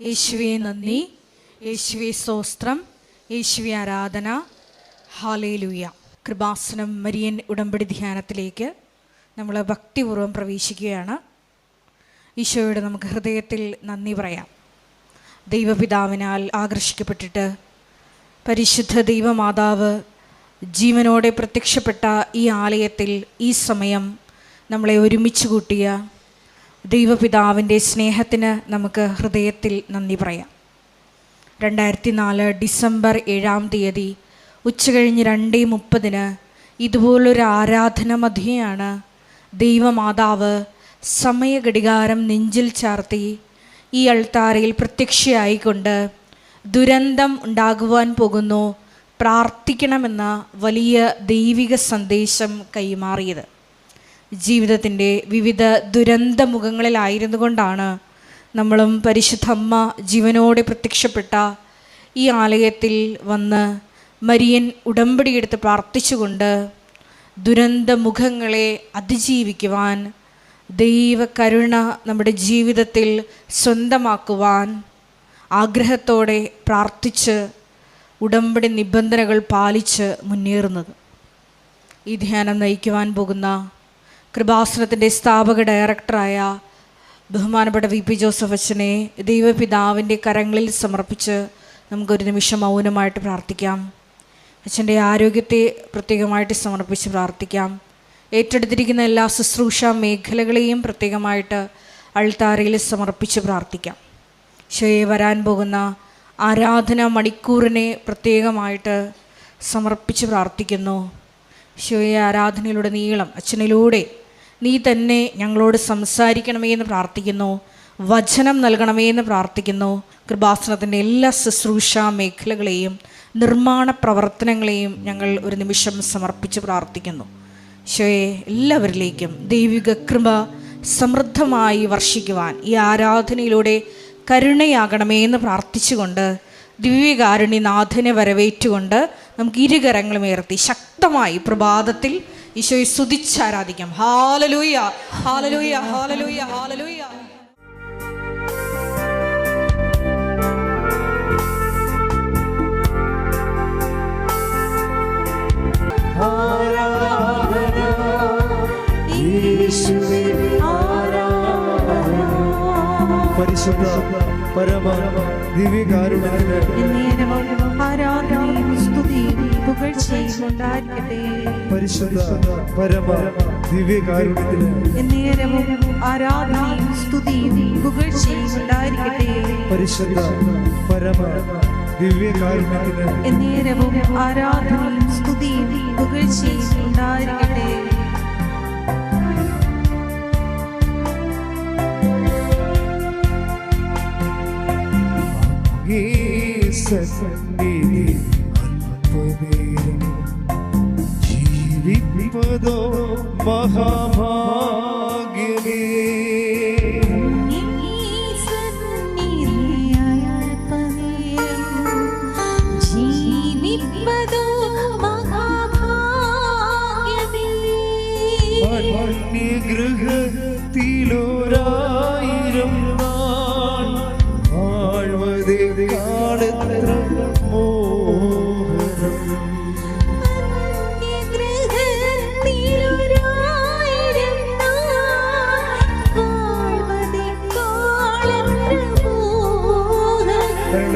യേശുവേ നന്ദി, യേശുവേ സ്തോത്രം, യേശുവേ ആരാധന. ഹല്ലേലൂയ. കൃപാസനം മരിയൻ ഉടമ്പടി ധ്യാനത്തിലേക്ക് നമ്മൾ ഭക്തിപൂർവ്വം പ്രവേശിക്കുകയാണ്. ഈശോയോട് നമുക്ക് ഹൃദയത്തിൽ നന്ദി പറയാം. ദൈവപിതാവിനാൽ ആകർഷിക്കപ്പെട്ടിട്ട് പരിശുദ്ധ ദൈവമാതാവ് ജീവനോടെ പ്രത്യക്ഷപ്പെട്ട ഈ ആലയത്തിൽ ഈ സമയം നമ്മളെ ഒരുമിച്ച് കൂട്ടിയ ദൈവപിതാവിൻ്റെ സ്നേഹത്തിന് നമുക്ക് ഹൃദയത്തിൽ നന്ദി പറയാം. 2004 ഡിസംബർ 7-ാം തീയതി ഉച്ചകഴിഞ്ഞ് 2:30 ഇതുപോലൊരു ആരാധന മധ്യയാണ് ദൈവമാതാവ് സമയഘടികാരം നെഞ്ചിൽ ചാർത്തി ഈ അൾത്താരയിൽ പ്രത്യക്ഷയായിക്കൊണ്ട് ദുരന്തം ഉണ്ടാകുവാൻ പോകുന്നു, പ്രാർത്ഥിക്കണമെന്ന വലിയ ദൈവിക സന്ദേശം കൈമാറിയത്. ജീവിതത്തിൻ്റെ വിവിധ ദുരന്ത മുഖങ്ങളിലായിരുന്നു കൊണ്ടാണ് നമ്മളും പരിശുദ്ധ അമ്മ ജീവനോടെ പ്രത്യക്ഷപ്പെട്ട ഈ ആലയത്തിൽ വന്ന് മരിയൻ ഉടമ്പടിയെടുത്ത് പ്രാർത്ഥിച്ചുകൊണ്ട് ദുരന്ത മുഖങ്ങളെ അതിജീവിക്കുവാൻ, ദൈവകരുണ നമ്മുടെ ജീവിതത്തിൽ സ്വന്തമാക്കുവാൻ ആഗ്രഹത്തോടെ പ്രാർത്ഥിച്ച് ഉടമ്പടി നിബന്ധനകൾ പാലിച്ച് മുന്നേറുന്നത്. ഈ ധ്യാനം നയിക്കുവാൻ പോകുന്ന കൃപാസനത്തിൻ്റെ സ്ഥാപക ഡയറക്ടറായ ബഹുമാനപ്പെട്ട VP ജോസഫ് അച്ഛനെ ദൈവപിതാവിൻ്റെ കരങ്ങളിൽ സമർപ്പിച്ച് നമുക്കൊരു നിമിഷം മൗനമായിട്ട് പ്രാർത്ഥിക്കാം. അച്ഛൻ്റെ ആരോഗ്യത്തെ പ്രത്യേകമായിട്ട് സമർപ്പിച്ച് പ്രാർത്ഥിക്കാം. ഏറ്റെടുത്തിരിക്കുന്ന എല്ലാ ശുശ്രൂഷ മേഖലകളെയും പ്രത്യേകമായിട്ട് അൾത്താരയിൽ സമർപ്പിച്ച് പ്രാർത്ഥിക്കാം. ഈശോയെ വരാൻ പോകുന്ന ആരാധന മണിക്കൂറിനെ പ്രത്യേകമായിട്ട് സമർപ്പിച്ച് പ്രാർത്ഥിക്കുന്നു. ഈശോയെ ആരാധനയിലൂടെ നീളം അച്ഛനിലൂടെ നീ തന്നെ ഞങ്ങളോട് സംസാരിക്കണമേ എന്ന് പ്രാർത്ഥിക്കുന്നു. വചനം നൽകണമേ എന്ന് പ്രാർത്ഥിക്കുന്നു. കൃപാസനത്തിൻ്റെ എല്ലാ ശുശ്രൂഷ മേഖലകളെയും നിർമ്മാണ പ്രവർത്തനങ്ങളെയും ഞങ്ങൾ ഒരു നിമിഷം സമർപ്പിച്ച് പ്രാർത്ഥിക്കുന്നു. ഈശോയെ എല്ലാവരിലേക്കും ദൈവിക കൃപ സമൃദ്ധമായി വർഷിക്കുവാൻ ഈ ആരാധനയിലൂടെ കരുണയാകണമേ എന്ന് പ്രാർത്ഥിച്ചുകൊണ്ട് ദിവ്യകാരുണ്യനാഥനെ വരവേറ്റുകൊണ്ട് നമുക്ക് ഇരുകരങ്ങളും ഉയർത്തി ശക്തമായി പ്രഭാതത്തിൽ ഈശോയെ സ്തുതിച്ചാരാധിക്കാം. ഹല്ലേലൂയ, ഹല്ലേലൂയ, ഹല്ലേലൂയ, ഹല്ലേലൂയ. പരിശുദ്ധ പരമ ദിവ്യകാരുണ്യത്തിന് ആരാധനയും സ്തുതിയും പുകഴ്ചയും ഉണ്ടായിരിക്കട്ടെ. പരിശുദ്ധ പരമ ദിവ്യകാരുണ്യത്തിന് എന്നേരവും ആരാധനയും സ്തുതിയും പുകഴ്ചയും ഉണ്ടായിരിക്കട്ടെ. പരിശുദ്ധ പരമ ദിവ്യകാരുണ്യത്തിന് എന്നേരവും ആരാധനയും സ്തുതിയും പുകഴ്ചയും ഉണ്ടായിരിക്കട്ടെ. സന്നിധി അല്പനേരം ജീവിപ്പതോ മഹാഭാഗ്യമേ. ഗൃഹത്തിലൊരായിരം നാൾ ആഴ്വതേ കാലത്ര മോഹനം.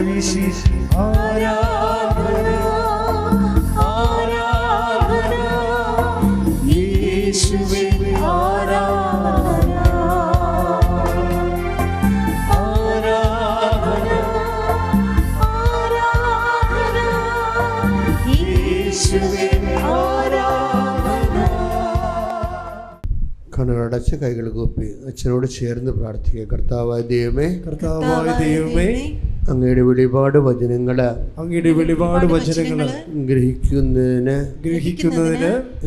വീശി ആരാധന ആരാധന യേശുവേ ആരാധന ആരാധന ആരാധന യേശുവേ ആരാധന. കണ്ണടച്ച് കൈകൾ കൂപ്പി അച്ഛനോട് ചേർന്ന് പ്രാർത്ഥിക്കുക. കർത്താവായ ദൈവമേ, കർത്താവായ ദൈവമേ, അങ്ങയുടെ വെളിപാട് വചനങ്ങള് അങ്ങയുടെ വെളിപാട് വചനങ്ങള് ഗ്രഹിക്കുന്നതിന്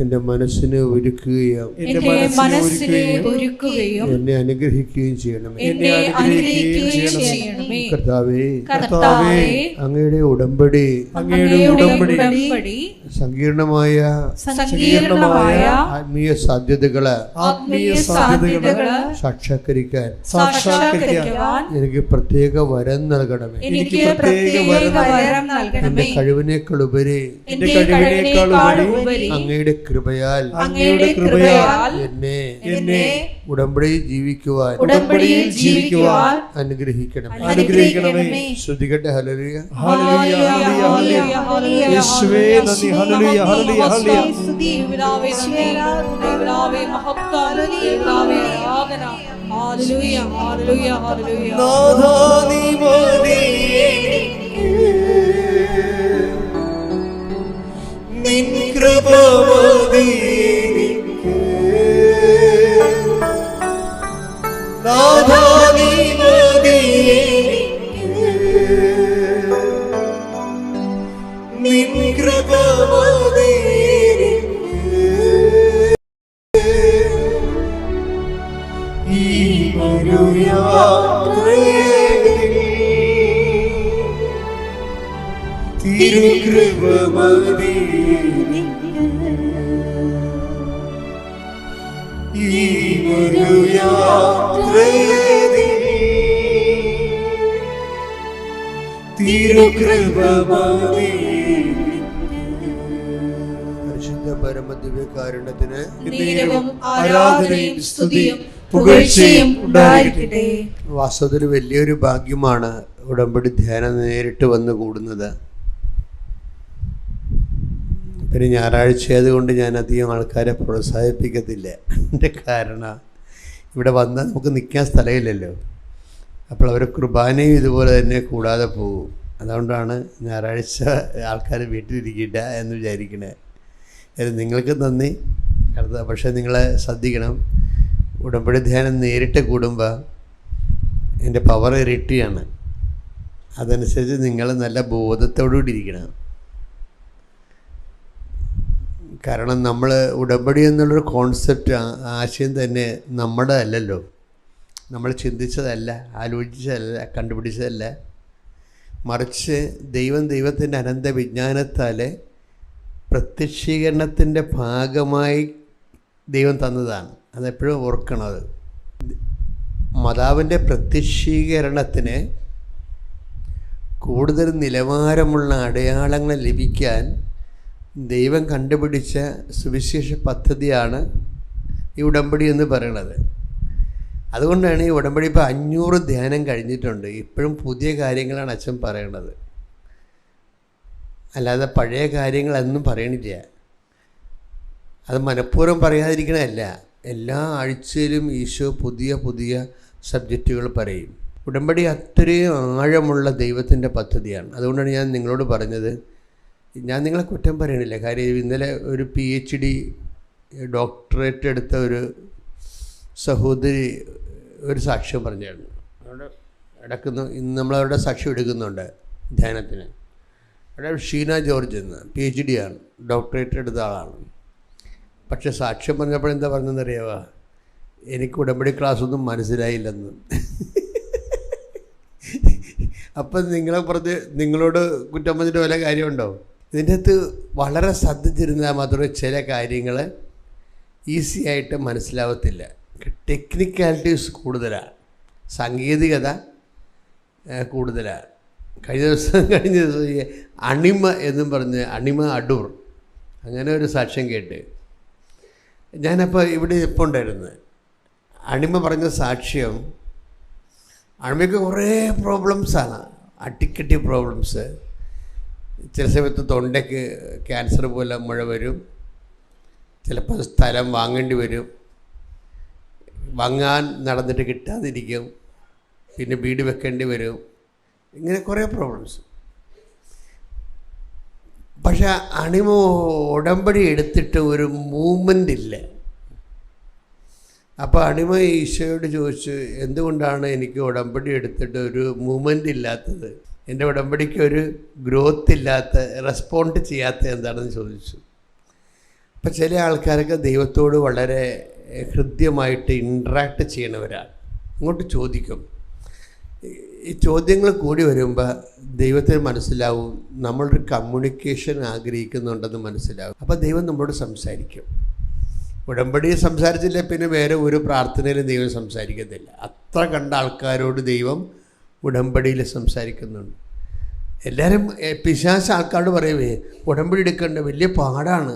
എൻ്റെ മനസ്സിനെ ഒരുക്കുകയും എന്റെ മനസ്സിനെ ഒരുക്കുകയും എന്നെ അനുഗ്രഹിക്കുകയും ചെയ്യണമേ. എന്നെ അനുഗ്രഹിക്കുകയും ചെയ്യണമേ. കർത്താവേ, അങ്ങയുടെ ഉടമ്പടി സങ്കീർണമായ ആത്മീയ സാധ്യതകള് സാക്ഷാത്കരിക്കാൻ എനിക്ക് പ്രത്യേക വരം നൽകണമേ. എന്റെ കഴിവിനേക്കാൾ ഉപരി അങ്ങയുടെ കൃപയാൽ എന്നെ ഉടമ്പടിയിൽ ജീവിക്കുവാൻ അനുഗ്രഹിക്കണമേ. ശ്രുതികട്ടെ ഹല്ലേലൂയ. യേശുവേ നന്ദി. ഹല്ലേലൂയ ഹല്ലേലൂയ ഹല്ലേലൂയ. നാഥാ നീ മതി നിൻ കൃപ മതി നാഥാ നീ മതി നിൻ കൃപ മതി ഈ ഒരു യാത്രയിൽ തിരുകൃപ മതി ഈ ഒരു യാത്രയിൽ തിരുകൃപ മതി. പരിശുദ്ധ പരമദിവ്യകാരുണ്യത്തിന് ആരാധനയും സ്തുതിയും പുകഴ്ചയും ഉണ്ടായിരിക്കട്ടെ. വാസ്തവത്തിൽ വലിയൊരു ഭാഗ്യമാണ് ഉടമ്പടി ധ്യാനം നേരിട്ട് വന്ന് കൂടുന്നത്. പിന്നെ ഞായറാഴ്ച ആയതുകൊണ്ട് ഞാൻ അധികം ആൾക്കാരെ പ്രോത്സാഹിപ്പിക്കത്തില്ല. എൻ്റെ കാരണം ഇവിടെ വന്നാൽ നമുക്ക് നിൽക്കാൻ സ്ഥലമില്ലല്ലോ. അപ്പോൾ അവർ കുർബാനയും ഇതുപോലെ തന്നെ കൂടാതെ പോകും. അതുകൊണ്ടാണ് ഞായറാഴ്ച ആൾക്കാർ വീട്ടിലിരിക്കില്ല എന്ന് വിചാരിക്കണേ. നിങ്ങൾക്ക് നന്ദി. പക്ഷേ നിങ്ങളെ ശ്രദ്ധിക്കണം, ഉടമ്പടി ധ്യാനം നേരിട്ട് കൂടുമ്പോൾ എൻ്റെ പവർ ഇരട്ടിയാണ്. അതനുസരിച്ച് നിങ്ങൾ നല്ല ബോധത്തോടുകൂടി ഇരിക്കണം. കാരണം നമ്മൾ ഉടമ്പടി എന്നുള്ളൊരു കോൺസെപ്റ്റ്, ആശയം തന്നെ നമ്മുടെ അല്ലല്ലോ. നമ്മൾ ചിന്തിച്ചതല്ല, ആലോചിച്ചതല്ല, കണ്ടുപിടിച്ചതല്ല. മറിച്ച് ദൈവത്തിൻ്റെ അനന്ത വിജ്ഞാനത്താൽ പ്രത്യക്ഷീകരണത്തിൻ്റെ ഭാഗമായി ദൈവം തന്നതാണ്. അതെപ്പോഴും ഓർക്കണം. അത് മാതാവിൻ്റെ പ്രത്യക്ഷീകരണത്തിന് കൂടുതൽ നിലവാരമുള്ള അടയാളങ്ങൾ ലഭിക്കാൻ ദൈവം കണ്ടുപിടിച്ച സുവിശേഷ പദ്ധതിയാണ് ഈ ഉടമ്പടി എന്ന് പറയുന്നത്. അതുകൊണ്ടാണ് ഈ ഉടമ്പടി ഇപ്പോൾ 500 ധ്യാനം കഴിഞ്ഞിട്ടുണ്ട്. ഇപ്പോഴും പുതിയ കാര്യങ്ങളാണ് അച്ഛൻ പറയണത്, അല്ലാതെ പഴയ കാര്യങ്ങളൊന്നും പറയണില്ല. അത് മനഃപൂർവ്വം പറയാതിരിക്കണമല്ല. എല്ലാ ആഴ്ചയിലും ഈശോ പുതിയ പുതിയ സബ്ജക്റ്റുകൾ പറയും. ഉടമ്പടി അത്രയും ആഴമുള്ള ദൈവത്തിൻ്റെ പദ്ധതിയാണ്. അതുകൊണ്ടാണ് ഞാൻ നിങ്ങളോട് പറഞ്ഞത്. ഞാൻ നിങ്ങളെ കുറ്റം പറയണില്ല. കാര്യം ഇന്നലെ ഒരു PhD ഡോക്ടറേറ്റ് എടുത്ത ഒരു സഹോദരി ഒരു സാക്ഷ്യം പറഞ്ഞാണ്. അവിടെ ഇന്ന് നമ്മളവരുടെ സാക്ഷ്യം എടുക്കുന്നുണ്ട് ധ്യാനത്തിന്. അവിടെ ഷീന ജോർജ് എന്ന് PhD ആണ്, ഡോക്ടറേറ്റ് എടുത്ത ആളാണ്. പക്ഷെ സാക്ഷ്യം പറഞ്ഞപ്പോഴെന്താ പറഞ്ഞതെന്നറിയാവോ? എനിക്ക് ഉടമ്പടി ക്ലാസ്സൊന്നും മനസ്സിലായില്ലെന്ന്. അപ്പം നിങ്ങളോട് കുറ്റം പറഞ്ഞിട്ട് വല്ല കാര്യമുണ്ടോ? ഇതിൻ്റെ അകത്ത് വളരെ ശ്രദ്ധിച്ചിരുന്നാൽ മാത്രമേ ചില കാര്യങ്ങൾ ഈസി ആയിട്ട് മനസ്സിലാവത്തില്ല. ടെക്നിക്കാലിറ്റീസ് കൂടുതലാണ്, സാങ്കേതികത കൂടുതലാണ്. കഴിഞ്ഞ ദിവസം അണിമ എന്നും പറഞ്ഞ് അണിമ അടൂർ അങ്ങനെ ഒരു സാക്ഷ്യം കേട്ട് ഞാനപ്പോൾ ഇവിടെ ഇപ്പോൾ ഉണ്ടായിരുന്നു. അണിമ പറഞ്ഞ സാക്ഷ്യം, അണിമയ്ക്ക് കുറേ പ്രോബ്ലംസാണ്, അട്ടിക്കട്ടി പ്രോബ്ലംസ്. ചില സമയത്ത് തൊണ്ടയ്ക്ക് ക്യാൻസർ പോലെ മുഴ വരും, ചിലപ്പോൾ സ്ഥലം വാങ്ങേണ്ടി വരും, വാങ്ങാൻ നടന്നിട്ട് കിട്ടാതിരിക്കും, പിന്നെ വീട് വെക്കേണ്ടി വരും, ഇങ്ങനെ കുറേ പ്രോബ്ലംസ്. പക്ഷെ അണിമ ഉടമ്പടി എടുത്തിട്ട് ഒരു മൂവ്മെൻ്റ് ഇല്ല. അപ്പോൾ അണിമ ഈശോയോട് ചോദിച്ചു, എന്തുകൊണ്ടാണ് എനിക്ക് ഉടമ്പടി എടുത്തിട്ട് ഒരു മൂവ്മെൻ്റ് ഇല്ലാത്തത്, എൻ്റെ ഉടമ്പടിക്ക് ഒരു ഗ്രോത്ത് ഇല്ലാത്ത, റെസ്പോണ്ട് ചെയ്യാത്ത എന്താണെന്ന് ചോദിച്ചു. അപ്പം അപ്പം ചില ആൾക്കാരൊക്കെ ദൈവത്തോട് വളരെ ഹൃദ്യമായിട്ട് ഇൻട്രാക്ട് ചെയ്യണവരാണ്. അങ്ങോട്ട് ചോദിക്കും. ഈ ചോദ്യങ്ങൾ കൂടി വരുമ്പോൾ ദൈവത്തിന് മനസ്സിലാവും നമ്മളൊരു കമ്മ്യൂണിക്കേഷൻ ആഗ്രഹിക്കുന്നുണ്ടെന്ന് മനസ്സിലാവും. അപ്പോൾ ദൈവം നമ്മളോട് സംസാരിക്കും. ഉടമ്പടി സംസാരിച്ചില്ല പിന്നെ വേറെ ഒരു പ്രാർത്ഥനയിലും ദൈവം സംസാരിക്കത്തില്ല. അത്ര കണ്ട ആൾക്കാരോട് ദൈവം ഉടമ്പടിയിൽ സംസാരിക്കുന്നുണ്ട്. എല്ലാവരും പിശാച് ആൾക്കാരോട് പറയുവേ ഉടമ്പടി എടുക്കേണ്ട വലിയ പാടാണ്,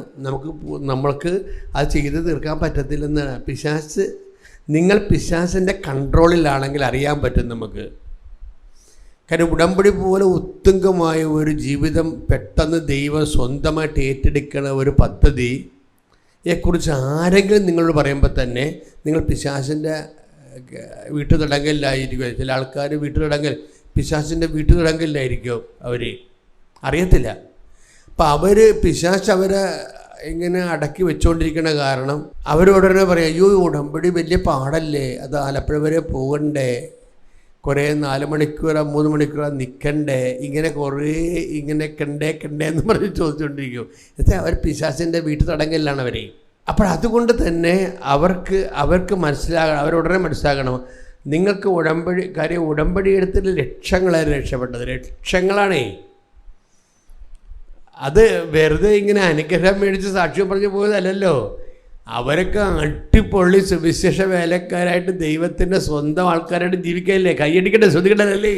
നമ്മൾക്ക് അത് ചെയ്ത് തീർക്കാൻ പറ്റത്തില്ലെന്നാണ്. നിങ്ങൾ പിശാചിൻ്റെ കൺട്രോളിലാണെങ്കിൽ അറിയാൻ പറ്റും നമുക്ക്. കാരണം ഉടമ്പടി പോലെ ഉത്തുംഗമായ ഒരു ജീവിതം പെട്ടെന്ന് ദൈവം സ്വന്തമായിട്ട് ഏറ്റെടുക്കുന്ന ഒരു പദ്ധതിയെക്കുറിച്ച് ആരെങ്കിലും നിങ്ങളോട് പറയുമ്പോൾ തന്നെ നിങ്ങൾ പിശാചിൻ്റെ വീട്ടുതടങ്കലിലായിരിക്കും. ചില ആൾക്കാർ വീട്ടുതടങ്കൽ പിശാചിൻ്റെ വീട്ടുതടങ്കലിലായിരിക്കും, അവർ അറിയത്തില്ല. അപ്പം പിശാച് അവരെ ഇങ്ങനെ അടക്കി വെച്ചുകൊണ്ടിരിക്കുന്ന കാരണം അവരോടനെ പറയും, അയ്യോ ഉടമ്പടി വലിയ പാടല്ലേ, അത് ആലപ്പുഴ വരെ പോകണ്ടേ, കുറേ 4 മണിക്കൂറോ 3 മണിക്കൂറോ നിൽക്കണ്ടേ, ഇങ്ങനെ കണ്ടേ എന്ന് പറഞ്ഞ് ചോദിച്ചുകൊണ്ടിരിക്കും. എന്നുവെച്ചാൽ അവർ പിശാചിൻ്റെ വീട്ടു തടങ്കലിലാണ് അവർ. അപ്പോൾ അതുകൊണ്ട് തന്നെ അവർക്ക് മനസ്സിലാകണം, അവരുടനെ മനസ്സിലാകണം, നിങ്ങൾക്ക് ഉടമ്പടി എടുത്തിട്ട് ലക്ഷങ്ങളായിരുന്നു രക്ഷപ്പെട്ടത്. ലക്ഷങ്ങളാണേ. അത് വെറുതെ ഇങ്ങനെ അനുഗ്രഹം മേടിച്ച് സാക്ഷ്യം പറഞ്ഞു പോയതല്ലല്ലോ. അവരൊക്കെ അടിപൊളി സുവിശേഷ വേലക്കാരായിട്ട് ദൈവത്തിൻ്റെ സ്വന്തം ആൾക്കാരായിട്ട് ജീവിക്കാനില്ലേ? കൈയടിക്കട്ടെ, ശ്രദ്ധിക്കട്ടല്ലേ?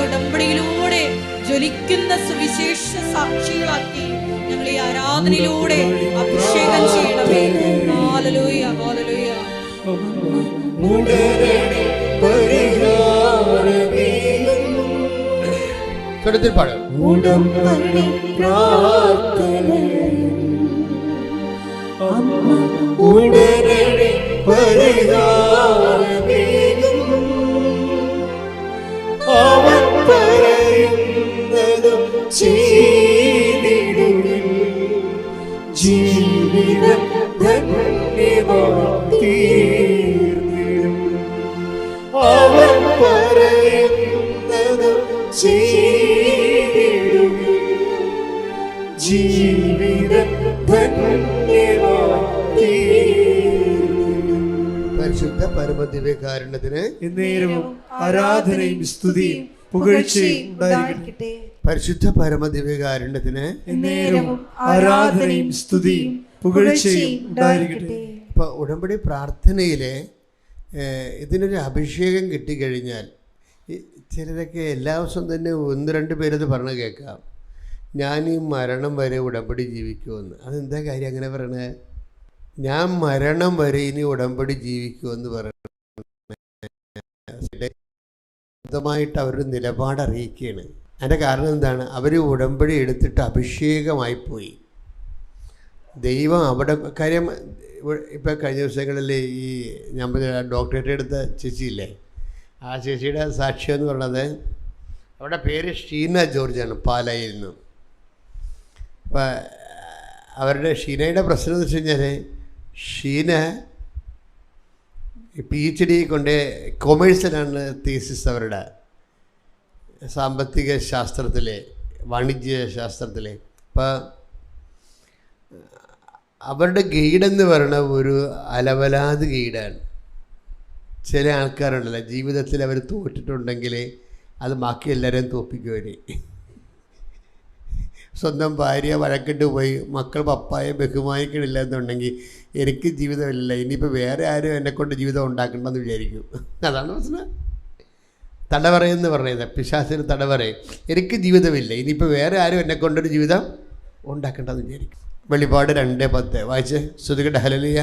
ഉടമ്പടിയിലൂടെ ജ്വലിക്കുന്ന സുവിശേഷ സാക്ഷികളാക്കി ഞങ്ങൾ ഈ ആരാധനയിലൂടെ അഭിഷേകം ചെയ്യണമേ. Hallelujah, hallelujah. സ്വരത്തിൽ പാടും. ഉടമ്പടി പ്രാർത്ഥനയിൽ ഉടനടി പരിഹാരമേകും. അവൻ പറയുന്നതും ചെയ്തിടുവിൻ. ജീവിതം ധന്യമായിത്തീർന്നിടും. അവൻ പറയുന്നതും ജീവിതം ധന്യമായിത്തീർന്നിടും. പരിശുദ്ധ പരമദിവ്യകാരുണ്യത്തിന് എന്നേരവും ആരാധനയും സ്തുതിയും പുകഴ്ചയും ഉണ്ടായിരിക്കട്ടെ. പരിശുദ്ധ പരമദിവ്യകാരുണ്യത്തിന് നേരവും ആരാധനയും സ്തുതിയും പുകഴ്ചയും ഉണ്ടായിരിക്കട്ടെ. ഇപ്പോൾ ഉടമ്പടി പ്രാർത്ഥനയിൽ ഇതിനൊരു അഭിഷേകം കിട്ടിക്കഴിഞ്ഞാൽ ചിലരൊക്കെ എല്ലാ ദിവസവും തന്നെ 1-2 പേരത് പറഞ്ഞ് കേൾക്കാം, ഞാൻ ഈ മരണം വരെ ഉടമ്പടി ജീവിക്കുമെന്ന്. അതെന്താ കാര്യം അങ്ങനെ പറയണേ? ഞാൻ മരണം വരെ ഇനി ഉടമ്പടി ജീവിക്കുമെന്ന് പറയണ സ്വന്തമായിട്ട് അവരുടെ നിലപാട് അറിയിക്കുകയാണ്. അതിൻ്റെ കാരണം എന്താണ്? അവർ ഉടമ്പടി എടുത്തിട്ട് അഭിഷേകമായിപ്പോയി. ദൈവം അവിടെ കാര്യം. ഇപ്പോൾ കഴിഞ്ഞ ദിവസങ്ങളിൽ ഈ ഞാൻ ഡോക്ടറേറ്റ് എടുത്ത ചേച്ചിയില്ലേ, ആ ചേച്ചിയുടെ സാക്ഷ്യം എന്ന് പറയുന്നത്, അവരുടെ പേര് ഷീന ജോർജാണ്, പാലായിൽ നിന്ന്. അപ്പോൾ അവരുടെ ഷീനയുടെ പ്രശ്നം എന്ന് വെച്ച് കഴിഞ്ഞാൽ ഷീന PhD കൊണ്ട് കൊമേഴ്സിലാണ് തീസിസ്, അവരുടെ സാമ്പത്തിക ശാസ്ത്രത്തിൽ, വാണിജ്യ ശാസ്ത്രത്തിൽ. അപ്പോൾ അവരുടെ ഗൈഡെന്ന് പറയുന്ന ഒരു അലവലാത് ഗൈഡാണ്. ചില ആൾക്കാരുണ്ടല്ലോ ജീവിതത്തിൽ അവർ തോറ്റിട്ടുണ്ടെങ്കിൽ അത് ബാക്കി എല്ലാവരെയും തോൽപ്പിക്കുവർ. സ്വന്തം ഭാര്യ വഴക്കിട്ട് പോയി, മക്കൾ പപ്പായെ ബഹുമാനിക്കണില്ല എന്നുണ്ടെങ്കിൽ എനിക്ക് ജീവിതമില്ല, ഇനിയിപ്പോൾ വേറെ ആരും എന്നെക്കൊണ്ട് ജീവിതം ഉണ്ടാക്കണ്ടെന്ന് വിചാരിക്കും. അതാണ് പ്രശ്നം. തടവറയെന്ന് പറയുന്നത് പിശാചിന് തടവറയും, എനിക്ക് ജീവിതമില്ല, ഇനിയിപ്പോൾ വേറെ ആരും എന്നെക്കൊണ്ടൊരു ജീവിതം ഉണ്ടാക്കണ്ടെന്ന് വിചാരിക്കും. വെളിപാട് 2:10 വായിച്ച് ശ്രുതികട്ടെ. ഹല്ലേലൂയ.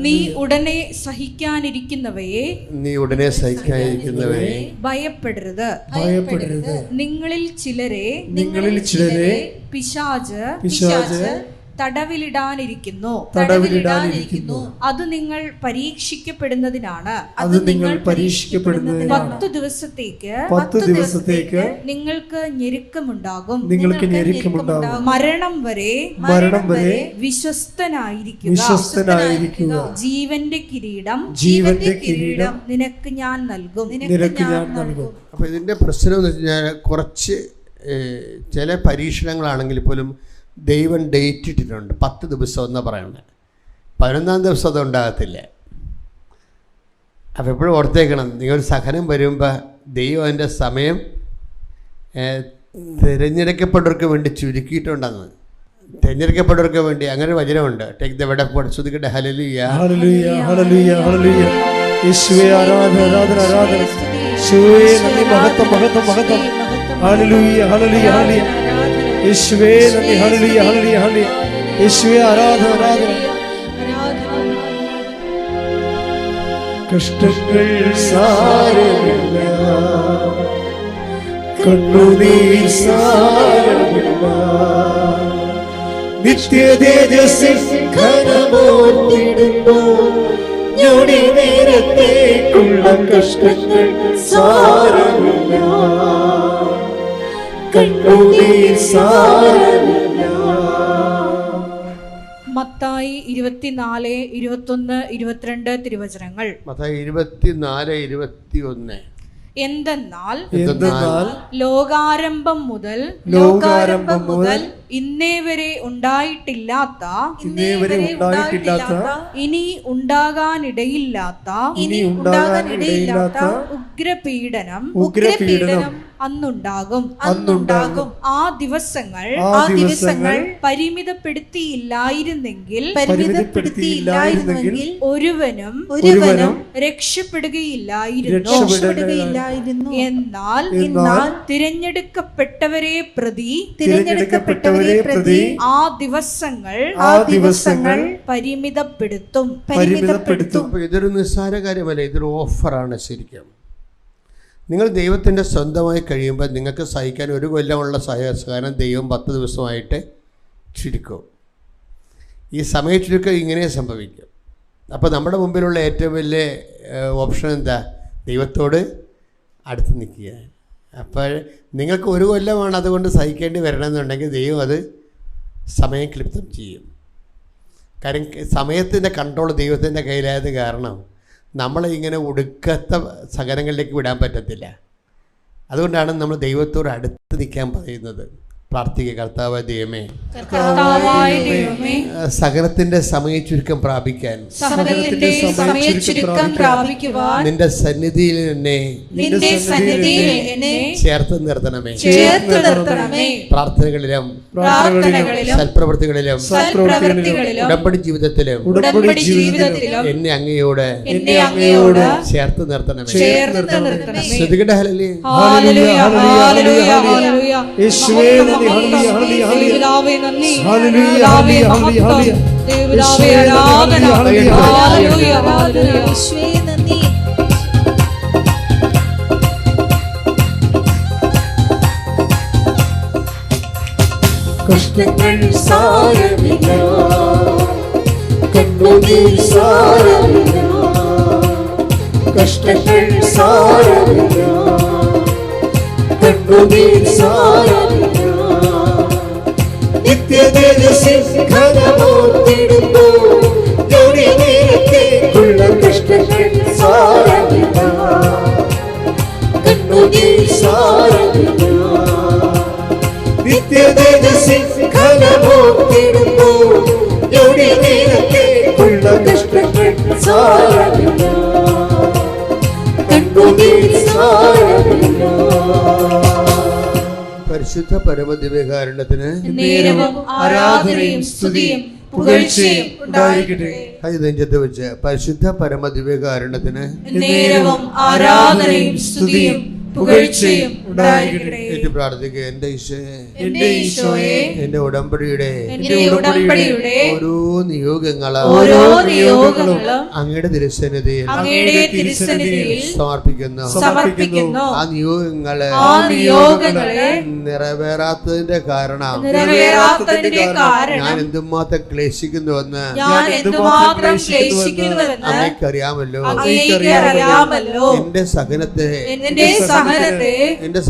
നീ ഉടനെ സഹിക്കാനിരിക്കുന്നവയെ ഭയപ്പെടരുത്. നിങ്ങളിൽ ചിലരെ പിശാച് തടവിലിടാനിരിക്കുന്നു. അത് നിങ്ങൾ പരീക്ഷിക്കപ്പെടുന്നതിനാണ്. 10 ദിവസത്തേക്ക് നിങ്ങൾക്ക് ഞെരുക്കമുണ്ടാകും. മരണം വരെ വിശ്വസ്തനായിരിക്കുക. ജീവന്റെ കിരീടം നിനക്ക് ഞാൻ നൽകും. അപ്പോൾ ഇതിൻ്റെ പ്രശ്നം എന്ന് വെച്ച് കഴിഞ്ഞാൽ കുറച്ച് ചില പരീക്ഷണങ്ങളാണെങ്കിൽ പോലും ദൈവം ഡേറ്റ് ഇട്ടിട്ടുണ്ട്. 10 ദിവസം എന്നാണ് പറയുന്നത്. 11-ാം ദിവസം അത് ഉണ്ടാകത്തില്ല. അപ്പോൾ എപ്പോഴും ഓർത്തേക്കണം, നിങ്ങൾ സഹനം വരുമ്പോൾ ദൈവം അതിൻ്റെ സമയം തിരഞ്ഞെടുക്കപ്പെട്ടവർക്ക് വേണ്ടി ചുരുക്കിയിട്ടുണ്ടെന്ന്. തിരഞ്ഞെടുക്കപ്പെട്ടവർക്ക് വേണ്ടി അങ്ങനെ വചനമുണ്ട്. Take the word of God. ശ്രുതിക്കട്ടെ ഹല്ലേലൂയ ഹല്ലേലൂയ ഹല്ലേലൂയ ഹല്ലേലൂയ. യേശുവേ ആരാധന ആരാധന ആരാധന. യേശുവേ നന്ദി, മഹത്വം മഹത്വം മഹത്വം. ഹല്ലേലൂയ ഹല്ലേലൂയ ഹല്ലേലൂയ. യേശുവേ നന്ദി, ഹല്ലേലൂയ ഹല്ലേലൂയ ഹല്ലേലൂയ. യേശുവേ ആരാധന ആരാധന. കഷ്ടങ്ങൾ സാരമില്ല, കണ്ണുനീർ സാരമില്ല, നിത്യ തേജസ്സിൽ ഘനമോർത്തിടുമ്പോൾ ഞൊടി നേരത്തേക്കുള്ള കഷ്ടങ്ങൾ സാരമില്ല, കണ്ണുനീർ സാരമില്ല. മത്തായി 24, 21, 22 തിരുവചനങ്ങൾ. മത്തായി 24, 21. എന്തെന്നാൽ ലോകാരംഭം മുതൽ ഇന്നേ വരെ ഉണ്ടായിട്ടില്ലാത്ത ഇനി ഉണ്ടാകാനിടയില്ലാത്ത ഉഗ്രപീഡനം അന്നുണ്ടാകും. ആ ദിവസങ്ങൾ പരിമിതപ്പെടുത്തിയില്ലായിരുന്നെങ്കിൽ ഒരുവനും രക്ഷപ്പെടുകയില്ലായിരുന്നു. എന്നാൽ തിരഞ്ഞെടുക്കപ്പെട്ടവരെ പ്രതി ആ ദിവസങ്ങൾ പരിമിതപ്പെടുത്തും. ഇതൊരു നിസ്സാര കാര്യമല്ല, ഇതൊരു ഓഫറാണ്. ശരിക്കും നിങ്ങൾ ദൈവത്തിൻ്റെ സ്വന്തമായി കഴിയുമ്പോൾ നിങ്ങൾക്ക് സഹിക്കാൻ 1 കൊല്ലമുള്ള സഹനം ദൈവം 10 ദിവസമായിട്ട് ചുരുക്കും. ഈ സമയ ചുരുക്കം ഇങ്ങനെ സംഭവിക്കും. അപ്പോൾ നമ്മുടെ മുമ്പിലുള്ള ഏറ്റവും വലിയ ഓപ്ഷൻ എന്താ? ദൈവത്തോട് അടുത്ത് നിൽക്കുക. അപ്പോൾ നിങ്ങൾക്ക് 1 കൊല്ലമാണ് അതുകൊണ്ട് സഹിക്കേണ്ടി വരണമെന്നുണ്ടെങ്കിൽ ദൈവം അത് സമയം ക്ലിപ്തം ചെയ്യും. കാര്യം സമയത്തിൻ്റെ കൺട്രോൾ ദൈവത്തിൻ്റെ കയ്യിലായത് കാരണം നമ്മളെ ഇങ്ങനെ ഒടുക്കത്ത സഹനങ്ങളിലേക്ക് വിടാൻ പറ്റത്തില്ല. അതുകൊണ്ടാണ് നമ്മൾ ദൈവത്തോട് അടുത്ത് നിൽക്കാൻ പറയുന്നത്. പ്രാർത്ഥിക്കുക, കർത്താവായ ദൈവമേ, സകലത്തിന്റെ സമയച്ചുരുക്കം പ്രാപിക്കാൻ നിന്റെ സന്നിധിയിൽ എന്നെ ചേർത്ത് നിർത്തണമേ. പ്രാർത്ഥനകളിലും സൽപ്രവൃത്തികളിലും ഉടമ്പടി ജീവിതത്തിലും എന്നെ അങ്ങയോട് ചേർത്ത് നിർത്തണമേ. ശ്രുതികട ഹല്ലേലൂയ. കഷ്ടങ്ങൾ സാരമില്ല, കണ്ണുനീർ സാരമില്ല, കഷ്ടങ്ങൾ സാരമില്ല, കണ്ണുനീർ സാരമില്ല, നിത്യ തേജസ്സിൽ ഘനമോർത്തിടുമ്പോൾ ഞൊടി നേരത്തേക്കുള്ള കഷ്ടങ്ങൾ സാരമില്ല, കണ്ണുനീർ സാരമില്ല, നിത്യ തേജസ്സിൽ ഘനമോർത്തിടുമ്പോൾ ഞൊടി നേരത്തേക്കുള്ള കഷ്ടങ്ങൾ സാരമില്ല, കണ്ണുനീർ സാരമില്ല. പരിശുദ്ധ പരമദിവ്യകാരുണ്യത്തിന് ആരാധനയും സ്തുതിയും പുകഴ്ചയും ഉണ്ടായിരിക്കട്ടെ. നെഞ്ചത്ത് വെച്ച് പരിശുദ്ധ പരമദിവ്യകാരുണ്യത്തിന് ആരാധനയും സ്തുതിയും പുകഴ്ചയും ഉണ്ടായിരിക്കട്ടെ. പ്രാർത്ഥിക്കുക. എന്റെ ഈശോയെ, എന്റെ ഉടമ്പടിയുടെ ഓരോ നിയോഗങ്ങളും അങ്ങയുടെ തിരുസന്നിധിയിൽ സമർപ്പിക്കുന്നു. ആ നിയോഗങ്ങളെ നിറവേറാത്തതിന്റെ കാരണം ഞാൻ എന്തുമാത്രം ക്ലേശിക്കുന്നുവെന്ന് അങ്ങേക്കറിയാമല്ലോ. എന്റെ സഹനത്തെ സഹനത്തെ എന്റെ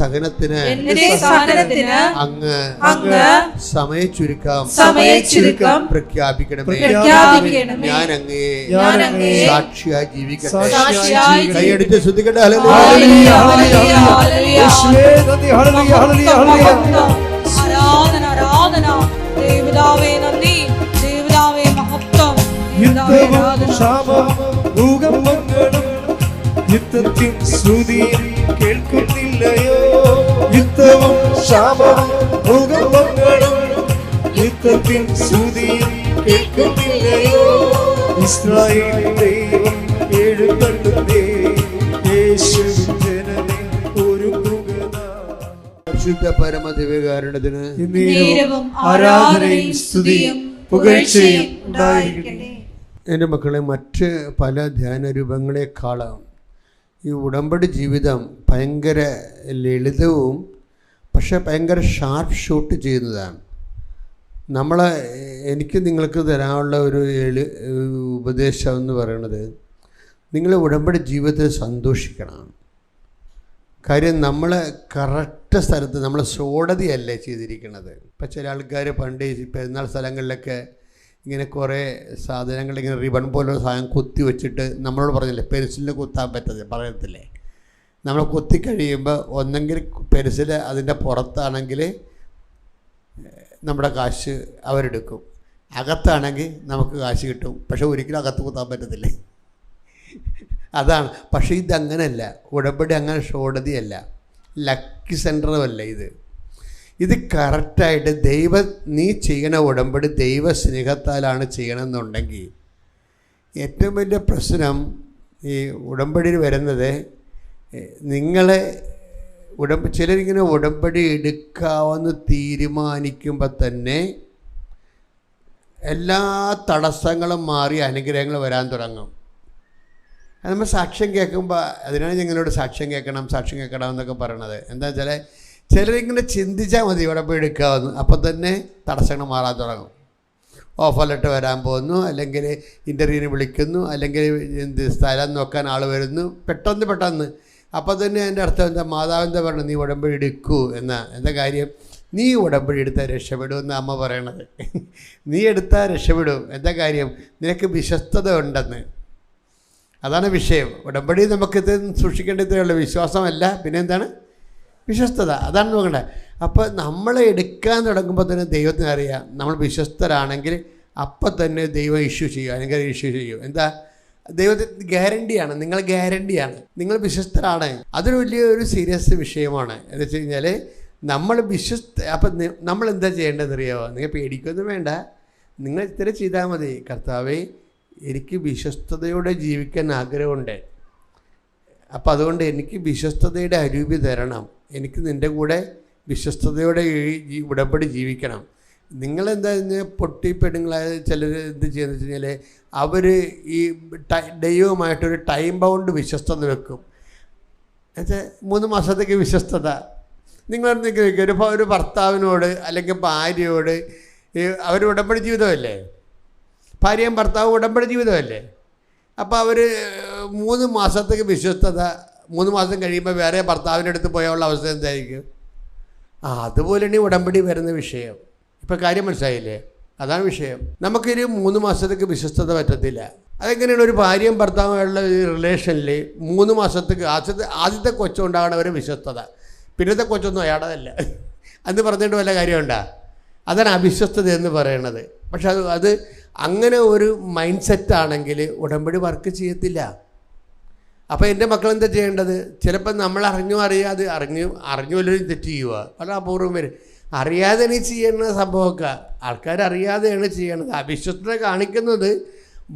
സഹനത്തിന് അങ്ങ് സമയച്ചുരുക്കം പ്രഖ്യാപിക്കണമേ. ഞാൻ അങ്ങയെ സാക്ഷിയായി ജീവിക്കട്ടെ. കൈയടിച്ച് ശ്രദ്ധിക്കട്ടെ. ഹല്ലേലൂയ, ഹല്ലേലൂയ, യേശുവേ നന്ദി. ഹല്ലേലൂയ, ഹല്ലേലൂയ, ഹല്ലേലൂയ. ആരാധന, ആരാധന. ദേവതാവേ നന്ദി, ദേവതാവേ മഹത്വം. യുദ്ധവും ക്ഷാമവും ഭൂകമ്പങ്ങളും യുദ്ധത്തിൻ ശ്രുതി കേൾക്കുന്നില്ലയോ? യുദ്ധവും ക്ഷാമവും ഭൂകമ്പങ്ങളും യുദ്ധത്തിൻ ശ്രുതി കേൾക്കുന്നില്ലയോ? ഇസ്രായേൽ ദൈവം എഴുന്നള്ളുന്നേ, യേശുവിൻ ജനമേ ഒരുങ്ങുക. പരിശുദ്ധ പരമദിവ്യകാരുണ്യത്തിന് നേരവും ആരാധനയും സ്തുതിയും പുകഴ്ചയും ഉണ്ടായിരിക്കട്ടെ. എൻ്റെ മക്കളെ, മറ്റ് പല ധ്യാനരൂപങ്ങളെക്കാളും ഈ ഉടമ്പടി ജീവിതം ഭയങ്കര ലളിതവും പക്ഷെ ഭയങ്കര ഷാർപ്പ് ഷൂട്ട് ചെയ്യുന്നതാണ്. എനിക്ക് നിങ്ങൾക്ക് തരാനുള്ള ഒരു ഉപദേശം എന്ന് പറയുന്നത്, നിങ്ങൾ ഉടമ്പടി ജീവിതത്തിൽ സന്തോഷിക്കണം. കാര്യം നമ്മൾ കറക്റ്റ് സ്ഥലത്ത് നമ്മൾ സോടതിയല്ലേ ചെയ്തിരിക്കുന്നത്. ഇപ്പം ചില ആൾക്കാർ പണ്ട് പെരുന്നാൾ സ്ഥലങ്ങളിലൊക്കെ ഇങ്ങനെ കുറേ സാധനങ്ങൾ ഇങ്ങനെ റിബൺ പോലുള്ള സാധനം കുത്തി വെച്ചിട്ട് നമ്മളോട് പറഞ്ഞില്ലേ പെൻസിലിന് കുത്താൻ പറയത്തില്ലേ. നമ്മൾ കുത്തി കഴിയുമ്പോൾ ഒന്നെങ്കിൽ പെൻസിൽ അതിൻ്റെ പുറത്താണെങ്കിൽ നമ്മുടെ കാശ് അവരെടുക്കും, അകത്താണെങ്കിൽ നമുക്ക് കാശ് കിട്ടും. പക്ഷെ ഒരിക്കലും അകത്ത് കുത്താൻ പറ്റത്തില്ലേ. അതാണ്. പക്ഷേ ഇതങ്ങനെയല്ല. ഉടമ്പടി അങ്ങനെ ഷോടതിയല്ല, ലക്കി സെൻറ്ററുമല്ല. ഇത് കറക്റ്റായിട്ട് നീ ചെയ്യണ ഉടമ്പടി ദൈവ സ്നേഹത്താലാണ് ചെയ്യണമെന്നുണ്ടെങ്കിൽ ഏറ്റവും വലിയ പ്രശ്നം ഈ ഉടമ്പടിയിൽ വരുന്നത്, നിങ്ങളെ ചിലരിങ്ങനെ ഉടമ്പടി എടുക്കാമെന്ന് തീരുമാനിക്കുമ്പോൾ തന്നെ എല്ലാ തടസ്സങ്ങളും മാറി അനുഗ്രഹങ്ങൾ വരാൻ തുടങ്ങും. അത് നമ്മൾ സാക്ഷ്യം കേൾക്കുമ്പോൾ, അതിനാണ് ഞങ്ങളോട് സാക്ഷ്യം കേൾക്കണം എന്നൊക്കെ പറയണത്. എന്താ വെച്ചാൽ ചിലരിങ്ങനെ ചിന്തിച്ചാൽ മതി ഉടമ്പടി എടുക്കാമെന്ന്, അപ്പം തന്നെ തടസ്സങ്ങൾ മാറാൻ തുടങ്ങും. ഓഫർ ലെറ്റർ വരാൻ പോകുന്നു, അല്ലെങ്കിൽ ഇൻ്റർവ്യൂവിന് വിളിക്കുന്നു, അല്ലെങ്കിൽ സ്ഥലം നോക്കാൻ ആൾ വരുന്നു, പെട്ടെന്ന്. അപ്പം തന്നെ എൻ്റെ അർത്ഥം എന്താ, മാതാവിൻ്റെ പറഞ്ഞു നീ ഉടമ്പടി എടുക്കൂ എന്താ കാര്യം, നീ ഉടമ്പടി എടുത്താൽ രക്ഷപ്പെടും എന്ന് അമ്മ പറയണത്. നീ എടുത്താൽ രക്ഷപ്പെടും. എന്താ കാര്യം, നിനക്ക് വിശ്വസ്തത ഉണ്ടെന്ന്. അതാണ് വിഷയം. ഉടമ്പടി നമുക്കിത് സൂക്ഷിക്കേണ്ടതേ വിശ്വാസമല്ല, പിന്നെ എന്താണ്, വിശ്വസ്തത. അതാണ് നോക്കണ്ടേ. അപ്പോൾ നമ്മൾ എടുക്കാൻ തുടങ്ങുമ്പോൾ തന്നെ ദൈവത്തിന് അറിയാം നമ്മൾ വിശ്വസ്തരാണെങ്കിൽ അപ്പം തന്നെ ദൈവം ഇഷ്യൂ ചെയ്യും, അല്ലെങ്കിൽ ഇഷ്യൂ ചെയ്യും. എന്താ, ദൈവത്തിന് ഗ്യാരണ്ടിയാണ്, നിങ്ങൾ ഗ്യാരണ്ടിയാണ്, നിങ്ങൾ വിശ്വസ്തരാണ്. അതൊരു വലിയൊരു സീരിയസ് വിഷയമാണ്. എന്ന് വെച്ച് കഴിഞ്ഞാൽ നമ്മൾ അപ്പം നമ്മൾ എന്താ ചെയ്യേണ്ടതെന്ന് അറിയാമോ? നിങ്ങൾ പേടിക്കൊന്നും വേണ്ട, നിങ്ങൾ ഇത്ര ചെയ്താൽ മതി. കർത്താവേ, എനിക്ക് വിശ്വസ്തയോടെ ജീവിക്കാൻ ആഗ്രഹമുണ്ട്, അപ്പം അതുകൊണ്ട് എനിക്ക് വിശ്വസ്തതയുടെ അരൂപി തരണം, എനിക്ക് നിൻ്റെ കൂടെ വിശ്വസ്തയോടെ ഈ ഉടമ്പടി ജീവിക്കണം. നിങ്ങളെന്താ പൊട്ടിപ്പെണ്ണുങ്ങളായ ചിലർ എന്ത് ചെയ്യുന്നത് വെച്ച് കഴിഞ്ഞാൽ അവർ ഈ ദൈവമായിട്ടൊരു ടൈം ബൗണ്ട് വിശ്വസ്തത വെക്കും. എന്നുവെച്ചാൽ 3 മാസത്തേക്ക് വിശ്വസ്തത. നിങ്ങളെന്തെങ്കിലും ഒരു ഭർത്താവിനോട് അല്ലെങ്കിൽ ഭാര്യയോട് അവർ ഉടമ്പടി ജീവിതമല്ലേ, ഭാര്യയും ഭർത്താവും ഉടമ്പടി ജീവിതമല്ലേ. അപ്പോൾ അവർ 3 മാസത്തേക്ക് വിശ്വസ്തത, 3 മാസം കഴിയുമ്പോൾ വേറെ ഭർത്താവിൻ്റെ അടുത്ത് പോയുള്ള അവസ്ഥ എന്തായിരിക്കും? അതുപോലെയാണ് ഈ ഉടമ്പടി വരുന്ന വിഷയം. ഇപ്പോൾ കാര്യം മനസ്സിലായില്ലേ? അതാണ് വിഷയം. നമുക്കൊരു 3 മാസത്തേക്ക് വിശ്വസ്തത പറ്റത്തില്ല. അതെങ്ങനെയാണ് ഒരു ഭാര്യയും ഭർത്താവുമായുള്ള റിലേഷനിൽ 3 മാസത്തേക്ക് ആദ്യത്തെ കൊച്ചുണ്ടാകണവരെ വിശ്വസ്തത, പിന്നത്തെ കൊച്ചൊന്നും അയാളതല്ല എന്ന് പറഞ്ഞിട്ട് വല്ല കാര്യമുണ്ടോ? അതാണ് അവിശ്വസ്തത എന്ന് പറയണത്. പക്ഷെ അത് അങ്ങനെ ഒരു മൈൻഡ് സെറ്റാണെങ്കിൽ ഉടമ്പടി വർക്ക് ചെയ്യത്തില്ല. അപ്പോൾ എൻ്റെ മക്കളെന്താ ചെയ്യേണ്ടത്? ചിലപ്പോൾ നമ്മൾ അറിഞ്ഞു വല്ലതും തെറ്റ് ചെയ്യുക, പല അപൂർവം വരും. അറിയാതെ നീ ചെയ്യുന്ന സംഭവമൊക്കെ ആൾക്കാർ അറിയാതെയാണ് ചെയ്യണത്. അവിശ്വസ്തത കാണിക്കുന്നത്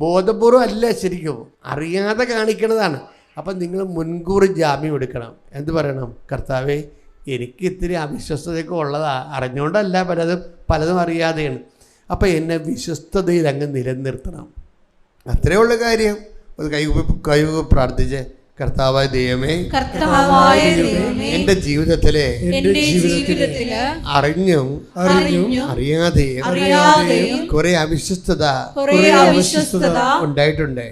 ബോധപൂർവം അല്ല, ശരിക്കും അറിയാതെ കാണിക്കുന്നതാണ്. അപ്പം നിങ്ങൾ മുൻകൂർ ജാമ്യം എടുക്കണം. എന്ത് പറയണം? കർത്താവേ, എനിക്ക് ഇത്തിരി അവിശ്വസ്തതയൊക്കെ ഉള്ളതാ, അറിഞ്ഞുകൊണ്ടല്ല, പലതും അറിയാതെയാണ്. അപ്പം എന്നെ വിശ്വസ്തതയിൽ അങ്ങ് നിലനിർത്തണം. അത്രയേ ഉള്ള കാര്യം. അത് കൈകൂപ്പി പ്രാർത്ഥിച്ച്, കർത്താവായ ദൈവമേ, കർത്താവായ ദൈവമേ, എന്റെ ജീവിതത്തിലെ അറിഞ്ഞും അറിയാതെയും കുറെ അവിശ്വസ്തത ഉണ്ടായിട്ടുണ്ട്.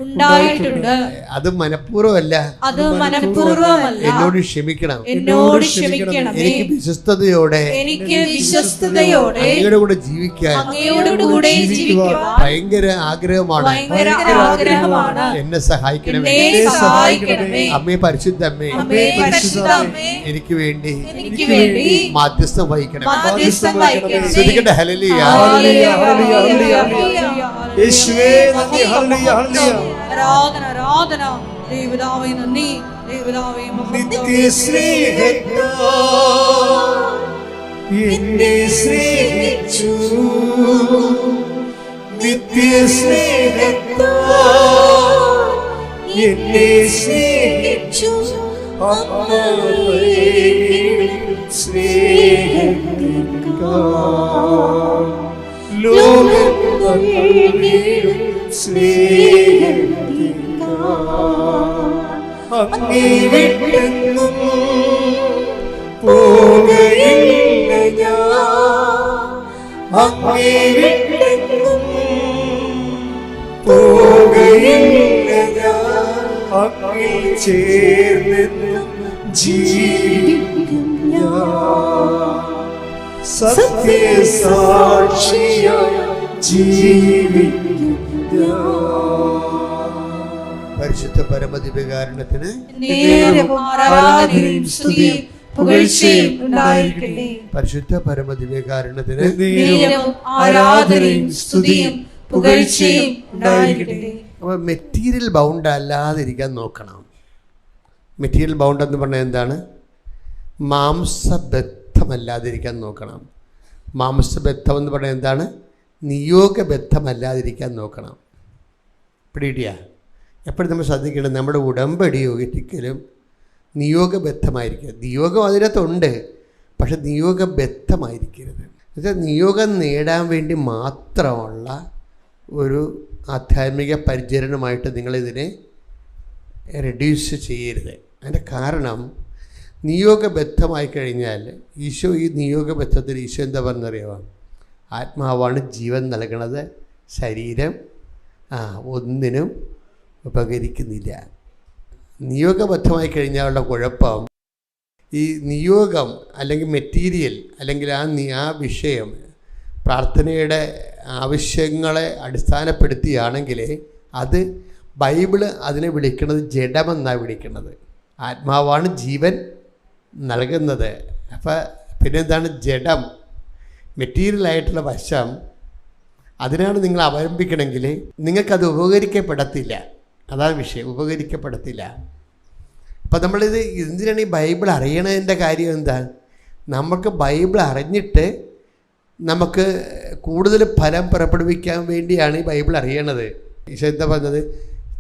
അത് മനഃപൂർവ്വമല്ല, എന്നോട് ക്ഷമിക്കണം. എനിക്ക് വിശ്വസ്തയോടെ അങ്ങയുടെ കൂടെ ജീവിക്കാൻ ഭയങ്കര ആഗ്രഹമാണ്. എന്നെ സഹായിക്കണമേ. അമ്മേ, പരിശുദ്ധ അമ്മേ, എനിക്ക് വേണ്ടി മാധ്യസ്ഥം വഹിക്കണം. ശ്രദ്ധിക്കട്ടെ. ഹല്ലേലൂയ. യേശുവേ നന്ദി. ഹല്ലേലൂയ. ഹല്ലേലൂയ. ആരാധന ആരാധന. ദൈവപിതാവേ നന്ദി. ദൈവപിതാവേ എന്നെ സ്നേഹിച്ചു, നിത്യസ്നേഹത്താൽ എന്നെ സ്നേഹിച്ചു. സ്നേഹത്തിൽക്കാൽ ലോകം നൽകിയിടും സ്നേഹത്തിൽക്കാൽ അങ്ങേ വിട്ടെങ്ങും പോകയില്ല ഞാൻ. അങ്ങേ വിട്ടെങ്ങും പോകയില്ല ഞാൻ. അങ്ങേ ചേർന്നെന്നും ജീവിക്കും ഞാൻ. സത്യസാക്ഷിയായി ജീവിക്കും ഞാൻ. പരിശുദ്ധ പരമദിവ്യകാരുണ്യത്തിന് ആരാധനയും സ്തുതിയും പുകഴ്ചയും ഉണ്ടായിരിക്കട്ടെ. പരിശുദ്ധ പരമദിവ്യകാരുണ്യത്തിന് ആരാധനയും സ്തുതിയും പുകഴ്ചയും ഉണ്ടായിരിക്കട്ടെ. അപ്പോൾ മെറ്റീരിയൽ ബൗണ്ട് അല്ലാതിരിക്കാൻ നോക്കണം. മെറ്റീരിയൽ ബൗണ്ട് എന്ന് പറഞ്ഞാൽ എന്താണ്? മാംസബദ്ധമല്ലാതിരിക്കാൻ നോക്കണം. മാംസബദ്ധം എന്ന് പറഞ്ഞാൽ എന്താണ്? നിയോഗബദ്ധമല്ലാതിരിക്കാൻ നോക്കണം. പിടികിട്ടിയ? എപ്പോഴും നമ്മൾ ശ്രദ്ധിക്കേണ്ടത് നമ്മുടെ ഉടമ്പടി ഒരിക്കലും നിയോഗബദ്ധമായിരിക്കുക. നിയോഗം അതിനകത്തുണ്ട്, പക്ഷെ നിയോഗബദ്ധമായിരിക്കരുത്. എന്നുവെച്ചാൽ നിയോഗം നേടാൻ വേണ്ടി മാത്രമുള്ള ഒരു ആധ്യാത്മിക പരിചരണമായിട്ട് നിങ്ങളിതിനെ റെഡ്യൂസ് ചെയ്യരുത്. അതിൻ്റെ കാരണം നിയോഗബദ്ധമായി കഴിഞ്ഞാൽ ഈശോ ഈ നിയോഗബദ്ധത്തിൽ ഈശോ എന്താ പറഞ്ഞറിയാമോ? ആത്മാവാണ് ജീവൻ നൽകണത്, ശരീരം ഒന്നിനും ഉപകരിക്കുന്നില്ല. നിയോഗബദ്ധമായി കഴിഞ്ഞാലുള്ള കുഴപ്പം ഈ നിയോഗം അല്ലെങ്കിൽ മെറ്റീരിയൽ അല്ലെങ്കിൽ ആ വിഷയം പ്രാർത്ഥനയുടെ ആവശ്യങ്ങളെ അടിസ്ഥാനപ്പെടുത്തിയാണെങ്കിൽ അത് ബൈബിള് അതിനെ വിളിക്കുന്നത് ജഡമെന്നാണ് വിളിക്കുന്നത്. ആത്മാവാണ് ജീവൻ നൽകുന്നത്. അപ്പം പിന്നെന്താണ് ജഡം? മെറ്റീരിയലായിട്ടുള്ള വശം അതിനാണ് നിങ്ങൾ അവലംബിക്കണമെങ്കിൽ നിങ്ങൾക്കത് ഉപകരിക്കപ്പെടത്തില്ല. അതാണ് വിഷയം, ഉപകരിക്കപ്പെടത്തില്ല. അപ്പം നമ്മളിത് എന്തിനാണ് ഈ ബൈബിൾ അറിയണതിൻ്റെ കാര്യം എന്താണ്? നമുക്ക് ബൈബിൾ അറിഞ്ഞിട്ട് നമുക്ക് കൂടുതൽ ഫലം പുറപ്പെടുവിക്കാൻ വേണ്ടിയാണ് ഈ ബൈബിൾ അറിയണത്. ഈശോ എന്താ പറഞ്ഞത്?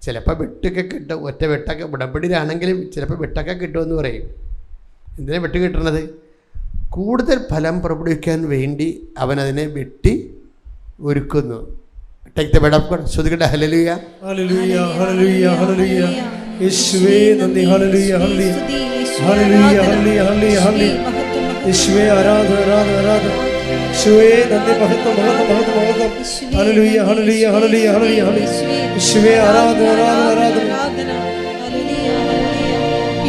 ചിലപ്പോൾ വെട്ടൊക്കെ കിട്ടും, ഒറ്റ വെട്ടൊക്കെ ഉടമ്പടിയിലാണെങ്കിലും ചിലപ്പോൾ വെട്ടൊക്കെ കിട്ടുമെന്ന് പറയും. എന്തിനാണ് വെട്ട് കിട്ടണത്? കൂടുതൽ ഫലം പുറപ്പെടുവിക്കാൻ വേണ്ടി അവനതിനെ വെട്ടി ഒരുക്കുന്നു. Take the bed of God. ശ്രദ്ധിക്കട്ടെ. ഹല്ലേലൂയ. ഹല്ലേലൂയ. ഹല്ലേലൂയ. ഹല്ലേലൂയ. യേശുവേ നന്ദി. ഹല്ലേലൂയ. ഹല്ലേലൂയ. ഹല്ലേലൂയ. ഹല്ലേലൂയ. ഹല്ലേലൂയ. ഹല്ലേലൂയ. യേശുവേ ആരാധന ആരാധന ആരാധന. യേശുവേ നന്ദി. മഹത്വം മഹത്വം മഹത്വം മഹത്വം. ഹല്ലേലൂയ. ഹല്ലേലൂയ. ഹല്ലേലൂയ. ഹല്ലേലൂയ. യേശുവേ ആരാധന ആരാധന ആരാധന.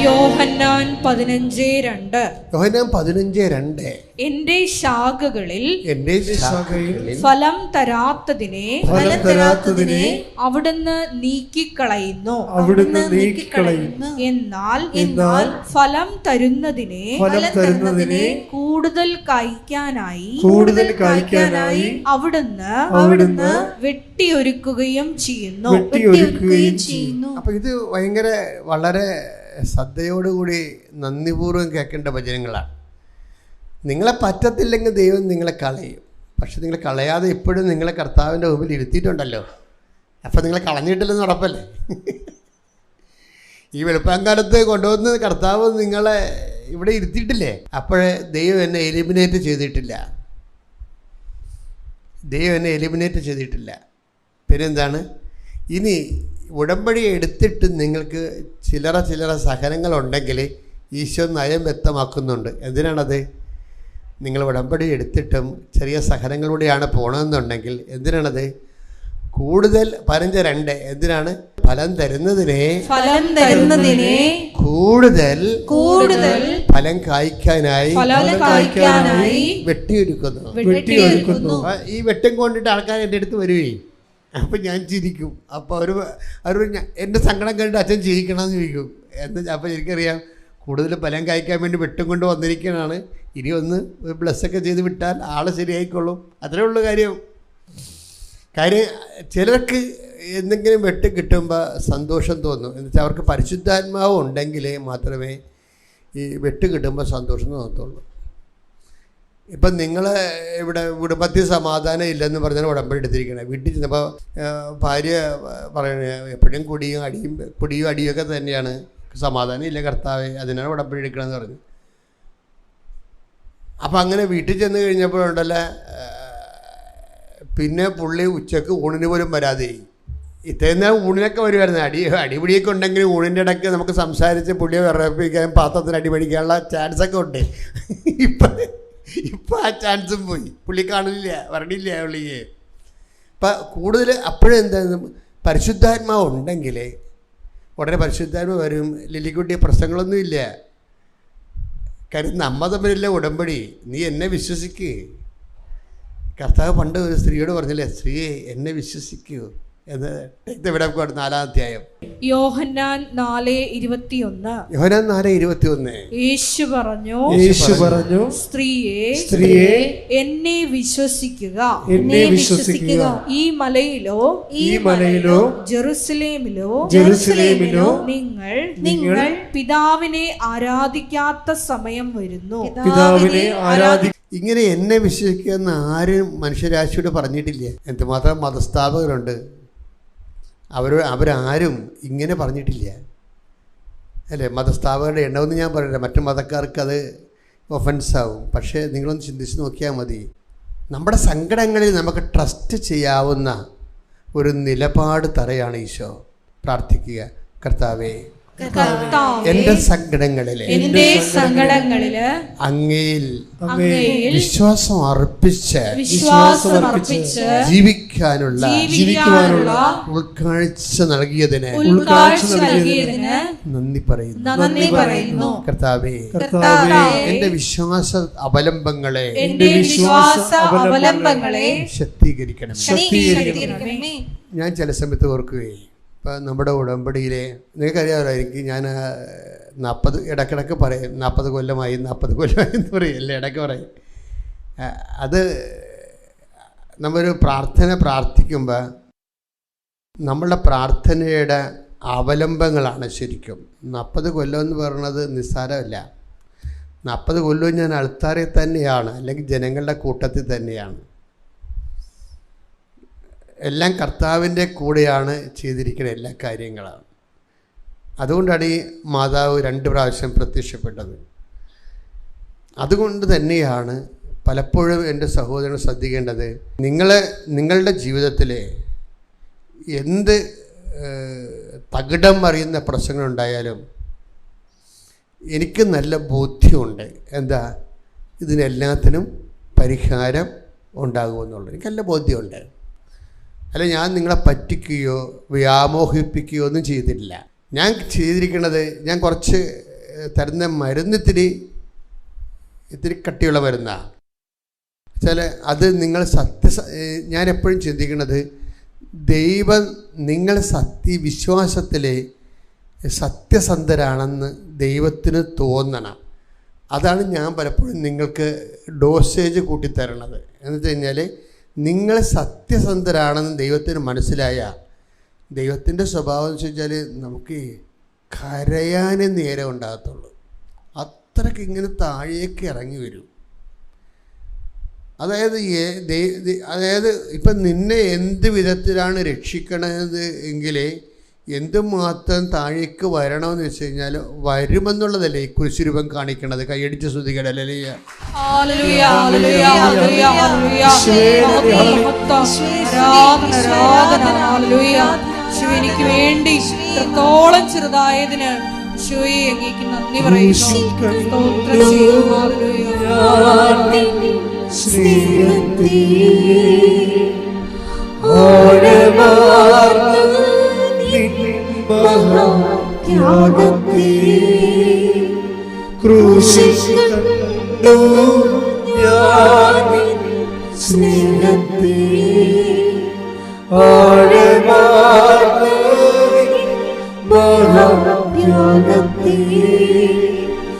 യോഹന്നാൻ 15:2. യോഹന്നാൻ 15:2. എന്റെ ശാഖകളിൽ ഫലം തരാത്തതിനെ അവിടുന്ന് നീക്കിക്കളയുന്നു. എന്നാൽ ഫലം തരുന്നതിനെ കൂടുതൽ കായ്ക്കാനായി അവിടുന്ന് വെട്ടിയൊരുക്കുകയും ചെയ്യുന്നു. അപ്പൊ ഇത് ഭയങ്കര വളരെ ശ്രദ്ധയോടുകൂടി നന്ദിപൂർവ്വം കേൾക്കേണ്ട വചനങ്ങളാണ്. നിങ്ങളെ പറ്റത്തില്ലെങ്കിൽ ദൈവം നിങ്ങളെ കളയും. പക്ഷെ നിങ്ങൾ കളയാതെ എപ്പോഴും നിങ്ങളെ കർത്താവിൻ്റെ മുമ്പിൽ ഇരുത്തിയിട്ടുണ്ടല്ലോ. അപ്പം നിങ്ങൾ കളഞ്ഞിട്ടില്ലെന്ന് ഉറപ്പല്ലേ? ഈ വെളുപ്പാങ്കാലത്ത് കൊണ്ടുവന്ന് കർത്താവ് നിങ്ങളെ ഇവിടെ ഇരുത്തിയിട്ടില്ലേ? അപ്പോഴേ ദൈവം എന്നെ എലിമിനേറ്റ് ചെയ്തിട്ടില്ല. പിന്നെന്താണ്? ഇനി ഉടമ്പടി എടുത്തിട്ട് നിങ്ങൾക്ക് ചില്ലറ സഹനങ്ങളുണ്ടെങ്കിൽ ഈശോ നയം വ്യക്തമാക്കുന്നുണ്ട്. എന്തിനാണത്? നിങ്ങൾ ഉടമ്പടി എടുത്തിട്ടും ചെറിയ സഹനങ്ങളിലൂടെയാണ് പോകണമെന്നുണ്ടെങ്കിൽ എന്തിനാണത്? കൂടുതൽ 15:2 എന്തിനാണ്? ഫലം തരുന്നതിനെ കൂടുതൽ ഫലം കായ്ക്കാനായി വെട്ടിയെടുക്കുന്നു. ഈ വെട്ടം കൊണ്ടിട്ട് ആൾക്കാർ എൻ്റെ അടുത്ത് വരുവേ, അപ്പം ഞാൻ ചിരിക്കും. അപ്പോൾ അവർ എൻ്റെ സങ്കടം കണ്ടിട്ട് അച്ഛൻ ചിരിക്കണമെന്ന് ചോദിക്കും. അപ്പോൾ എനിക്കറിയാം കൂടുതൽ ഫലം കായ്ക്കാൻ വേണ്ടി വെട്ടം കൊണ്ട് വന്നിരിക്കുന്നതാണ്. ഇനി ഒന്ന് ഒരു ബ്ലസ്സൊക്കെ ചെയ്ത് വിട്ടാൽ ആൾ ശരിയായിക്കൊള്ളും. അത്രേ ഉള്ളൂ കാര്യം. ചിലർക്ക് എന്തെങ്കിലും വെട്ട് കിട്ടുമ്പോൾ സന്തോഷം തോന്നും. എന്നുവെച്ചാൽ അവർക്ക് പരിശുദ്ധാത്മാവ് ഉണ്ടെങ്കിൽ മാത്രമേ ഈ വെട്ട് കിട്ടുമ്പോൾ സന്തോഷം തോന്നത്തുള്ളൂ. ഇപ്പം നിങ്ങൾ ഇവിടെ കുടുംബത്തിൽ സമാധാനം ഇല്ലെന്ന് പറഞ്ഞാൽ ഉടമ്പടി എടുത്തിരിക്കണം. വീട്ടിൽ ചെന്നപ്പോൾ ഭാര്യ പറയണേ എപ്പോഴും കുടിയും അടിയൊക്കെ തന്നെയാണ്, സമാധാനം ഇല്ല കർത്താവേ, അതിനാണ് ഉടമ്പടി എടുക്കണമെന്ന് പറഞ്ഞു. അപ്പം അങ്ങനെ വീട്ടിൽ ചെന്ന് കഴിഞ്ഞപ്പോഴുണ്ടല്ലോ, പിന്നെ പുള്ളി ഉച്ചക്ക് ഊണിന് പോലും വരാതെ. ഇത്രയും നേരം ഊണിനൊക്കെ വരുമായിരുന്നു. അടിപിടിയൊക്കെ ഉണ്ടെങ്കിൽ ഊണിൻ്റെ ഇടയ്ക്ക് നമുക്ക് സംസാരിച്ച് പുള്ളിയെ വിറപ്പിക്കാനും പാത്രത്തിന് അടിപിടിക്കാനുള്ള ചാൻസൊക്കെ ഉണ്ട്. ഇപ്പം ആ ചാൻസും പോയി. പുള്ളി കാണില്ല, വരണില്ല പുള്ളിക്ക്. അപ്പം കൂടുതൽ അപ്പോഴെന്താ, പരിശുദ്ധാത്മാവ് ഉണ്ടെങ്കിൽ ഉടനെ പരിശുദ്ധാത്മാവ് വരും. ലില്ലിക്കുട്ടിയെ പ്രശ്നങ്ങളൊന്നുമില്ല. കാര്യം നമ്മ തമ്മിലില്ല ഉടമ്പടി, നീ എന്നെ വിശ്വസിക്ക്. കർത്താവ് പണ്ട് ഒരു സ്ത്രീയോട് പറഞ്ഞില്ലേ, സ്ത്രീയെ എന്നെ വിശ്വസിക്കൂ എന്ന്. ഇവിടെ 4-ാം അധ്യായം യോഹന്നാൻ 4:21. യോഹന്നാൻ 4:21. യേശു പറഞ്ഞു, സ്ത്രീയെ എന്നെ വിശ്വസിക്കുക. ഈ മലയിലോ ജെറുസലേമിലോ നിങ്ങൾ പിതാവിനെ ആരാധിക്കാത്ത സമയം വരുന്നു. ഇങ്ങനെ എന്നെ വിശ്വസിക്കുന്ന ആരും മനുഷ്യരാശിയോട് പറഞ്ഞിട്ടില്ല. എന്തുമാത്രം മതസ്ഥാപകരുണ്ട്, അവരാരും ഇങ്ങനെ പറഞ്ഞിട്ടില്ല അല്ലേ. മതസ്ഥാപകരുടെ എണ്ണമൊന്നും ഞാൻ പറയില്ല, മറ്റു മതക്കാർക്ക് അത് ഒഫൻസാവും. പക്ഷേ നിങ്ങളൊന്ന് ചിന്തിച്ച് നോക്കിയാൽ മതി. നമ്മുടെ സങ്കടങ്ങളിൽ നമുക്ക് ട്രസ്റ്റ് ചെയ്യാവുന്ന ഒരു നിലപാട് തറയാണ് ഈശോ. പ്രാർത്ഥിക്കുക, കർത്താവേ എന്റെ സങ്കടങ്ങളില് അങ്ങയിൽ വിശ്വാസം അർപ്പിച്ച് ജീവിക്കാനുള്ള ഉൾക്കാഴ്ച നൽകിയതിന് നന്ദി പറയുന്നു. കർത്താവേ എന്റെ വിശ്വാസ അവലംബങ്ങളെ ശക്തീകരിക്കണമേ. ഞാൻ ചില സമയത്ത് ഓർക്കുകയെ, ഇപ്പം നമ്മുടെ ഉടമ്പടിയിലെ നിങ്ങൾക്കറിയാമായിരിക്കും, ഞാൻ 40 ഇടയ്ക്കിടയ്ക്ക് പറയും 40 കൊല്ലമായി എന്ന് പറയും, അല്ലേ ഇടയ്ക്ക് പറയും. അത് നമ്മളൊരു പ്രാർത്ഥിക്കുമ്പോൾ നമ്മളുടെ പ്രാർത്ഥനയുടെ അവലംബങ്ങളാണ് ശരിക്കും. 40 കൊല്ലം എന്ന് പറയുന്നത് നിസ്സാരമല്ല. 40 കൊല്ലവും ഞാൻ അൾത്താറിൽ തന്നെയാണ്, അല്ലെങ്കിൽ ജനങ്ങളുടെ കൂട്ടത്തിൽ തന്നെയാണ്. എല്ലാം കർത്താവിൻ്റെ കൂടെയാണ് ചെയ്തിരിക്കുന്ന എല്ലാ കാര്യങ്ങളാണ്. അതുകൊണ്ടാണ് ഈ മാതാവ് 2 പ്രാവശ്യം പ്രത്യക്ഷപ്പെട്ടത്. അതുകൊണ്ട് തന്നെയാണ് പലപ്പോഴും എൻ്റെ സഹോദരൻ ശ്രദ്ധിക്കേണ്ടത്, നിങ്ങളുടെ ജീവിതത്തിലെ എന്ത് തകിടം മറിയുന്ന പ്രശ്നങ്ങളുണ്ടായാലും എനിക്ക് നല്ല ബോധ്യമുണ്ട്. എന്താ, ഇതിനെല്ലാത്തിനും പരിഹാരം ഉണ്ടാകുമെന്നുള്ളത് എനിക്ക് നല്ല ബോധ്യമുണ്ട്. അല്ല, ഞാൻ നിങ്ങളെ പറ്റിക്കുകയോ വ്യാമോഹിപ്പിക്കുകയോ ഒന്നും ചെയ്തിട്ടില്ല. ഞാൻ ചെയ്തിരിക്കുന്നത്, ഞാൻ കുറച്ച് തരുന്ന മരുന്ന് ഇത്തിരി കട്ടിയുള്ള മരുന്നാണ്. ചില അത് നിങ്ങൾ ഞാൻ എപ്പോഴും ചിന്തിക്കുന്നത്, ദൈവം നിങ്ങൾ വിശ്വാസത്തിലെ സത്യസന്ധരാണെന്ന് ദൈവത്തിന് തോന്നണം. അതാണ് ഞാൻ പലപ്പോഴും നിങ്ങൾക്ക് ഡോസേജ് കൂട്ടിത്തരണത്. എന്ന് വെച്ച് കഴിഞ്ഞാൽ നിങ്ങൾ സത്യസന്ധരാണെന്ന് ദൈവത്തിന് മനസ്സിലായ, ദൈവത്തിൻ്റെ സ്വഭാവം എന്ന് വെച്ച് കഴിഞ്ഞാൽ നമുക്ക് കരയാനേ നേരം ഉണ്ടാകത്തുള്ളൂ. അത്രയ്ക്ക് ഇങ്ങനെ താഴേക്ക് ഇറങ്ങി വരും. അതായത് ഇപ്പം നിന്നെ എന്ത് വിധത്തിലാണ് രക്ഷിക്കണത് എങ്കിൽ എന്തുമാത്രം താഴേക്ക് വരണമെന്ന് വെച്ച് കഴിഞ്ഞാൽ വരുമെന്നുള്ളതല്ലേ ഈ കുരിശുരൂപം കാണിക്കണത്. കൈയടിച്ച് ശ്രുതികട ഈശോ എനിക്ക് വേണ്ടി ഇത്രത്തോളം ചെറുതായതിന് ഈശോയെ അങ്ങേക്ക് നന്ദി പറയുന്നു. സ്തോത്രം ചെയ്യുന്നു. ഹല്ലേലൂയ. സ്നേഹത്തിൽ ക്രൂശിൽ കണ്ടു ഞാൻ സ്നേഹത്തിൽ ആഴമാർന്ന മഹാത്യാഗത്തിൽ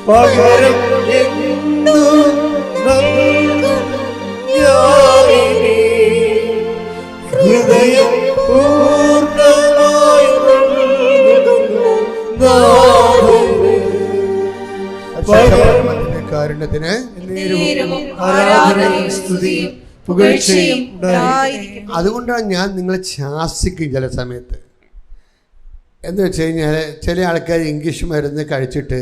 പകരം എന്തു നൽകും ഞാനിനി ഹൃദയം പൂർണ്ണമായി നൽകുന്നു നാഥന്. കാരുണ്യത്തിന് ആരാധനയും സ്തുതിയും പുകഴ്ചയും ഉണ്ടായിരിക്കട്ടെ. അതുകൊണ്ടാണ് ഞാൻ നിങ്ങളെ ശാസിക്കും ചില സമയത്ത്. എന്ന് വെച്ച് കഴിഞ്ഞാൽ ചില ആൾക്കാർ ഇംഗ്ലീഷ് മരുന്ന് കഴിച്ചിട്ട്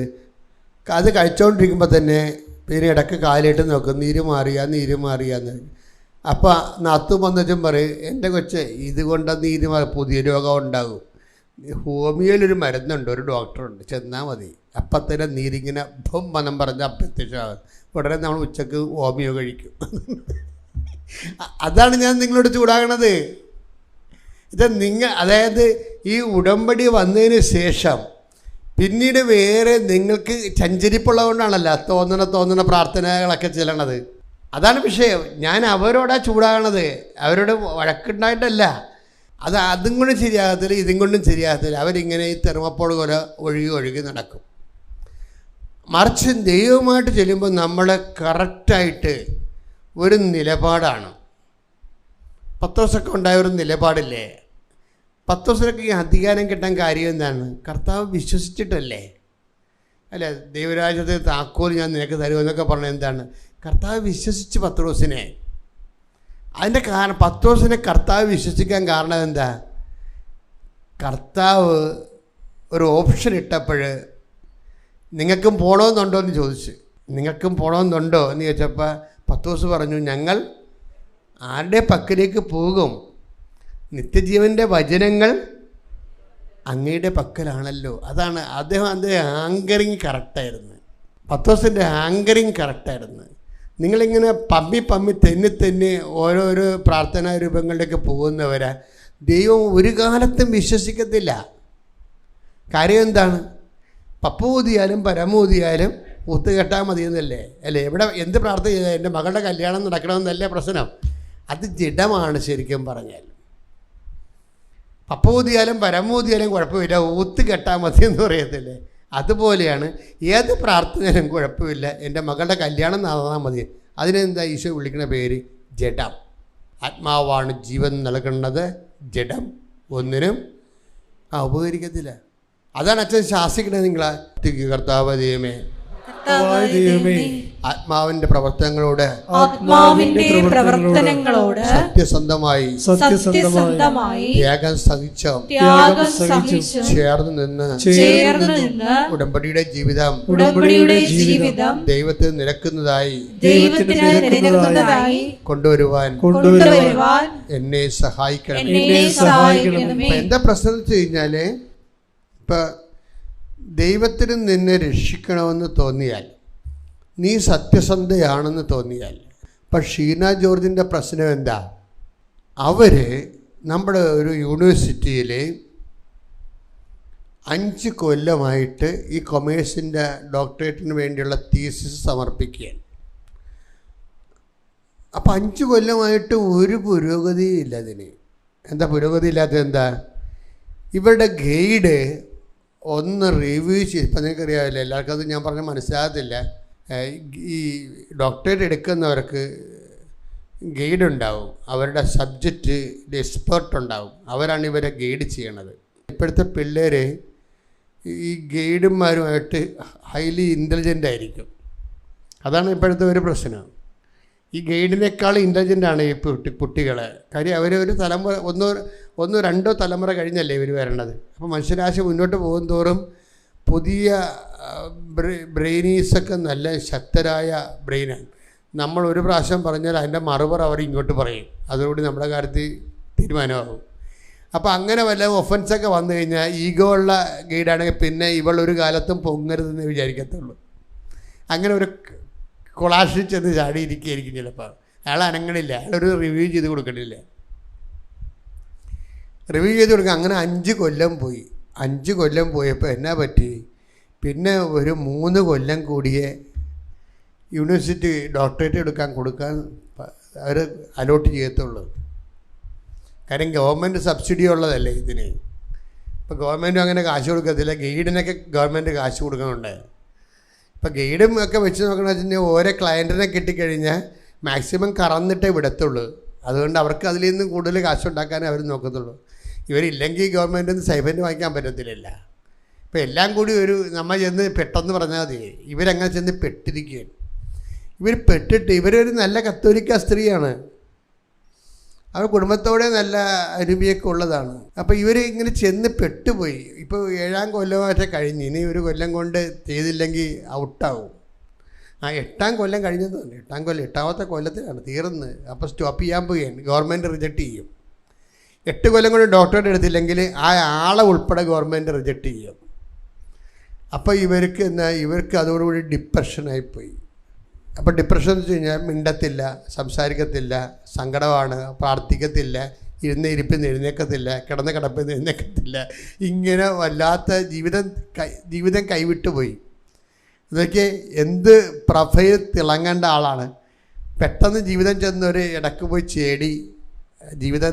അത് കഴിച്ചുകൊണ്ടിരിക്കുമ്പോൾ തന്നെ പിന്നെ ഇടയ്ക്ക് കാലിട്ട് നോക്കും, നീര് മാറിയാന്ന്. അപ്പോൾ നത്തു വന്നിട്ടും പറയും, എൻ്റെ കൊച്ചെ ഇതുകൊണ്ട് നീര് പുതിയ രോഗം ഉണ്ടാകും. ഹോമിയോയിലൊരു മരുന്നുണ്ട്, ഒരു ഡോക്ടറുണ്ട്, ചെന്നാൽ മതി. അപ്പം തന്നെ നീരിങ്ങനെ ഭം മനം പറഞ്ഞ് അപ്രത്യക്ഷമാകും. ഉടനെ നമ്മൾ ഉച്ചക്ക് ഹോമിയോ കഴിക്കും. അതാണ് ഞാൻ നിങ്ങളോട് ചൂടാകണത്. ഇത് അതായത് ഈ ഉടമ്പടി വന്നതിന് ശേഷം പിന്നീട് വേറെ നിങ്ങൾക്ക് ചഞ്ചരിപ്പുള്ളതുകൊണ്ടാണല്ലോ തോന്നണ പ്രാർത്ഥനകളൊക്കെ ചെല്ലണത്. അതാണ് വിഷയം. ഞാൻ അവരോടാ ചൂടാകണത്, അവരോട് വഴക്കുണ്ടായിട്ടല്ല. അതും കൊണ്ടും ശരിയാകത്തില്ല, ഇതും കൊണ്ടും ശരിയാകത്തില്ല. അവരിങ്ങനെ ഈ തെർമപ്പോൾ പോലെ ഒഴുകി നടക്കും. മറിച്ച് ദൈവമായിട്ട് ചെല്ലുമ്പോൾ നമ്മൾ കറക്റ്റായിട്ട് ഒരു നിലപാടാണ്. പത്രോസൊക്കെ ഉണ്ടായ ഒരു നിലപാടില്ലേ? പത്രോസിനൊക്കെ ഈ അധികാരം കിട്ടാൻ കാര്യം എന്താണ്? കർത്താവ് വിശ്വസിച്ചിട്ടല്ലേ? അല്ലേ? ദൈവരാജ്യത്തെ താക്കോൽ ഞാൻ നിനക്ക് തരുമെന്നൊക്കെ പറഞ്ഞത് എന്താണ്? കർത്താവ് വിശ്വസിച്ച് പത്രോസിനെ. അതിൻ്റെ കാരണം പത്രോസിനെ കർത്താവ് വിശ്വസിക്കാൻ കാരണം എന്താ? കർത്താവ് ഒരു ഓപ്ഷൻ ഇട്ടപ്പോൾ നിങ്ങൾക്കും പോകണമെന്നുണ്ടോ എന്ന് ചോദിച്ചു. നിങ്ങൾക്കും പോകണമെന്നുണ്ടോ എന്ന് ചോദിച്ചപ്പോൾ പത്രോസ് പറഞ്ഞു, ഞങ്ങൾ ആരുടെ പക്കലേക്ക് പോകും? നിത്യജീവൻ്റെ വചനങ്ങൾ അങ്ങയുടെ പക്കലാണല്ലോ. അതാണ് അദ്ദേഹം ആങ്കറിങ് കറക്റ്റായിരുന്നു. പത്രോസിൻ്റെ ആങ്കറിങ് കറക്റ്റായിരുന്നു. നിങ്ങളിങ്ങനെ പമ്മി തെന്നി ഓരോരോ പ്രാർത്ഥനാ രൂപങ്ങളിലേക്ക് പോകുന്നവരെ ദൈവം ഒരു കാലത്തും വിശ്വസിക്കത്തില്ല. കാര്യം എന്താണ്? പപ്പൂതിയാലും പരമൂതിയാലും ഒത്തുകെട്ടാൽ മതിയെന്നല്ലേ? അല്ലേ? എവിടെ എന്ത് പ്രാർത്ഥന ചെയ്താൽ എൻ്റെ മകളുടെ കല്യാണം നടക്കണമെന്നല്ലേ പ്രശ്നം? അത് ജഡമാണ് ശരിക്കും പറഞ്ഞാൽ. പപ്പൂതിയാലും പരമൂതിയാലും കുഴപ്പമില്ല, ഒത്തുകെട്ടാൽ മതി എന്ന് പറയത്തില്ലേ? അതുപോലെയാണ് ഏത് പ്രാർത്ഥനയിലും കുഴപ്പമില്ല, എൻ്റെ മകളുടെ കല്യാണം നടന്നാൽ മതി. അതിനെന്താ ഈശോ വിളിക്കുന്ന പേര്? ജഡം. ആത്മാവാണ് ജീവൻ നൽകുന്നത്, ജഡം ഒന്നിനും ഉപകരിക്കത്തില്ല. അതാണ് അച്ഛൻ ശാസിക്കണത്. നിങ്ങളെ കർത്താവ് ദൈവമേ, ആത്മാവിന്റെ പ്രവർത്തനങ്ങളോട് സത്യസന്ധമായി ത്യാഗം സഹിച്ചോ ചേർന്ന് നിന്ന് ഉടമ്പടിയുടെ ജീവിതം ദൈവത്തിന് നിരക്കുന്നതായി കൊണ്ടുവരുവാൻ എന്നെ സഹായിക്കണം. എന്താ പ്രശ്നം വെച്ച് കഴിഞ്ഞാല്, ഇപ്പൊ ദൈവത്തിന് നിന്നെ രക്ഷിക്കണമെന്ന് തോന്നിയാൽ, നീ സത്യസന്ധയാണെന്ന് തോന്നിയാൽ, ഇപ്പം ഷീന ജോർജിൻ്റെ പ്രശ്നം എന്താ? അവർ നമ്മുടെ ഒരു യൂണിവേഴ്സിറ്റിയിൽ 5 കൊല്ലമായിട്ട് ഈ കൊമേഴ്സിൻ്റെ ഡോക്ടറേറ്റിന് വേണ്ടിയുള്ള തീസിസ് സമർപ്പിക്കുകയാണ്. അപ്പം 5 കൊല്ലമായിട്ട് ഒരു പുരോഗതിയില്ല അതിന്. എന്താ പുരോഗതി ഇല്ലാത്തത്? എന്താ? ഇവരുടെ ഗൈഡ് ഒന്ന് റിവ്യൂ ചെയ്ത്, ഇപ്പം നിങ്ങൾക്കറിയാമല്ലോ, എല്ലാവർക്കും അത് ഞാൻ പറഞ്ഞാൽ മനസ്സിലാകത്തില്ല. ഈ ഡോക്ടറേറ്റ് എടുക്കുന്നവർക്ക് ഗൈഡ് ഉണ്ടാവും, അവരുടെ സബ്ജക്റ്റ് എക്സ്പേർട്ട് ഉണ്ടാവും, അവരാണ് ഇവരെ ഗൈഡ് ചെയ്യണത്. ഇപ്പോഴത്തെ പിള്ളേർ ഈ ഗൈഡുമാരുമായിട്ട് ഹൈലി ഇൻ്റലിജൻ്റ് ആയിരിക്കും. അതാണ് ഇപ്പോഴത്തെ ഒരു പ്രശ്നം. ഈ ഗൈഡിനേക്കാൾ ഇൻ്റലിജൻ്റാണ് ഈ കുട്ടികൾ. കാര്യം അവരൊരു തലമുറ ഒന്നോ രണ്ടോ തലമുറ കഴിഞ്ഞല്ലേ ഇവർ വരണത്. അപ്പോൾ മനുഷ്യരാശി മുന്നോട്ട് പോകും തോറും പുതിയ ബ്രെയിനീസൊക്കെ നല്ല ശക്തരായ ബ്രെയിനാണ്. നമ്മൾ ഒരു പ്രാവശ്യം പറഞ്ഞാൽ അതിൻ്റെ മറുപറ അവർ ഇങ്ങോട്ട് പറയും. അതോടുകൂടി നമ്മുടെ കാര്യത്തിൽ തീരുമാനമാകും. അപ്പോൾ അങ്ങനെ വല്ല ഒഫൻസൊക്കെ വന്നു കഴിഞ്ഞാൽ ഈഗോ ഉള്ള ഗൈഡാണെങ്കിൽ പിന്നെ ഇവളൊരു കാലത്തും പൊങ്ങരുതെന്ന് വിചാരിക്കത്തുള്ളൂ. അങ്ങനെ ഒരു കൊളാഷിൽ ചെന്ന് ചാടിയിരിക്കുകയായിരിക്കും ചിലപ്പോൾ. അയാൾ അനങ്ങണില്ല, അയാളൊരു റിവ്യൂ ചെയ്ത് കൊടുക്കണില്ല. റിവ്യൂ ചെയ്ത് കൊടുക്കുക. അങ്ങനെ 5 കൊല്ലം പോയി. 5 കൊല്ലം പോയപ്പോൾ എന്നാ പറ്റി, പിന്നെ ഒരു 3 കൊല്ലം കൂടിയേ യൂണിവേഴ്സിറ്റി ഡോക്ടറേറ്റ് കൊടുക്കാൻ അവർ അലോട്ട് ചെയ്യത്തുള്ളൂ. കാര്യം ഗവൺമെൻറ് സബ്സിഡി ഉള്ളതല്ലേ ഇതിന്. ഇപ്പോൾ ഗവൺമെൻറ്റും അങ്ങനെ കാശ് കൊടുക്കത്തില്ല. ഗൈഡിനൊക്കെ ഗവൺമെൻറ് കാശ് കൊടുക്കുന്നുണ്ട്. ഇപ്പോൾ ഗൈഡും ഒക്കെ വെച്ച് നോക്കണമെന്ന് വെച്ചിട്ടുണ്ടെങ്കിൽ ഓരോ ക്ലയൻറ്റിനെ കിട്ടിക്കഴിഞ്ഞാൽ മാക്സിമം കറന്നിട്ടേ വിടത്തുള്ളൂ. അതുകൊണ്ട് അവർക്ക് അതിൽ നിന്ന് കൂടുതൽ കാശുണ്ടാക്കാനേ അവർ നോക്കത്തുള്ളൂ. ഇവരില്ലെങ്കിൽ ഗവൺമെൻറ്റിൽ നിന്ന് സ്റ്റൈപ്പൻഡ് വാങ്ങിക്കാൻ പറ്റത്തില്ല. ഇപ്പോൾ എല്ലാം കൂടി നമ്മൾ ചെന്ന് പെട്ടെന്ന് പറഞ്ഞാൽ മതി. ഇവരങ്ങനെ ചെന്ന് പെട്ടിരിക്കുകയാണ്. ഇവരൊരു നല്ല കത്തോലിക്ക സ്ത്രീയാണ്. അവർ കുടുംബത്തോടെ നല്ല അരുവിയൊക്കെ ഉള്ളതാണ്. അപ്പോൾ ഇവർ ഇങ്ങനെ ചെന്ന് പെട്ടുപോയി. ഇപ്പോൾ 7ാം കൊല്ലമായിട്ട് കഴിഞ്ഞ്, ഇനി 1 കൊല്ലം കൊണ്ട് ചെയ്തില്ലെങ്കിൽ ഔട്ടാവും. 8ാം കൊല്ലം കഴിഞ്ഞത് തന്നെ. 8ാമത്തെ കൊല്ലത്തിലാണ് തീർന്ന്. അപ്പോൾ സ്റ്റോപ്പ് ചെയ്യാൻ പോവുകയാണ്. ഗവൺമെൻറ് റിജക്റ്റ് ചെയ്യും. 8 കൊല്ലം കൊണ്ട് ഡോക്ടറേറ്റ് എടുത്തില്ലെങ്കിൽ ആ ആളെ ഉൾപ്പെടെ ഗവൺമെൻറ് റിജക്റ്റ് ചെയ്യും. അപ്പോൾ ഇവർക്ക് അതോടുകൂടി ഡിപ്രഷനായിപ്പോയി. അപ്പോൾ ഡിപ്രഷൻ എന്ന് വെച്ച് കഴിഞ്ഞാൽ മിണ്ടത്തില്ല, സംസാരിക്കത്തില്ല, സങ്കടമാണ്, പ്രാർത്ഥിക്കത്തില്ല, ഇരിപ്പിൽ എഴുന്നേക്കത്തില്ല, കിടപ്പിൽ എഴുന്നേക്കത്തില്ല. ഇങ്ങനെ വല്ലാത്ത ജീവിതം കൈവിട്ടു പോയി. ഇതൊക്കെ എന്ത് പ്രൊഫൈൽ തിളങ്ങേണ്ട ആളാണ്. പെട്ടെന്ന് ജീവിതം ചെന്നൊരു ഇടയ്ക്ക് പോയി ചേടി ജീവിതം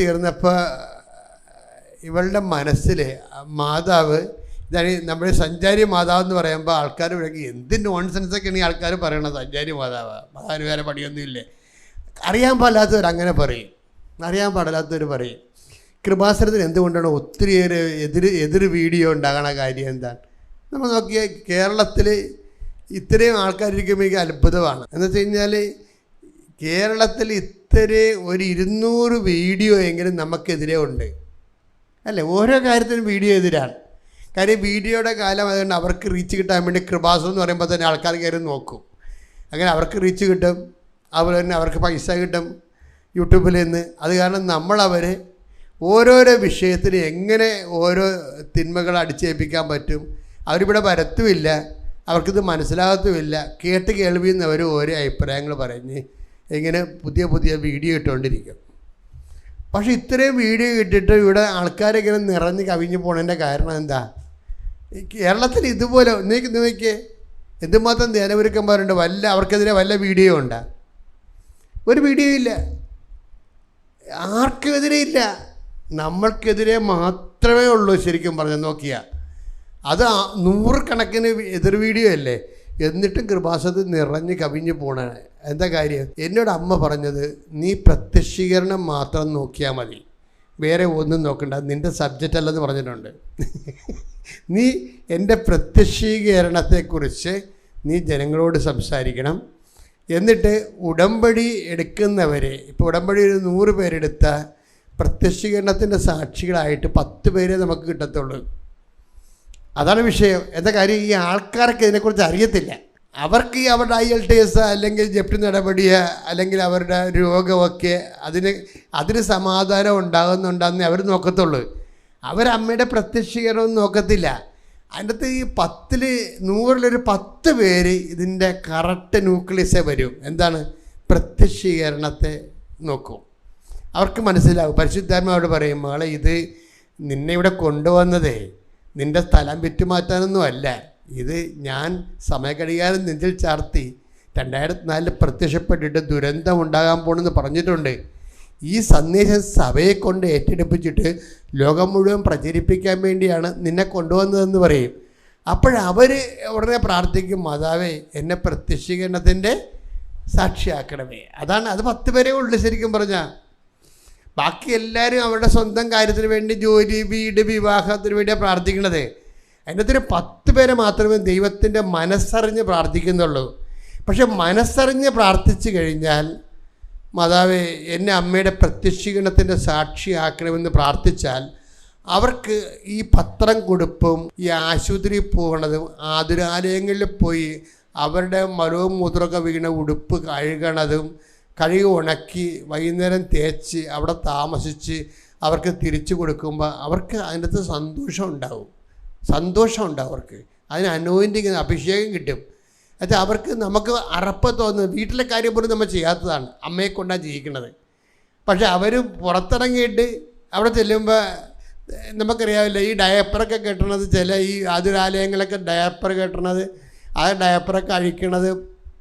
തീർന്നപ്പോൾ ഇവളുടെ മനസ്സിൽ മാതാവ്, ഇതാണ് നമ്മുടെ സഞ്ചാരി മാതാവ് എന്ന് പറയുമ്പോൾ ആൾക്കാർ വിളിക്കും, എന്ത് നോൺസെൻസൊക്കെയാണ് ഈ ആൾക്കാർ പറയണത്. സഞ്ചാരി മാതാവിന് വേറെ പണിയൊന്നുമില്ലേ. അറിയാൻ പാടില്ലാത്തവർ പറയും. കൃപാസനത്തിന് എന്തുകൊണ്ടാണ് ഒത്തിരിയേറെ എതിർ വീഡിയോ ഉണ്ടാകണ കാര്യം എന്താണ്? നമ്മൾ നോക്കിയാൽ കേരളത്തിൽ ഇത്രയും ആൾക്കാരിരിക്കുമ്പോൾ എനിക്ക് അത്ഭുതമാണ്. എന്ന് വെച്ച് കഴിഞ്ഞാൽ കേരളത്തിൽ ഒരു 200 വീഡിയോ എങ്കിലും നമുക്കെതിരെ ഉണ്ട് അല്ലേ? ഓരോ കാര്യത്തിനും വീഡിയോ എതിരാണ്. കാര്യം വീഡിയോയുടെ കാലം അതുകൊണ്ട് അവർക്ക് റീച്ച് കിട്ടാൻ വേണ്ടി കൃപാസം എന്ന് പറയുമ്പോൾ തന്നെ ആൾക്കാർ കയറി നോക്കും. അങ്ങനെ അവർക്ക് റീച്ച് കിട്ടും, അതുപോലെ തന്നെ അവർക്ക് പൈസ കിട്ടും യൂട്യൂബിൽ നിന്ന്. അത് കാരണം നമ്മളവരെ ഓരോരോ വിഷയത്തിന് എങ്ങനെ ഓരോ തിന്മകൾ അടിച്ചേൽപ്പിക്കാൻ പറ്റും. അവരിവിടെ വരത്തുമില്ല, അവർക്കിത് മനസ്സിലാകത്തുമില്ല. കേൾവിയെന്നവർ ഓരോ അഭിപ്രായങ്ങൾ പറഞ്ഞ് ഇങ്ങനെ പുതിയ വീഡിയോ ഇട്ടുകൊണ്ടിരിക്കും. പക്ഷെ ഇത്രയും വീഡിയോ ഇട്ടിട്ട് ഇവിടെ ആൾക്കാരിങ്ങനെ നിറഞ്ഞ് കവിഞ്ഞ് പോണതിൻ്റെ കാരണം എന്താ? കേരളത്തിൽ ഇതുപോലെ നോക്കിയേ എന്തുമാത്രം ധ്യാനപുരുക്കന്മാരുണ്ട്. അവർക്കെതിരെ വല്ല വീഡിയോ ഉണ്ടാ? ഒരു വീഡിയോ ഇല്ല. ആർക്കെതിരെ ഇല്ല, നമ്മൾക്കെതിരെ മാത്രമേ ഉള്ളൂ. ശരിക്കും പറഞ്ഞാൽ നോക്കിയാൽ അത് 100 കണക്കിന് എതിർ വീഡിയോ അല്ലേ. എന്നിട്ടും കൃപാസനത്തിൽ നിറഞ്ഞ് കവിഞ്ഞ് പോണ എന്താ കാര്യം? എന്നോട് അമ്മ പറഞ്ഞത്, നീ പ്രത്യക്ഷീകരണം മാത്രം നോക്കിയാൽ മതി, വേറെ ഒന്നും നോക്കണ്ട, നിൻ്റെ സബ്ജക്റ്റ് അല്ലെന്ന് പറഞ്ഞിട്ടുണ്ട്. നീ എൻ്റെ പ്രത്യക്ഷീകരണത്തെക്കുറിച്ച് നീ ജനങ്ങളോട് സംസാരിക്കണം. എന്നിട്ട് ഉടമ്പടി എടുക്കുന്നവരെ, ഇപ്പോൾ ഉടമ്പടി ഒരു 100 പേരെടുത്ത പ്രത്യക്ഷീകരണത്തിൻ്റെ സാക്ഷികളായിട്ട് 10 പേരെ നമുക്ക് കിട്ടത്തുള്ളൂ. അതാണ് വിഷയം. എന്താ കാര്യം? ഈ ആൾക്കാർക്ക് ഇതിനെക്കുറിച്ച് അറിയത്തില്ല. അവർക്ക് അവരുടെ IELTS അല്ലെങ്കിൽ ജപ്തി നടപടിയ അല്ലെങ്കിൽ അവരുടെ രോഗമൊക്കെ അതിന് സമാധാനം ഉണ്ടാകുന്നുണ്ടെന്നേ അവർ നോക്കത്തുള്ളൂ. അവരമ്മയുടെ പ്രത്യക്ഷീകരണം നോക്കത്തില്ല. അതിൻ്റെ അകത്ത് ഈ 100 10 പേര് ഇതിൻ്റെ കറക്റ്റ് ന്യൂക്ലിയസേ വരും. എന്താണ്? പ്രത്യക്ഷീകരണത്തെ നോക്കും. അവർക്ക് മനസ്സിലാവും. പരിശുദ്ധാത്മാവോട് പറയും, മകളെ ഇത് നിന്നെ ഇവിടെ കൊണ്ടുവന്നതേ നിൻ്റെ സ്ഥലം വിറ്റുമാറ്റാനൊന്നും അല്ല. ഇത് ഞാൻ സമയഘടികാരം നെഞ്ചിൽ ചാർത്തി 2004 പ്രത്യക്ഷപ്പെട്ടിട്ട് ദുരന്തം ഉണ്ടാകാൻ പോണെന്ന് പറഞ്ഞിട്ടുണ്ട്. ഈ സന്ദേശം സഭയെ കൊണ്ട് ഏറ്റെടുപ്പിച്ചിട്ട് ലോകം മുഴുവൻ പ്രചരിപ്പിക്കാൻ വേണ്ടിയാണ് നിന്നെ കൊണ്ടുവന്നതെന്ന് പറയും. അപ്പോഴവർ ഉടനെ പ്രാർത്ഥിക്കും, മാതാവേ എന്നെ പ്രത്യക്ഷീകരണത്തിൻ്റെ സാക്ഷിയാക്കണമേ. അത് 10 പേരേ ഉള്ളൂ ശരിക്കും പറഞ്ഞാൽ. ബാക്കി എല്ലാവരും അവരുടെ സ്വന്തം കാര്യത്തിന് വേണ്ടി, ജോലി, വീട്, വിവാഹത്തിന് വേണ്ടിയാണ് പ്രാർത്ഥിക്കുന്നത്. അതിനകത്തൊരു 10 പേരെ മാത്രമേ ദൈവത്തിൻ്റെ മനസ്സറിഞ്ഞ് പ്രാർത്ഥിക്കുന്നുള്ളൂ. പക്ഷെ മനസ്സറിഞ്ഞ് പ്രാർത്ഥിച്ചു കഴിഞ്ഞാൽ, മാതാവേ എന്നെ അമ്മയുടെ പ്രത്യക്ഷീകരണത്തിൻ്റെ സാക്ഷിയാക്കണമെന്ന് പ്രാർത്ഥിച്ചാൽ, അവർക്ക് ഈ പത്രം കൊടുപ്പും ഈ ആശുപത്രിയിൽ പോകണതും ആതുരാലയങ്ങളിൽ പോയി അവരുടെ മലവും മൂത്രമൊക്കെ വീണ ഉടുപ്പ് കഴുകണതും കഴുകി ഉണക്കി വൈകുന്നേരം തേച്ച് അവിടെ താമസിച്ച് അവർക്ക് തിരിച്ചു കൊടുക്കുമ്പോൾ അവർക്ക് അതിനകത്ത് സന്തോഷം ഉണ്ടാവും അവർക്ക്. അതിന് അനോയിൻറ്റിങ് അഭിഷേകം കിട്ടും. എന്നുവെച്ചാൽ അവർക്ക് നമുക്ക് അറപ്പ് തോന്നുന്നത് വീട്ടിലെ കാര്യം പോലും നമ്മൾ ചെയ്യാത്തതാണ്, അമ്മയെ കൊണ്ടാണ് ജീവിക്കുന്നത്. പക്ഷെ അവർ പുറത്തിറങ്ങിയിട്ട് അവിടെ ചെല്ലുമ്പോൾ നമുക്കറിയാവില്ല, ഈ ഡയപ്പറൊക്കെ കെട്ടണത് ചില ഈ ആതുരാലയങ്ങളൊക്കെ ഡയപ്പർ കെട്ടണത്, ആ ഡയപ്പറൊക്കെ അഴിക്കണത്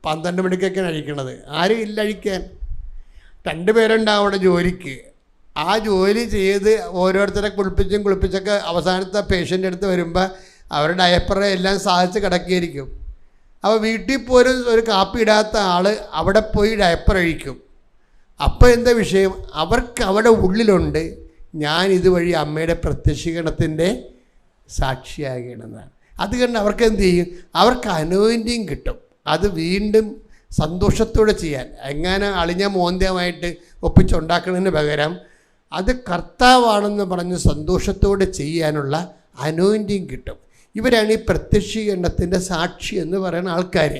12 മണിക്കൊക്കെയാണ് അഴിക്കണത്. ആരും ഇല്ല അഴിക്കാൻ. 2 പേരുണ്ടാവും അവിടെ ജോലിക്ക്. ആ ജോലി ചെയ്ത് ഓരോരുത്തരെ കുളിപ്പിച്ചൊക്കെ അവസാനത്തെ പേഷ്യൻ്റെ അടുത്ത് വരുമ്പോൾ അവരുടെ ഡയപ്പറെ എല്ലാം സാധിച്ച് കിടക്കിയിരിക്കും. അപ്പോൾ വീട്ടിൽ പോലും ഒരു കാപ്പി ഇടാത്ത ആൾ അവിടെ പോയി ഡയപ്പർ അഴിക്കും. അപ്പോൾ എന്താ വിഷയം? അവർക്ക് അവിടെ ഉള്ളിലുണ്ട് ഞാൻ ഇതുവഴി അമ്മയുടെ പ്രത്യക്ഷീകരണത്തിൻ്റെ സാക്ഷിയാകണമെന്നാണ്. അത് കണ്ട് അവർക്ക് എന്ത് ചെയ്യും? അവർക്ക് അനോയിൻറ്റിങ് കിട്ടും. അത് വീണ്ടും സന്തോഷത്തോടെ ചെയ്യാൻ, എങ്ങനെ അളിഞ്ഞ മോന്ത്യമായിട്ട് ഒപ്പിച്ചുണ്ടാക്കുന്നതിന് പകരം അത് കർത്താവാണെന്ന് പറഞ്ഞ് സന്തോഷത്തോടെ ചെയ്യാനുള്ള അനോയിൻറ്റിങ് കിട്ടും. ഇവരാണ് ഈ പ്രത്യക്ഷീകരണത്തിൻ്റെ സാക്ഷി എന്ന് പറയുന്ന ആൾക്കാർ.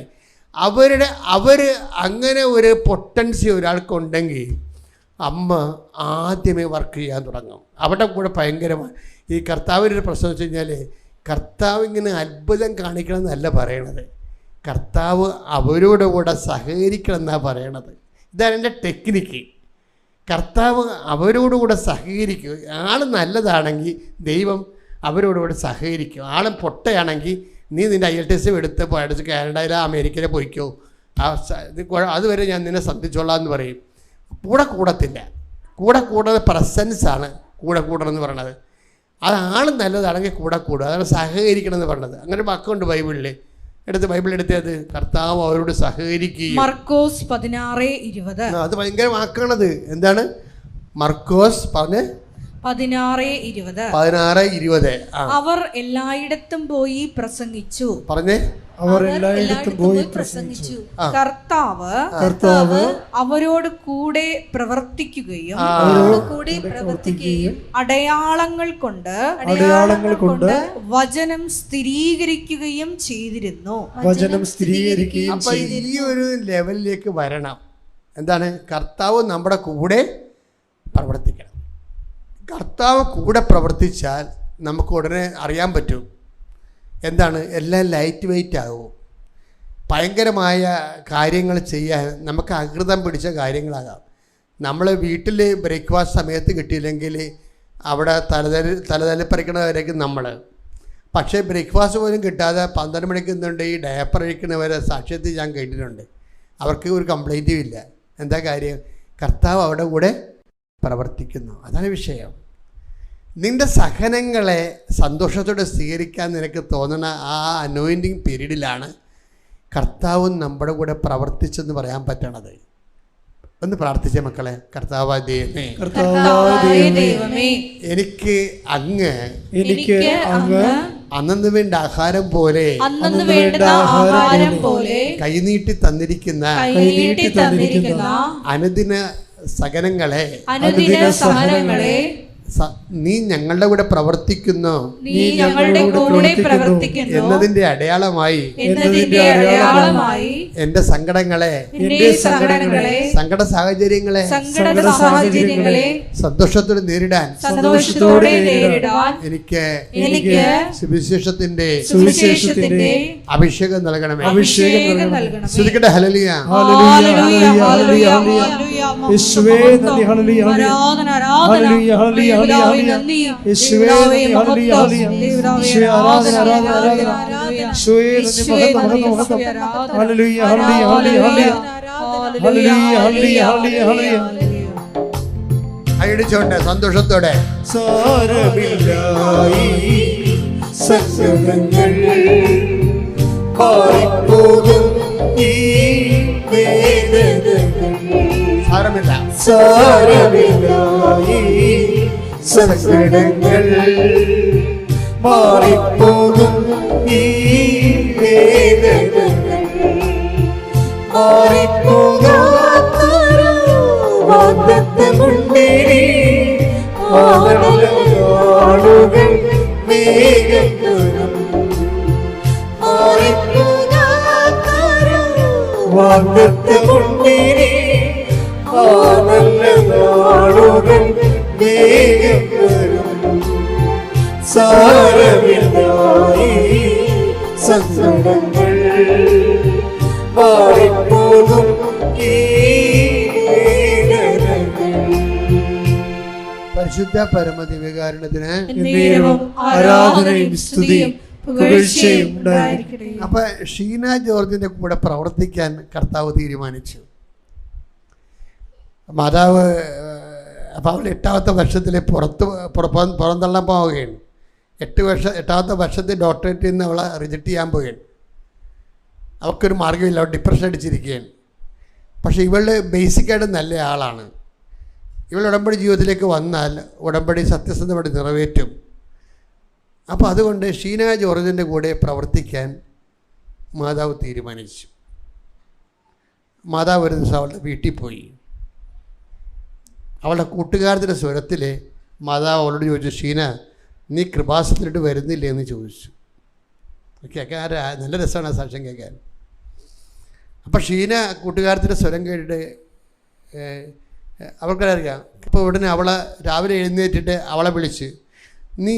അവർ അങ്ങനെ ഒരു പൊട്ടൻസി ഒരാൾക്കുണ്ടെങ്കിൽ അമ്മ ആദ്യമേ വർക്ക് ചെയ്യാൻ തുടങ്ങും. അവിടെ കൂടെ ഭയങ്കരമാണ് ഈ കർത്താവിൻ്റെ പ്രശ്നം വെച്ച് കഴിഞ്ഞാൽ, കർത്താവ് ഇങ്ങനെ അത്ഭുതം കാണിക്കണം എന്നല്ല പറയണത്, കർത്താവ് അവരോട് കൂടെ സഹകരിക്കണം എന്നാണ് പറയണത്. ഇതാണ് എൻ്റെ ടെക്നിക്ക്. കർത്താവ് അവരോടുകൂടെ സഹകരിക്കും. ആൾ നല്ലതാണെങ്കിൽ ദൈവം അവരോടുകൂടെ സഹകരിക്കും. ആളും പൊട്ടയാണെങ്കിൽ നീ നിൻ്റെ IELTS എടുത്ത് പഠിച്ച് കാനഡയിലോ അമേരിക്കയിലോ പോയിക്കോ, അതുവരെ ഞാൻ നിന്നെ ശ്രദ്ധിച്ചോളാം എന്ന് പറയും. കൂടത്തില്ല. കൂടാതെ പ്രസൻസാണ് കൂടണമെന്ന് പറയണത്. അത് ആൾ നല്ലതാണെങ്കിൽ കൂടുക, അതാണ് സഹകരിക്കണം എന്ന് പറയണത്. അങ്ങനെ വാക്കുണ്ട് ബൈബിളിൽ. ബൈബിൾ എടുത്തത് കർത്താവ് അവരോട് സഹകരിക്കുകയും. മർക്കോസ് 16:20. അത് ഭയങ്കര വാക്കാണത്. എന്താണ് മർക്കോസ് 16:20? അവർ എല്ലായിടത്തും പോയി പ്രസംഗിച്ചു. പറഞ്ഞേ, അവർ എല്ലായിടത്തും പോയി പ്രസംഗിച്ചു. കർത്താവ് അവരോട് കൂടെ പ്രവർത്തിക്കുകയും അടയാളങ്ങൾ കൊണ്ട് വചനം സ്ഥിരീകരിക്കുകയും ചെയ്തിരുന്നു. അപ്പൊ ഈ ഒരു ലെവലിലേക്ക് വരണം. എന്താണ്? കർത്താവ് നമ്മുടെ കൂടെ പ്രവർത്തിക്കണം. കർത്താവ് കൂടെ പ്രവർത്തിച്ചാൽ നമുക്ക് ഉടനെ അറിയാൻ പറ്റും എന്താണ്, എല്ലാം ലൈറ്റ് വെയിറ്റ് ആകും. ഭയങ്കരമായ കാര്യങ്ങൾ ചെയ്യാൻ നമുക്ക് അകൃതം പിടിച്ച കാര്യങ്ങളാകാം. നമ്മൾ വീട്ടിൽ ബ്രേക്ക്ഫാസ്റ്റ് സമയത്ത് കിട്ടിയില്ലെങ്കിൽ അവിടെ തലതലിപ്പറിക്കണവരേക്കും നമ്മൾ. പക്ഷേ ബ്രേക്ക്ഫാസ്റ്റ് പോലും കിട്ടാതെ 12 മണിക്ക് നിന്നുകൊണ്ട് ഈ ഡയപ്പർ അഴിക്കുന്നവരെ സാക്ഷ്യത്തിൽ ഞാൻ കേട്ടിട്ടുണ്ട്. അവർക്ക് ഒരു കംപ്ലൈൻറ്റും ഇല്ല. എന്താ കാര്യം? കർത്താവ് അവിടെ കൂടെ പ്രവർത്തിക്കുന്നു. അതാണ് വിഷയം. നിൻ്റെ സഹനങ്ങളെ സന്തോഷത്തോടെ സ്വീകരിക്കാൻ നിനക്ക് തോന്നുന്ന ആ അനോയിൻറ്റിങ് പീരീഡിലാണ് കർത്താവ് നമ്മുടെ കൂടെ പ്രവർത്തിച്ചെന്ന് പറയാൻ പറ്റണത്. ഒന്ന് പ്രാർത്ഥിച്ച മക്കളെ. കർത്താവായ ദൈവമേ, എനിക്ക് അങ്ങ് അന്നു വേണ്ട ആഹാരം പോലെ കൈനീട്ടി തന്നിരിക്കുന്ന അനുദിന സഹനങ്ങളെ നീ ഞങ്ങളുടെ കൂടെ പ്രവർത്തിക്കുന്നു എന്നതിന്റെ അടയാളമായി എന്റെ സങ്കടങ്ങളെ സങ്കട സാഹചര്യങ്ങളെ സന്തോഷത്തോടെ നേരിടാൻ എനിക്ക് സുവിശേഷത്തിന്റെ അഭിഷേകം നൽകണമേ. ശ്രുതിക്കട്ടെ ഹല്ലേലൂയ. അയടിച്ചോട്ടെ സന്തോഷത്തോടെ. സാരമില്ല സങ്കടങ്ങൾ മാറിപ്പോകും, ഈ വേദനകൾ മാറിപ്പോകാത്തൊരു വാഗ്ദത്തമുണ്ടേനി. ആളുകൾ വേഗം മാറിപ്പോകാത്തൊരു വാഗ്ദത്തമുണ്ടേനി. നല്ല നാളുകൾ വേഗം വരും. സാരമില്ലായി സങ്കടങ്ങൾ മാറിപ്പോകും ഈ വേദനകൾ. പരിശുദ്ധ പരമദിവ്യകാരുണ്യത്തിന് എന്നേരവും ആരാധനയും സ്തുതിയും പുകഴ്ചയും ഉണ്ടായിരിക്കട്ടെ. അപ്പൊ ഷീന ജോർജിന്റെ കൂടെ പ്രവർത്തിക്കാൻ കർത്താവ് തീരുമാനിച്ചു. മാതാവ് അപ്പോൾ അവൾ 8ാമത്തെ വർഷത്തിൽ പുറന്തള്ളാൻ പോവുകയാണ്. 8ാമത്തെ വർഷത്തിൽ ഡോക്ടറേറ്റിൽ നിന്ന് അവളെ റിജക്റ്റ് ചെയ്യാൻ പോവുകയാണ്. അവൾക്കൊരു മാർഗ്ഗമില്ല, അവൾ ഡിപ്രഷൻ അടിച്ചിരിക്കുകയാണ്. പക്ഷേ ഇവൾ ബേസിക്കായിട്ട് നല്ല ആളാണ്. ഇവൾ ഉടമ്പടി ജീവിതത്തിലേക്ക് വന്നാൽ ഉടമ്പടി സത്യസന്ധമായിട്ട് നിറവേറ്റും. അപ്പോൾ അതുകൊണ്ട് ഷീന ജോർജിൻ്റെ കൂടെ പ്രവർത്തിക്കാൻ മാതാവ് തീരുമാനിച്ചു. മാതാവ് ഒരു ദിവസം അവളുടെ വീട്ടിൽ പോയി. അവളുടെ കൂട്ടുകാരുടെ സ്വരത്തിൽ മാതാവ് അവളോട് ചോദിച്ചു, ഷീന നീ കൃപാസനത്തിലിട്ട് വരുന്നില്ലേ എന്ന് ചോദിച്ചു. കേൾക്കാൻ നല്ല രസമാണ് സാക്ഷ്യം കേൾക്കാൻ. അപ്പം ഷീന കൂട്ടുകാരത്തിൻ്റെ സ്വരം കേട്ടിട്ട് അവൾക്കറിയാം. ഇപ്പോൾ ഉടനെ അവളെ രാവിലെ എഴുന്നേറ്റിട്ട് അവളെ വിളിച്ച്, നീ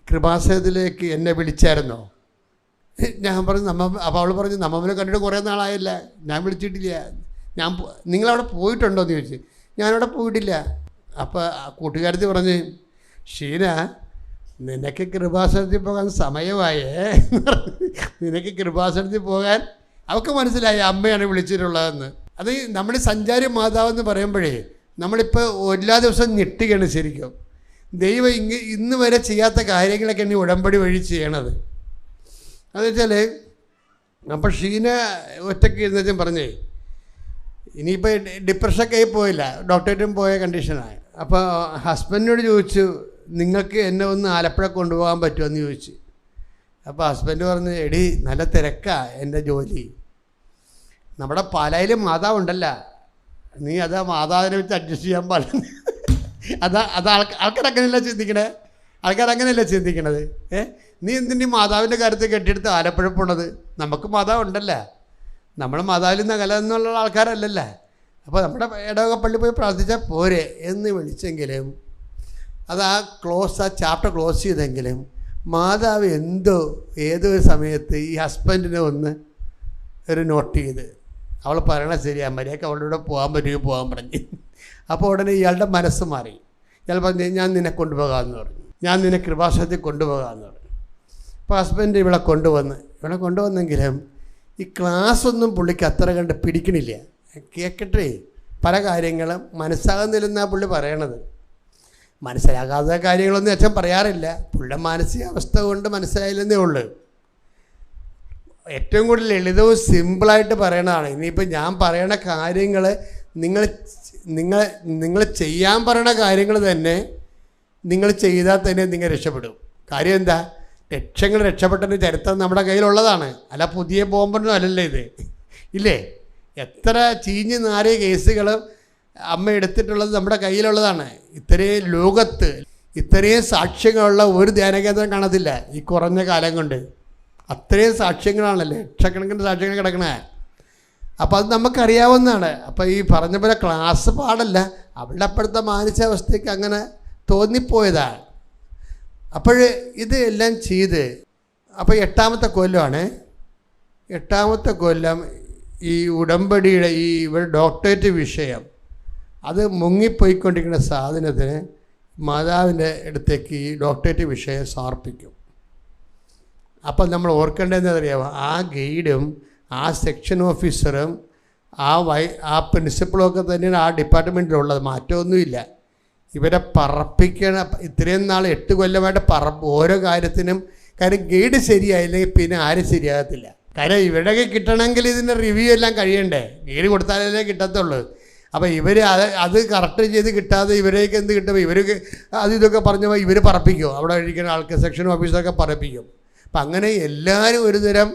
കൃപാസനത്തിലേക്ക് എന്നെ വിളിച്ചായിരുന്നോ? ഞാൻ പറഞ്ഞു അപ്പോൾ അവൾ പറഞ്ഞു, നമ്മമ്മനെ കണ്ടിട്ട് കുറേ നാളായില്ല, ഞാൻ വിളിച്ചിട്ടില്ല. നിങ്ങളവിടെ പോയിട്ടുണ്ടോ എന്ന് ചോദിച്ചു. ഞാനവിടെ പോയിട്ടില്ല. അപ്പോൾ കൂട്ടുകാരത്തി പറഞ്ഞ്, ഷീന നിനക്ക് കൃപാസനത്തിൽ പോകാൻ സമയമായേ, നിനക്ക് കൃപാസനത്തിൽ പോകാൻ അവൾക്ക് മനസ്സിലായി അമ്മയാണ് വിളിച്ചിട്ടുള്ളതെന്ന്. അത് നമ്മൾ സഞ്ചാരി മാതാവെന്ന് പറയുമ്പോഴേ നമ്മളിപ്പോൾ എല്ലാ ദിവസവും ഞെട്ടുകയാണ് ശരിക്കും. ദൈവം ഇന്ന് വരെ ചെയ്യാത്ത കാര്യങ്ങളൊക്കെ ഇനി ഉടമ്പടി വഴി ചെയ്യണത്. അതെന്ന് വെച്ചാൽ അപ്പോൾ ഷീന ഒറ്റയ്ക്ക് ഇരുന്നതും പറഞ്ഞേ, ഇനിയിപ്പോൾ ഡിപ്രഷനൊക്കെ ആയി പോയില്ല, ഡോക്ടറേറ്റും പോയ കണ്ടീഷനായി. അപ്പോൾ ഹസ്ബൻഡിനോട് ചോദിച്ചു, നിങ്ങൾക്ക് എന്നെ ഒന്ന് ആലപ്പുഴ കൊണ്ടുപോകാൻ പറ്റുമെന്ന് ചോദിച്ചു. അപ്പോൾ ഹസ്ബൻഡ് പറഞ്ഞു, എടി നല്ല തിരക്കാണ് എൻ്റെ ജോലി, നമ്മുടെ പാലായിൽ മാതാവുണ്ടല്ല, നീ അത് മാതാവിനെ വെച്ച് അഡ്ജസ്റ്റ് ചെയ്യാൻ പാടില്ല. ആൾക്കാരങ്ങനെയല്ല ചിന്തിക്കണേ, ആൾക്കാരങ്ങനെയല്ല ചിന്തിക്കണത്. നീ എന്തിൻ്റെ മാതാവിൻ്റെ കാര്യത്തിൽ കെട്ടിയെടുത്ത് ആലപ്പുഴ പോണത്? നമുക്ക് മാതാവുണ്ടല്ല, നമ്മൾ മാതാവിൽ നിന്ന് അകലെന്നുള്ള ആൾക്കാരല്ലല്ല. അപ്പോൾ നമ്മുടെ ഇടവക പള്ളി പോയി പ്രാർത്ഥിച്ചാൽ പോരെ എന്ന് വിളിച്ചെങ്കിലും അത് ആ ചാപ്റ്റർ ക്ലോസ് ചെയ്തെങ്കിലും മാതാവ് ഏതോ സമയത്ത് ഈ ഹസ്ബൻഡിനെ ഒന്ന് ഒരു നോട്ട് ചെയ്ത്, അവൾ പറയണത് ശരിയാ, മര്യാദക്ക് അവളുടെ കൂടെ പോകാൻ പറ്റുമോ പോകാൻ പറഞ്ഞു. അപ്പോൾ ഉടനെ ഇയാളുടെ മനസ്സ് മാറി. ഇയാൾ പറഞ്ഞു, ഞാൻ നിന്നെ കൊണ്ടുപോകാമെന്ന് പറഞ്ഞു, ഞാൻ നിന്നെ കൃപാസനത്തിൽ കൊണ്ടുപോകാമെന്ന് പറഞ്ഞു. അപ്പോൾ ഹസ്ബൻഡ് ഇവളെ കൊണ്ടുവന്നെങ്കിലും ഈ ക്ലാസ്സൊന്നും പുള്ളിക്ക് അത്ര കണ്ട് പിടിക്കണില്ല. കേൾക്കട്ടെ, പല കാര്യങ്ങളും മനസ്സാകുന്നില്ലെന്നാണ് പുള്ളി പറയണത്. മനസ്സിലാകാത്ത കാര്യങ്ങളൊന്നും അച്ഛൻ പറയാറില്ല, പുള്ളിയുടെ മാനസികാവസ്ഥ കൊണ്ട് മനസ്സിലായില്ലെന്നേ ഉള്ളൂ. ഏറ്റവും കൂടുതൽ ലളിതവും സിമ്പിളായിട്ട് പറയണതാണ്. ഇനിയിപ്പോൾ ഞാൻ പറയണ കാര്യങ്ങൾ നിങ്ങൾ ചെയ്യാൻ പറയണ കാര്യങ്ങൾ തന്നെ നിങ്ങൾ ചെയ്താൽ തന്നെ നിങ്ങൾ രക്ഷപ്പെടും. കാര്യം എന്താ? രക്ഷപ്പെട്ടതിൻ്റെ ചരിത്രം നമ്മുടെ കയ്യിലുള്ളതാണ്, അല്ല പുതിയ ബോംബൊന്നും അല്ലല്ലോ ഇത്, ഇല്ലേ? എത്ര ചീഞ്ഞ് നാറിയ കേസുകളും അമ്മ എടുത്തിട്ടുള്ളത് നമ്മുടെ കയ്യിലുള്ളതാണ്. ഇത്രയും ലോകത്ത് ഇത്രയും സാക്ഷ്യങ്ങളുള്ള ഒരു ധ്യാനകേന്ദ്രം കാണത്തില്ല ഈ കുറഞ്ഞ കാലം കൊണ്ട്. അത്രയും സാക്ഷ്യങ്ങളാണല്ലേ, ലക്ഷക്കണക്കിന് സാക്ഷ്യങ്ങൾ കിടക്കണേ. അപ്പോൾ അത് നമുക്കറിയാവുന്നതാണ്. അപ്പോൾ ഈ പറഞ്ഞ പോലെ ക്ലാസ് പാടല്ല, അവളുടെ അപ്പോഴത്തെ മാനസികാവസ്ഥയ്ക്ക് അങ്ങനെ തോന്നിപ്പോയതാണ്. അപ്പോൾ ഇത് എല്ലാം ചെയ്ത് അപ്പോൾ 8ാമത്തെ കൊല്ലമാണ്. 8ാമത്തെ കൊല്ലം ഈ ഉടമ്പടിയുടെ ഈ ഡോക്ടറേറ്റ് വിഷയം അത് മുങ്ങിപ്പോയിക്കൊണ്ടിരിക്കുന്ന സാധനത്തിന് മാതാവിൻ്റെ അടുത്തേക്ക് ഈ ഡോക്ടറേറ്റ് വിഷയം സമർപ്പിക്കും. അപ്പം നമ്മൾ ഓർക്കേണ്ടതെന്ന് അറിയാമോ, ആ ഗൈഡും ആ സെക്ഷൻ ഓഫീസറും ആ പ്രിൻസിപ്പളും ഒക്കെ തന്നെയാണ് ആ ഡിപ്പാർട്ട്മെൻറ്റിലുള്ളത്, മാറ്റമൊന്നുമില്ല. ഇവരെ പറപ്പിക്കണം. ഇത്രയും നാൾ 8 കൊല്ലമായിട്ട് ഓരോ കാര്യത്തിനും. കാര്യം ഗൈഡ് ശരിയായില്ലെങ്കിൽ പിന്നെ ആരും ശരിയാകത്തില്ല. കാര്യം ഇവരുടെയൊക്കെ കിട്ടണമെങ്കിൽ ഇതിൻ്റെ റിവ്യൂ എല്ലാം കഴിയണ്ടേ, ഗൈഡ് കൊടുത്താലേ കിട്ടത്തുള്ളൂ. അപ്പോൾ ഇവർ അത് കറക്റ്റ് ചെയ്ത് കിട്ടാതെ ഇവരേക്ക് എന്ത് കിട്ടുമ്പോൾ ഇവർക്ക് ഇതൊക്കെ പറഞ്ഞപ്പോൾ ഇവർ പറപ്പിക്കും, അവിടെ ഇരിക്കുന്ന ആൾക്ക് സെക്ഷൻ ഓഫീസറൊക്കെ പറപ്പിക്കും. അപ്പം അങ്ങനെ എല്ലാവരും ഒരു തരം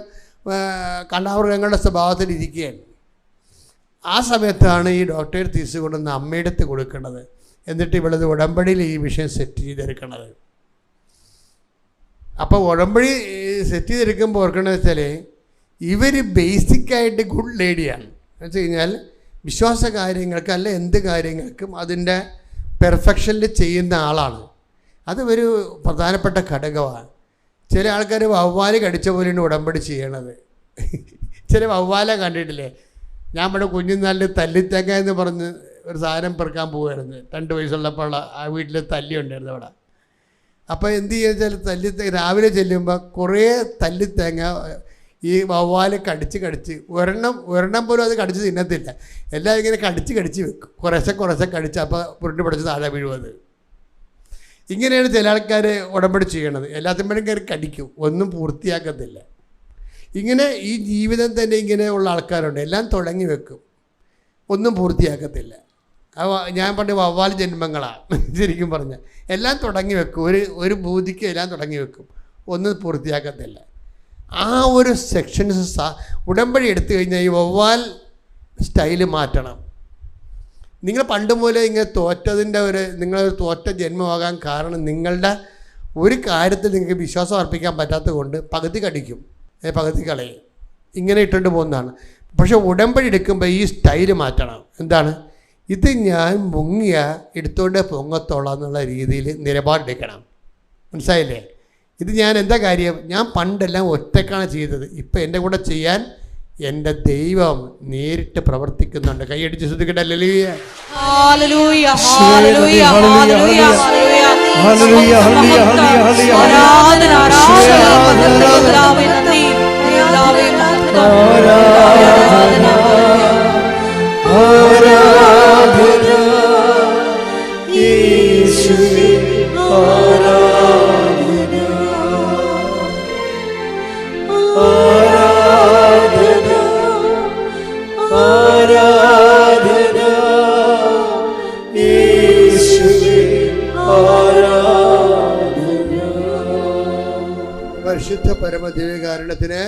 കണ്ടാമൃഗങ്ങളുടെ സ്വഭാവത്തിൽ ഇരിക്കുകയാണ്. ആ സമയത്താണ് ഈ ഡോക്ടറേറ്റ് തീസ് കൊണ്ടുവന്ന് അമ്മയുടെ അടുത്ത് കൊടുക്കേണ്ടത്. എന്നിട്ട് ഇവളത് ഉടമ്പടിയിൽ ഈ വിഷയം സെറ്റ് ചെയ്തെടുക്കണത്. അപ്പോൾ ഉടമ്പടി സെറ്റ് ചെയ്തെടുക്കുമ്പോൾ ഓർക്കണമെന്ന് വെച്ചാൽ ഇവർ ബേസിക്കായിട്ട് ഗുഡ് ലേഡിയാണ്. എന്ന് വെച്ച് കഴിഞ്ഞാൽ വിശ്വാസ കാര്യങ്ങൾക്ക് അല്ല എന്ത് കാര്യങ്ങൾക്കും അതിൻ്റെ പെർഫെക്ഷനിൽ ചെയ്യുന്ന ആളാണ്. അത് ഒരു പ്രധാനപ്പെട്ട ഘടകമാണ്. ചില ആൾക്കാർ വവ്വാല് കടിച്ച പോലെയാണ് ഉടമ്പടി ചെയ്യണത്. ചില വവ്വാല കണ്ടിട്ടില്ലേ? ഞാൻ ഇവിടെ കുഞ്ഞുനാളിൽ തല്ലിത്തേക്ക എന്ന് പറഞ്ഞ് ഒരു സാധനം പെറുക്കാൻ പോവുമായിരുന്നു. 2 വയസ്സുള്ളപ്പോൾ ആ വീട്ടിൽ തല്ലിയുണ്ടായിരുന്നു അവിടെ. അപ്പോൾ എന്ത് ചെയ്യുക വെച്ചാൽ രാവിലെ ചെല്ലുമ്പോൾ കുറേ തല്ലിത്തേങ്ങ ഈ വവ്വാല് കടിച്ച് ഒരെണ്ണം പോലും അത് കടിച്ച് തിന്നത്തില്ല. എല്ലാം ഇങ്ങനെ കടിച്ച് വെക്കും. കുറേശ്ശെ കടിച്ച് അപ്പോൾ പുരുണ്ട് പിടിച്ച് താഴെ വീഴുന്നത്. ഇങ്ങനെയാണ് ചില ആൾക്കാർ ഉടമ്പടി ചെയ്യണത്. എല്ലാത്തിനും കയറി കടിക്കും, ഒന്നും പൂർത്തിയാക്കത്തില്ല. ഇങ്ങനെ ഈ ജീവിതം തന്നെ ഇങ്ങനെയുള്ള ആൾക്കാരുണ്ട്. എല്ലാം തുടങ്ങി വെക്കും, ഒന്നും പൂർത്തിയാക്കത്തില്ല. ഞാൻ പണ്ട് വവ്വാൽ ജന്മങ്ങളാണ് ശരിക്കും പറഞ്ഞാൽ. എല്ലാം തുടങ്ങി വെക്കും, ഒരു ബൂതിക്ക് എല്ലാം തുടങ്ങി വെക്കും, ഒന്നും പൂർത്തിയാക്കത്തില്ല. ആ ഒരു സെക്ഷൻസ് ഉടമ്പടി എടുത്തു കഴിഞ്ഞാൽ ഈ വവ്വാൽ സ്റ്റൈല് മാറ്റണം. നിങ്ങൾ പണ്ട് പോലെ ഇങ്ങനെ തോറ്റതിൻ്റെ നിങ്ങളൊരു തോറ്റ ജന്മമാകാൻ കാരണം നിങ്ങളുടെ ഒരു കാര്യത്തിൽ നിങ്ങൾക്ക് വിശ്വാസം അർപ്പിക്കാൻ പറ്റാത്തത് കൊണ്ട് പകുതി കടിക്കും, പകുതി കളയും, ഇങ്ങനെ ഇട്ടുകൊണ്ട് പോകുന്നതാണ്. പക്ഷെ ഉടമ്പടി എടുക്കുമ്പോൾ ഈ സ്റ്റൈല് മാറ്റണം. എന്താണ്? ഇത് ഞാൻ മുങ്ങിയ എടുത്തോണ്ട് പൊങ്ങത്തോളാം എന്നുള്ള രീതിയിൽ നിലപാടെടുക്കണം. മനസ്സിലായില്ലേ? ഇത് ഞാൻ എന്താ കാര്യം? ഞാൻ പണ്ടെല്ലാം ഒറ്റക്കാണ് ചെയ്തത്. ഇപ്പം എൻ്റെ കൂടെ ചെയ്യാൻ എൻ്റെ ദൈവം നേരിട്ട് പ്രവർത്തിക്കുന്നുണ്ട്. കൈയടിച്ച് ശ്രദ്ധിക്കട്ടെ. ഹല്ലേലൂയ, ഹല്ലേലൂയ, ഹല്ലേലൂയ, ഹല്ലേലൂയ, ഹല്ലേലൂയ, ഹല്ലേലൂയ. ആരാധന, യേശുവേ ആരാധന, ആരാധന, ആരാധന, യേശുവേ ആരാധന. പരിശുദ്ധ പരമദിവ്യകാരുണ്യത്തിന്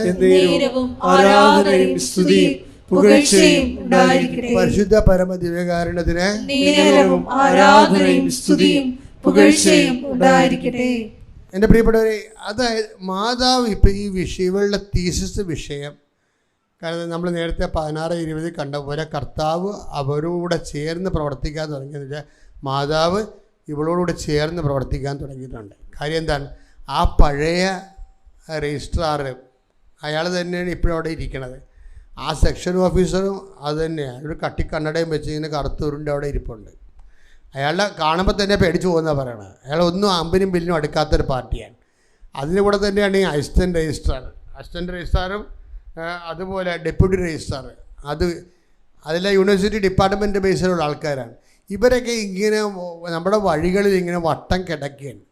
ആരാധനയും സ്തുതിയും പുകഴ്ചയും ഉണ്ടായിരിക്കട്ടെ. പരിശുദ്ധ പരമദിവ്യകാരുണ്യത്തിന് ആരാധനയും സ്തുതിയും പുകഴ്ചയും ഉണ്ടായിരിക്കട്ടെ. എൻ്റെ പ്രിയപ്പെട്ടവരെ, അതായത് മാതാവ് ഇപ്പം ഈ ഇവളുടെ തീസിസ് വിഷയം, കാരണം നമ്മൾ നേരത്തെ 16-20 കണ്ട പോലെ കർത്താവ് അവരോട് ചേർന്ന് പ്രവർത്തിക്കാൻ തുടങ്ങിയെന്ന് വെച്ചാൽ മാതാവ് ഇവളോടുകൂടെ ചേർന്ന് പ്രവർത്തിക്കാൻ തുടങ്ങിയിട്ടുണ്ട്. കാര്യം എന്താണ്? ആ പഴയ രജിസ്ട്രാർ അയാൾ തന്നെയാണ് ഇപ്പോഴും അവിടെ ഇരിക്കണത്. ആ സെക്ഷൻ ഓഫീസറും അത് തന്നെയാണ്. ഒരു കണ്ണടയും വെച്ച് ഇങ്ങനെ കറുത്തൂരിൻ്റെ അവിടെ ഇരിപ്പുണ്ട്. അയാളുടെ കാണുമ്പോൾ തന്നെ പേടിച്ച് പോകുന്നതാണ് പറയണത്. അയാൾ ഒന്നും അമ്പിനും ബില്ലിനും അടുക്കാത്തൊരു പാർട്ടിയാണ്. അതിൻ്റെ കൂടെ തന്നെയാണ് ഈ അസിസ്റ്റൻ്റ് രജിസ്ട്രാറും അതുപോലെ ഡെപ്യൂട്ടി രജിസ്ട്രാർ. അതെല്ലാം യൂണിവേഴ്സിറ്റി ഡിപ്പാർട്ട്മെൻറ്റ് ബേസിലുള്ള ആൾക്കാരാണ്. ഇവരൊക്കെ ഇങ്ങനെ നമ്മുടെ വഴികളിൽ ഇങ്ങനെ വട്ടം കിടക്കുകയാണ്,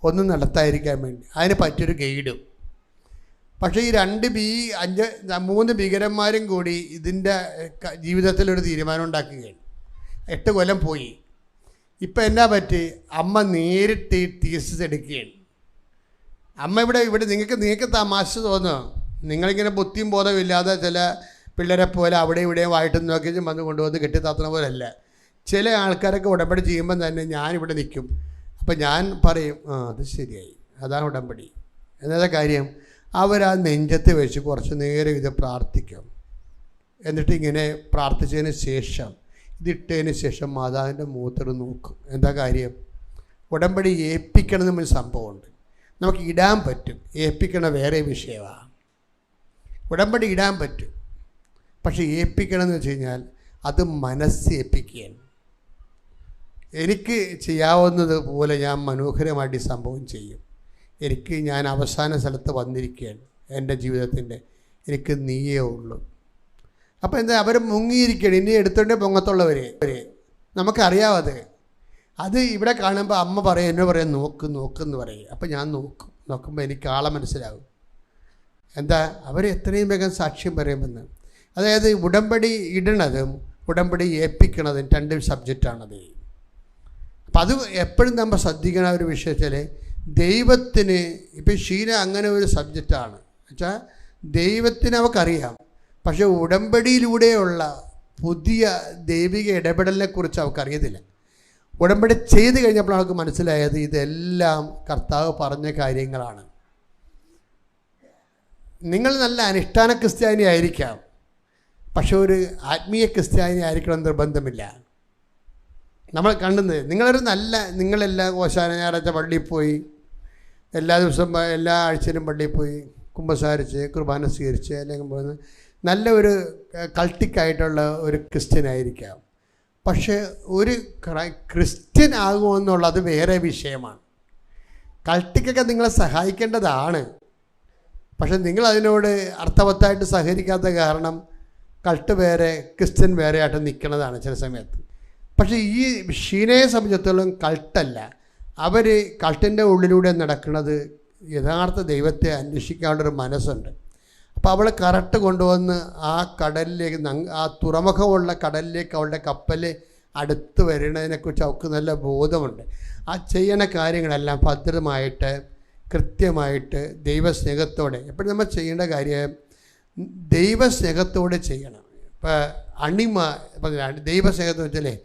ഒന്നും നടത്താതിരിക്കാൻ വേണ്ടി. അതിന് പറ്റിയൊരു ഗൈഡും. പക്ഷേ ഈ 3 ഭീകരന്മാരും കൂടി ഇതിൻ്റെ ജീവിതത്തിലൊരു തീരുമാനം ഉണ്ടാക്കുകയാണ്. 8 കൊല്ലം പോയി. ഇപ്പം എന്നാ പറ്റി? അമ്മ നേരിട്ട് തീസിസ് എടുക്കുകയാണ്. അമ്മ ഇവിടെ നിങ്ങൾക്ക് തമാശ തോന്നുക. നിങ്ങളിങ്ങനെ ബുദ്ധിയും ബോധവും ഇല്ലാതെ ചില പിള്ളേരെ പോലെ അവിടെ ഇവിടെയും വായിട്ട് നോക്കി വന്ന് കൊണ്ടുവന്ന് കെട്ടിത്താത്തുന്ന പോലെയല്ല. ചില ആൾക്കാരൊക്കെ ഉടമ്പടി ചെയ്യുമ്പം തന്നെ ഞാനിവിടെ നിൽക്കും. അപ്പം ഞാൻ പറയും, അത് ശരിയായി, അതാണ് ഉടമ്പടി. എന്നതാ കാര്യം? അവരാ നെഞ്ചത്ത് വെച്ച് കുറച്ച് നേരം ഇത് പ്രാർത്ഥിക്കും. എന്നിട്ട് ഇങ്ങനെ പ്രാർത്ഥിച്ചതിന് ശേഷം ഇതിട്ടതിന് ശേഷം മാതാവിൻ്റെ മൂത്രം നോക്കും. എന്താ കാര്യം? ഉടമ്പടി ഏൽപ്പിക്കണം എന്നൊരു സംഭവമുണ്ട്. നമുക്ക് ഇടാൻ പറ്റും, ഏൽപ്പിക്കണ വേറെ വിഷയമാണ്. ഉടമ്പടി ഇടാൻ പറ്റും, പക്ഷെ ഏൽപ്പിക്കണം എന്ന് വെച്ച് കഴിഞ്ഞാൽ അത് മനസ്സ് ഏൽപ്പിക്കുകയാണ്. എനിക്ക് ചെയ്യാവുന്നത് പോലെ ഞാൻ മനോഹരമായിട്ട് ഈ സംഭവം ചെയ്യും. ഞാൻ അവസാന സ്ഥലത്ത് വന്നിരിക്കുകയാണ് എൻ്റെ ജീവിതത്തിൻ്റെ. എനിക്ക് നീയേ ഉള്ളൂ. അപ്പോൾ എന്താ? അവർ മുങ്ങിയിരിക്കുകയാണ്. ഇനി എടുത്തോണ്ടേ പൊങ്ങത്തുള്ളവർ. നമുക്കറിയാവത്. അത് ഇവിടെ കാണുമ്പോൾ അമ്മ പറയും, എന്നോട് പറയാം നോക്കെന്ന് പറയും. അപ്പം ഞാൻ നോക്കുമ്പോൾ എനിക്ക് ആളെ മനസ്സിലാവും. എന്താ? അവർ എത്രയും വേഗം സാക്ഷ്യം പറയുമെന്ന്. അതായത് ഉടമ്പടി ഇടണതും ഉടമ്പടി ഏൽപ്പിക്കണതും 2 സബ്ജക്റ്റാണത്. അപ്പം അത് എപ്പോഴും നമ്മൾ ശ്രദ്ധിക്കണ ഒരു വിഷയത്തിൽ ദൈവത്തിന് ഇപ്പം ഷീന അങ്ങനെ ഒരു സബ്ജക്റ്റാണ് വെച്ചാൽ ദൈവത്തിന് അവൾക്കറിയാം. പക്ഷെ ഉടമ്പടിയിലൂടെയുള്ള പുതിയ ദൈവിക ഇടപെടലിനെക്കുറിച്ച് അവൾക്കറിയത്തില്ല. ഉടമ്പടി ചെയ്ത് കഴിഞ്ഞപ്പോൾ അവൾക്ക് മനസ്സിലായത് ഇതെല്ലാം കർത്താവ് പറഞ്ഞ കാര്യങ്ങളാണ്. നിങ്ങൾ നല്ല അനുഷ്ഠാന ക്രിസ്ത്യാനി ആയിരിക്കാം, പക്ഷെ ഒരു ആത്മീയ ക്രിസ്ത്യാനി ആയിരിക്കണം നിർബന്ധമില്ല. നമ്മൾ കണ്ടുന്നത് നിങ്ങളെല്ലാ ഓശാന ഞായറാഴ്ച പള്ളിയിൽ പോയി, എല്ലാ ദിവസവും എല്ലാ ആഴ്ചയിലും പള്ളിയിൽ പോയി കുമ്പസാരിച്ച് കുർബാന സ്വീകരിച്ച് അല്ലെങ്കിൽ പോകുന്ന നല്ല ഒരു കൾട്ടിക്കായിട്ടുള്ള ഒരു ക്രിസ്ത്യനായിരിക്കാം. പക്ഷേ ഒരു ക്രിസ്ത്യൻ ആകുമെന്നുള്ളത് വേറെ വിഷയമാണ്. കൾട്ടിക്കൊക്കെ നിങ്ങളെ സഹായിക്കേണ്ടതാണ്. പക്ഷെ നിങ്ങൾ അതിനോട് അർത്ഥവത്തായിട്ട് സഹകരിക്കാത്ത കാരണം കൾട്ട് വേറെ ക്രിസ്ത്യൻ വേറെ ആയിട്ട് നിൽക്കുന്നതാണ് ചില സമയത്ത്. പക്ഷേ ഈ ഷീനയെ സംബന്ധിച്ചിടത്തോളം കൾട്ടല്ല. അവർ കൾട്ടിൻ്റെ ഉള്ളിലൂടെ നടക്കുന്നത് യഥാർത്ഥ ദൈവത്തെ അന്വേഷിക്കാനുള്ളൊരു മനസ്സുണ്ട്. അപ്പോൾ അവളെ കറക്റ്റ് കൊണ്ടുവന്ന് ആ കടലിലേക്ക്, ആ തുറമുഖമുള്ള കടലിലേക്ക് അവളുടെ കപ്പൽ അടുത്ത് വരുന്നതിനെക്കുറിച്ച് അവൾക്ക് നല്ല ബോധമുണ്ട്. ആ ചെയ്യണ കാര്യങ്ങളെല്ലാം ഭദ്രമായിട്ട് കൃത്യമായിട്ട് ദൈവസ്നേഹത്തോടെ. എപ്പോഴും നമ്മൾ ചെയ്യേണ്ട കാര്യം ദൈവസ്നേഹത്തോടെ ചെയ്യണം. ഇപ്പോൾ ദൈവസ്നേഹത്തെന്ന് വെച്ചാലേ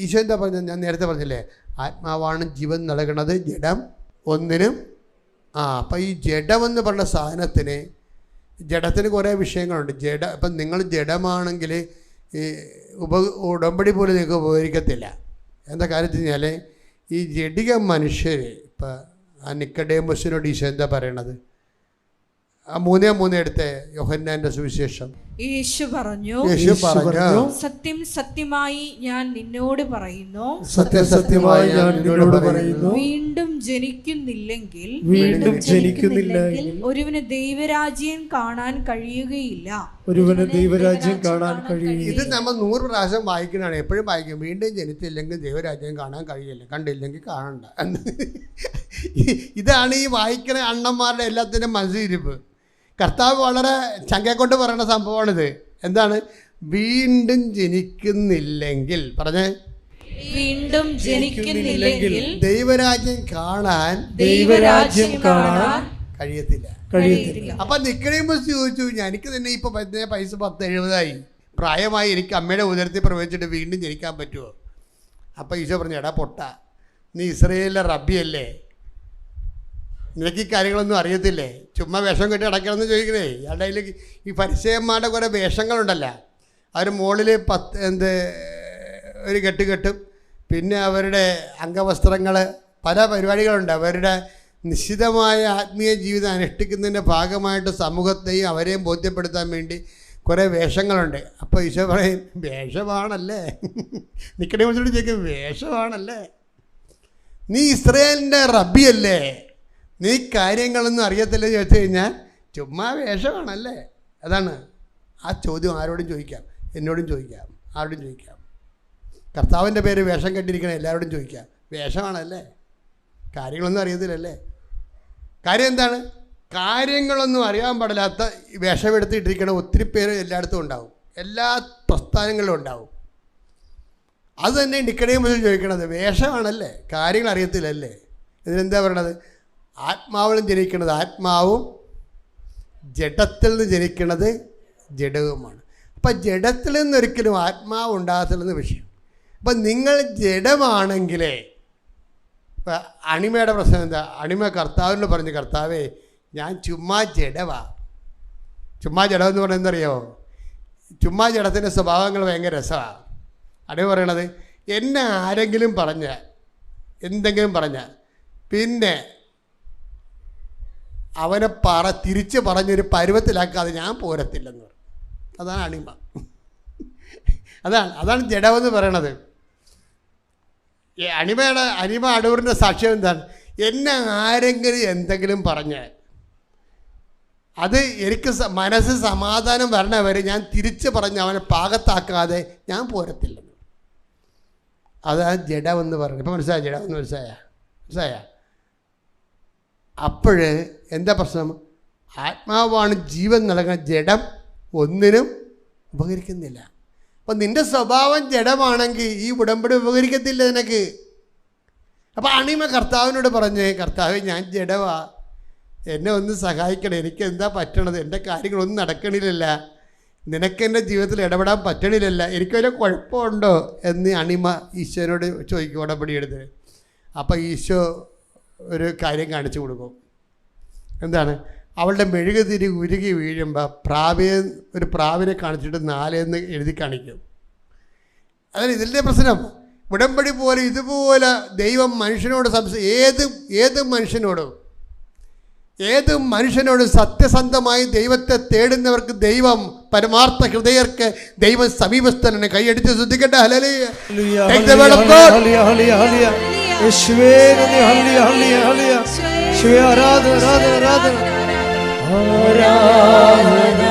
ഈശോ എന്താ പറഞ്ഞത്, ഞാൻ നേരത്തെ പറഞ്ഞില്ലേ, ആത്മാവാണ് ജീവൻ നൽകണത്, ജഡം ഒന്നിനും. അപ്പം ഈ ജഡമെന്ന് പറഞ്ഞ സാധനത്തിന്, ജഡത്തിന് കുറേ വിഷയങ്ങളുണ്ട്. ഇപ്പം നിങ്ങൾ ജഡമാണെങ്കിൽ ഈ ഉടമ്പടി പോലും നിങ്ങൾക്ക് ഉപകരിക്കത്തില്ല. എന്താ കാര്യത്തിൽ കഴിഞ്ഞാൽ ഈ ജഡിക മനുഷ്യർ, ഇപ്പം ആ നിക്കോദേമോസിനോട് ഈശോ എന്താ പറയണത്? ആ 3:3 എടുത്ത യോഹന്നാന്റെ സുവിശേഷം. യേശു പറഞ്ഞു, സത്യം സത്യമായി ഞാൻ നിന്നോട് പറയുന്നു, സത്യസത്യമായി ഞാൻ നിന്നോട് പറയുന്നു, വീണ്ടും ജനിക്കുന്നില്ലെങ്കിൽ ഒരുവന് ദൈവരാജ്യം കാണാൻ കഴിയുകയില്ല. ഇത് നമ്മൾ 100 പ്രാവശ്യം വായിക്കുന്നതാണ്. എപ്പോഴും വായിക്കും. വീണ്ടും ജനിച്ചില്ലെങ്കിൽ ദൈവരാജ്യം കാണാൻ കഴിയില്ല, കണ്ടില്ലെങ്കിൽ കാണണ്ട. ഇതാണ് ഈ വായിക്കുന്ന അണ്ണന്മാരുടെ എല്ലാത്തിനും മനസ്സിരിപ്പ്. കർത്താവ് വളരെ ചങ്കയെക്കൊണ്ട് പറയുന്ന സംഭവമാണിത്. എന്താണ്? വീണ്ടും ജനിക്കുന്നില്ലെങ്കിൽ, പറഞ്ഞേ, വീണ്ടും ജനിക്കുന്നില്ലെങ്കിൽ ദൈവരാജ്യം കാണാൻ കഴിയത്തില്ല. അപ്പൊ നിക്കോദേമോസ് ചോദിച്ചു, എനിക്ക് തന്നെ ഇപ്പൊ പൈസ 10-70 പ്രായമായി, എനിക്ക് അമ്മയുടെ ഉദരത്തിൽ പ്രവേശിച്ചിട്ട് വീണ്ടും ജനിക്കാൻ പറ്റുമോ? അപ്പൊ ഈശോ പറഞ്ഞു, എടാ പൊട്ട, നീ ഇസ്രായേലിലെ റബ്ബിയല്ലേ, നിനക്ക് ഈ കാര്യങ്ങളൊന്നും അറിയത്തില്ലേ? ചുമ്മാ വേഷം കെട്ടി അടയ്ക്കണമെന്ന് ചോദിക്കണേ. ഇയാളുടെ കയ്യിൽ ഈ പരിചയന്മാരുടെ കുറേ വേഷങ്ങളുണ്ടല്ലോ. അവർ മുകളിൽ ഒരു കെട്ടും, പിന്നെ അവരുടെ അംഗവസ്ത്രങ്ങൾ, പല പരിപാടികളുണ്ട്. അവരുടെ നിശ്ചിതമായ ആത്മീയ ജീവിതം അനുഷ്ഠിക്കുന്നതിൻ്റെ ഭാഗമായിട്ട് സമൂഹത്തെയും അവരെയും ബോധ്യപ്പെടുത്താൻ വേണ്ടി കുറേ വേഷങ്ങളുണ്ട്. അപ്പോൾ ഈശോ പറയും, വേഷമാണല്ലേ? നിക്കോദേമോസിനോട് ചോദിക്കും, വേഷമാണല്ലേ? നീ ഇസ്രായേലിൻ്റെ റബ്ബിയല്ലേ, നീ കാര്യങ്ങളൊന്നും അറിയത്തില്ല ചോദിച്ചു കഴിഞ്ഞാൽ ചുമ്മാ വേഷമാണല്ലേ? അതാണ് ആ ചോദ്യം. ആരോടും ചോദിക്കാം, എന്നോടും ചോദിക്കാം, ആരോടും ചോദിക്കാം. കർത്താവിൻ്റെ പേര് വേഷം കെട്ടിയിരിക്കണം, എല്ലാവരോടും ചോദിക്കാം, വേഷമാണല്ലേ? കാര്യങ്ങളൊന്നും അറിയത്തില്ലല്ലേ? കാര്യം എന്താണ്? കാര്യങ്ങളൊന്നും അറിയാൻ പാടില്ലാത്ത വേഷമെടുത്തിട്ടിരിക്കണ ഒത്തിരി പേര് എല്ലായിടത്തും ഉണ്ടാവും, എല്ലാ പ്രസ്ഥാനങ്ങളിലും ഉണ്ടാവും. അത് തന്നെ നിക്കോദേമോസ് ചോദിക്കണത്, വേഷമാണല്ലേ, കാര്യങ്ങൾ അറിയത്തില്ലല്ലേ? ഇതിനെന്താ പറയണത്? ആത്മാവിലും ജനിക്കണത് ആത്മാവും, ജഡത്തിൽ നിന്ന് ജനിക്കണത് ജഡവുമാണ്. അപ്പം ജഡത്തിൽ നിന്നൊരിക്കലും ആത്മാവ് ഉണ്ടാകത്തില്ലെന്ന് വിഷയം. അപ്പം നിങ്ങൾ ജഡമാണെങ്കിലേ, ഇപ്പം അണിമയുടെ പ്രശ്നം എന്താ? അണിമ കർത്താവിനോട് പറഞ്ഞു, കർത്താവേ, ഞാൻ ചുമ്മാ ജഡവാ. ചുമ്മാ ജഡമെന്ന് പറഞ്ഞാൽ എന്തറിയോ? ചുമ്മാ ജഡത്തിൻ്റെ സ്വഭാവങ്ങൾ ഭയങ്കര രസമാണ്. അടിമ പറയണത്, എന്നെ ആരെങ്കിലും എന്തെങ്കിലും പറഞ്ഞ പിന്നെ അവനെ തിരിച്ച് പറഞ്ഞൊരു പരുവത്തിലാക്കാതെ ഞാൻ പോരത്തില്ലെന്ന് പറയും. അതാണ് അണിമ. അതാണ് ജഡമെന്ന് പറയണത്. അണിമ അടൂറിൻ്റെ സാക്ഷ്യം എന്താണ്? എന്നെ ആരെങ്കിലും എന്തെങ്കിലും പറഞ്ഞാൽ അത് എനിക്ക് മനസ്സ് സമാധാനം വരണവരെ ഞാൻ തിരിച്ച് പറഞ്ഞ് അവനെ പാകത്താക്കാതെ ഞാൻ പോരത്തില്ലെന്ന്. അതാണ് ജഡമെന്ന് പറയുന്നത്. ഇപ്പം മനസ്സിലായ? ജഡമെന്ന് മനസ്സിലായ? അപ്പോഴ് എന്താ പ്രശ്നം? ആത്മാവാണ് ജീവൻ നൽകുന്ന, ജഡം ഒന്നിനും ഉപകരിക്കുന്നില്ല. അപ്പം നിൻ്റെ സ്വഭാവം ജഡമാണെങ്കിൽ ഈ ഉടമ്പടി ഉപകരിക്കത്തില്ല നിനക്ക്. അപ്പം അണിമ കർത്താവിനോട് പറഞ്ഞ്, കർത്താവ്, ഞാൻ ജഡവാ, എന്നെ ഒന്ന് സഹായിക്കണം, എനിക്ക് എന്താ പറ്റണത്? എൻ്റെ കാര്യങ്ങളൊന്നും നടക്കണില്ലല്ല, നിനക്കെൻ്റെ ജീവിതത്തിൽ ഇടപെടാൻ പറ്റണില്ലല്ല, എനിക്ക് വല്ല കുഴപ്പമുണ്ടോ എന്ന് അണിമ ഈശോനോട് ചോദിക്കും ഉടമ്പടി എടുത്ത്. അപ്പം ഈശോ ഒരു കാര്യം കാണിച്ചു കൊടുക്കും. എന്താണ്? അവളുടെ മെഴുകുതിരി ഉരുകി വീഴുമ്പോൾ ഒരു പ്രാവിനെ കാണിച്ചിട്ട് 4 എന്ന് എഴുതി കാണിക്കും. അതാണ് ഇതിൻ്റെ പ്രശ്നം. ഉടമ്പടി പോലെ ഇതുപോലെ ദൈവം മനുഷ്യനോട് ഏത് മനുഷ്യനോടും സത്യസന്ധമായി ദൈവത്തെ തേടുന്നവർക്ക് ദൈവം പരമാർത്ഥ ഹൃദയർക്ക് ദൈവം സമീപസ്ഥനാണ്. കൈയടിച്ച് ശ്രദ്ധിക്കട്ടെ. ഹല്ലേലൂയ. Take the word of God. യേശുവേ നന്ദി. ഹല്ലേലൂയ ഹല്ലേലൂയ ഹല്ലേലൂയ. യേശുവേ ആരാധന ആരാധന ആരാധന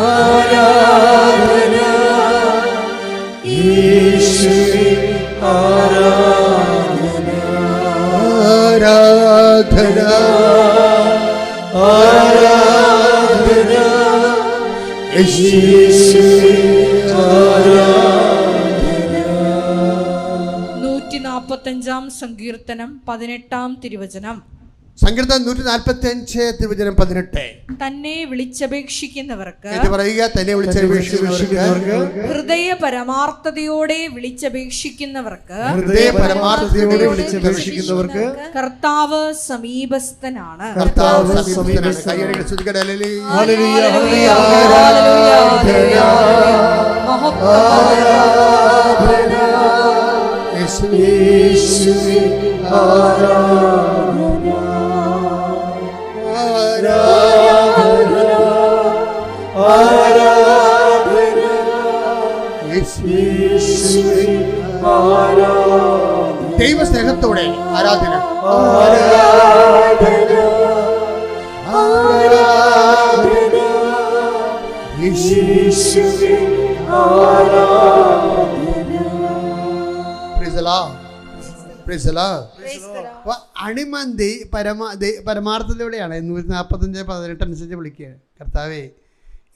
ആരാധന യേശുവേ ആരാധന ആരാധന ആരാധന യേശുവേ ആരാധന. 145 സങ്കീർത്തനം 18 തിരുവചനം. സങ്കീർത്തനം 145 തിരുവചനം 18. തന്നെ വിളിച്ചപേക്ഷിക്കുന്നവർക്ക് ഹൃദയ പരമാർത്ഥതയോടെ വിളിച്ചപേക്ഷിക്കുന്നവർക്ക് കർത്താവ് സമീപസ്ഥനാണ്. ദൈവസ്നേഹത്തോടെ ആരാധന. അണിമന്തി പരമാർത്ഥതയോടെയാണ് 145:18 അനുസരിച്ച് വിളിക്കുക. കർത്താവേ,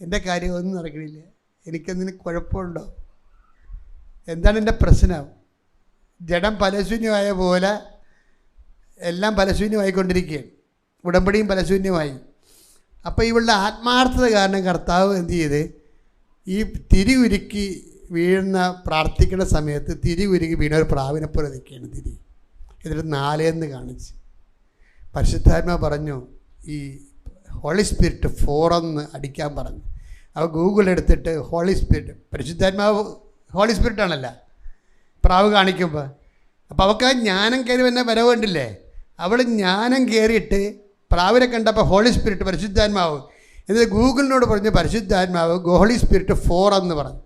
എൻ്റെ കാര്യം ഒന്നും നടക്കണില്ല, എനിക്കെന്തിന് കുഴപ്പമുണ്ടോ? എന്താണ് എൻ്റെ പ്രശ്നം? ജഡം പലശൂന്യമായ പോലെ എല്ലാം പലശൂന്യമായിക്കൊണ്ടിരിക്കുകയാണ്. ഉടമ്പടിയും പലശൂന്യമായി. അപ്പോൾ ഇവളുടെ ആത്മാർത്ഥത കാരണം കർത്താവ് എന്ത് ചെയ്ത് ഈ തിരി ഉരുക്കി വീഴുന്ന പ്രാർത്ഥിക്കുന്ന സമയത്ത് തിരി ഉരുക്കി വീണ ഒരു പ്രാവിനെ പോലെ നിൽക്കുകയാണ് തിരി. എന്നിട്ട് 4 എന്ന് കാണിച്ച് പരിശുദ്ധാത്മാ പറഞ്ഞു ഈ ഹോളി സ്പിരിറ്റ് 4 എന്ന് അടിക്കാൻ പറഞ്ഞു. അവ ഗൂഗിൾ എടുത്തിട്ട് ഹോളി സ്പിരിറ്റ്, പരിശുദ്ധാത്മാവ് ഹോളി സ്പിരിറ്റാണല്ല പ്രാവ് കാണിക്കുമ്പോൾ. അപ്പോൾ അവൾക്ക് ആ ജ്ഞാനം കയറി തന്നെ വരവേണ്ടില്ലേ? അവൾ ജ്ഞാനം കയറിയിട്ട് പ്രാവിനെ കണ്ടപ്പോൾ ഹോളി സ്പിരിറ്റ് പരിശുദ്ധാത്മാവ്. എന്നിട്ട് ഗൂഗിളിനോട് പറഞ്ഞു പരിശുദ്ധാത്മാവ് ഹോളി സ്പിരിറ്റ് 4 എന്ന് പറഞ്ഞു.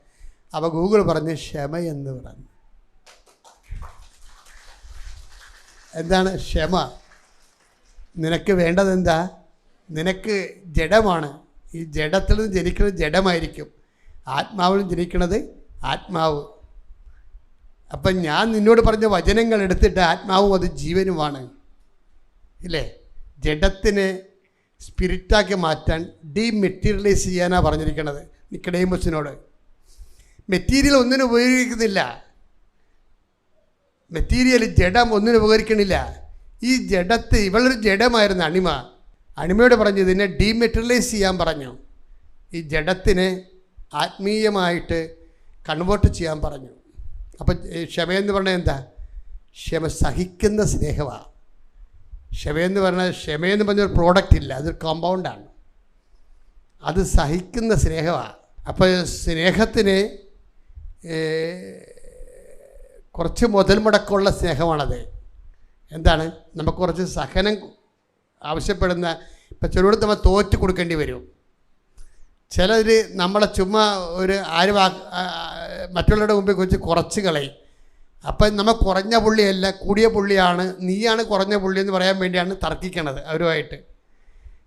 അപ്പോൾ ഗൂഗിൾ പറഞ്ഞ് ക്ഷമ എന്ന് പറഞ്ഞു. എന്താണ് ക്ഷമ? നിനക്ക് വേണ്ടത് എന്താ? നിനക്ക് ജഡമാണ്. ഈ ജഡത്തിൽ നിന്ന് ജനിക്കുന്നത് ജഡമായിരിക്കും, ആത്മാവിൽ ജനിക്കുന്നത് ആത്മാവ്. അപ്പം ഞാൻ നിന്നോട് പറഞ്ഞ വചനങ്ങൾ എടുത്തിട്ട് ആത്മാവും അത് ജീവനുമാണ് ഇല്ലേ? ജഡത്തിനെ സ്പിരിറ്റാക്കി മാറ്റാൻ ഡീമെറ്റീരിയലൈസ് ചെയ്യാനാണ് പറഞ്ഞിരിക്കുന്നത് നിക്കോദേമോസിനോട്. മെറ്റീരിയൽ ഒന്നിനും ഉപയോഗിക്കുന്നില്ല. മെറ്റീരിയൽ ജഡം ഒന്നിനും ഉപകരിക്കണില്ല. ഈ ജഡത്ത് ഇവളൊരു ജഡമായിരുന്നു അണിമ. അണിമയോട് പറഞ്ഞു ഇതിനെ ഡീമെറ്റീരിയലൈസ് ചെയ്യാൻ പറഞ്ഞു. ഈ ജഡത്തിനെ ആത്മീയമായിട്ട് കൺവേർട്ട് ചെയ്യാൻ പറഞ്ഞു. അപ്പം ക്ഷമയെന്ന് പറഞ്ഞാൽ എന്താ? ക്ഷമ സഹിക്കുന്ന സ്നേഹമാണ്. ക്ഷമയെന്ന് പറഞ്ഞൊരു പ്രോഡക്റ്റ് ഇല്ല, അതൊരു കോമ്പൗണ്ടാണ്. അത് സഹിക്കുന്ന സ്നേഹമാണ്. അപ്പോൾ സ്നേഹത്തിന് കുറച്ച് മുതൽ മുടക്കമുള്ള സ്നേഹമാണത്. എന്താണ്? നമുക്ക് കുറച്ച് സഹനം ആവശ്യപ്പെടുന്ന. ഇപ്പം ചിലരോട് നമ്മൾ തോറ്റ് കൊടുക്കേണ്ടി വരും. ചിലർ നമ്മളെ ചുമ്മാ ഒരു മറ്റുള്ളവരുടെ മുമ്പിൽ വെച്ച് കുറച്ച് കളയും. അപ്പം നമ്മൾ കുറഞ്ഞ പുള്ളിയല്ല, കൂടിയ പുള്ളിയാണ്, നീയാണ് കുറഞ്ഞ പുള്ളി എന്ന് പറയാൻ വേണ്ടിയാണ് തർക്കിക്കണത് അവരുമായിട്ട്.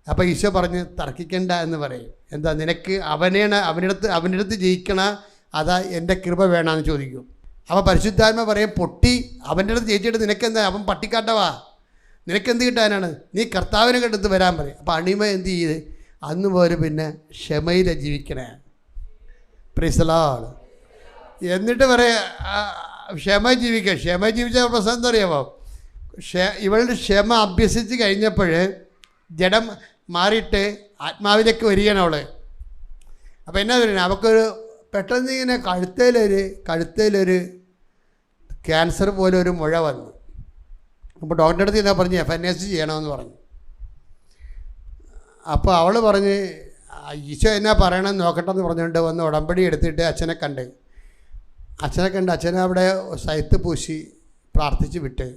അപ്പോൾ ഈശോ പറഞ്ഞ് തർക്കിക്കണ്ട എന്ന് പറയും. എന്താ? നിനക്ക് അവൻ്റെ അടുത്ത് ജയിക്കണ അതാ എൻ്റെ കൃപ വേണമെന്ന് ചോദിക്കും. അപ്പോൾ പരിശുദ്ധാത്മ പറയും പൊട്ടി അവൻ്റെ അടുത്ത് ജയിച്ചിട്ട് നിനക്കെന്താ? അവൻ പട്ടിക്കാട്ടവാ, നിനക്കെന്ത് കിട്ടാനാണ്? നീ കർത്താവിനെ കണ്ടെത്ത് വരാൻ പറയും. അപ്പോൾ അണിമ എന്ത് ചെയ്ത് അന്ന് പോലെ പിന്നെ ക്ഷമയിലെ ജീവിക്കണേ. Praise the Lord. എന്നിട്ട് പറയാ ക്ഷമ ജീവിക്കുക. ക്ഷമ ജീവിച്ച പ്രശ്നം എന്താ അറിയാമോ? ഇവളുടെ ക്ഷമ അഭ്യസിച്ച് കഴിഞ്ഞപ്പോൾ ജഡം മാറിയിട്ട് ആത്മാവിലേക്ക് വരികയാണ് അവൾ. അപ്പോൾ എന്നാ പറയുന്നത്? അവൾക്കൊരു പെട്ടെന്ന് ഇങ്ങനെ കഴുത്തേലൊരു ക്യാൻസർ പോലെ ഒരു മുഴ വന്നു. അപ്പോൾ ഡോക്ടറുടെ അടുത്ത് എന്നാ പറഞ്ഞു FNAC ചെയ്യണമെന്ന് പറഞ്ഞു. അപ്പോൾ അവൾ പറഞ്ഞ് ഈശോ എന്നാ പറയണമെന്ന് നോക്കട്ടെന്ന് പറഞ്ഞുകൊണ്ട് വന്ന് ഉടമ്പടി എടുത്തിട്ട് അച്ഛനെ കണ്ട് അച്ഛനെ അവിടെ സൈത്ത് പൂശി പ്രാർത്ഥിച്ച് വിട്ട്.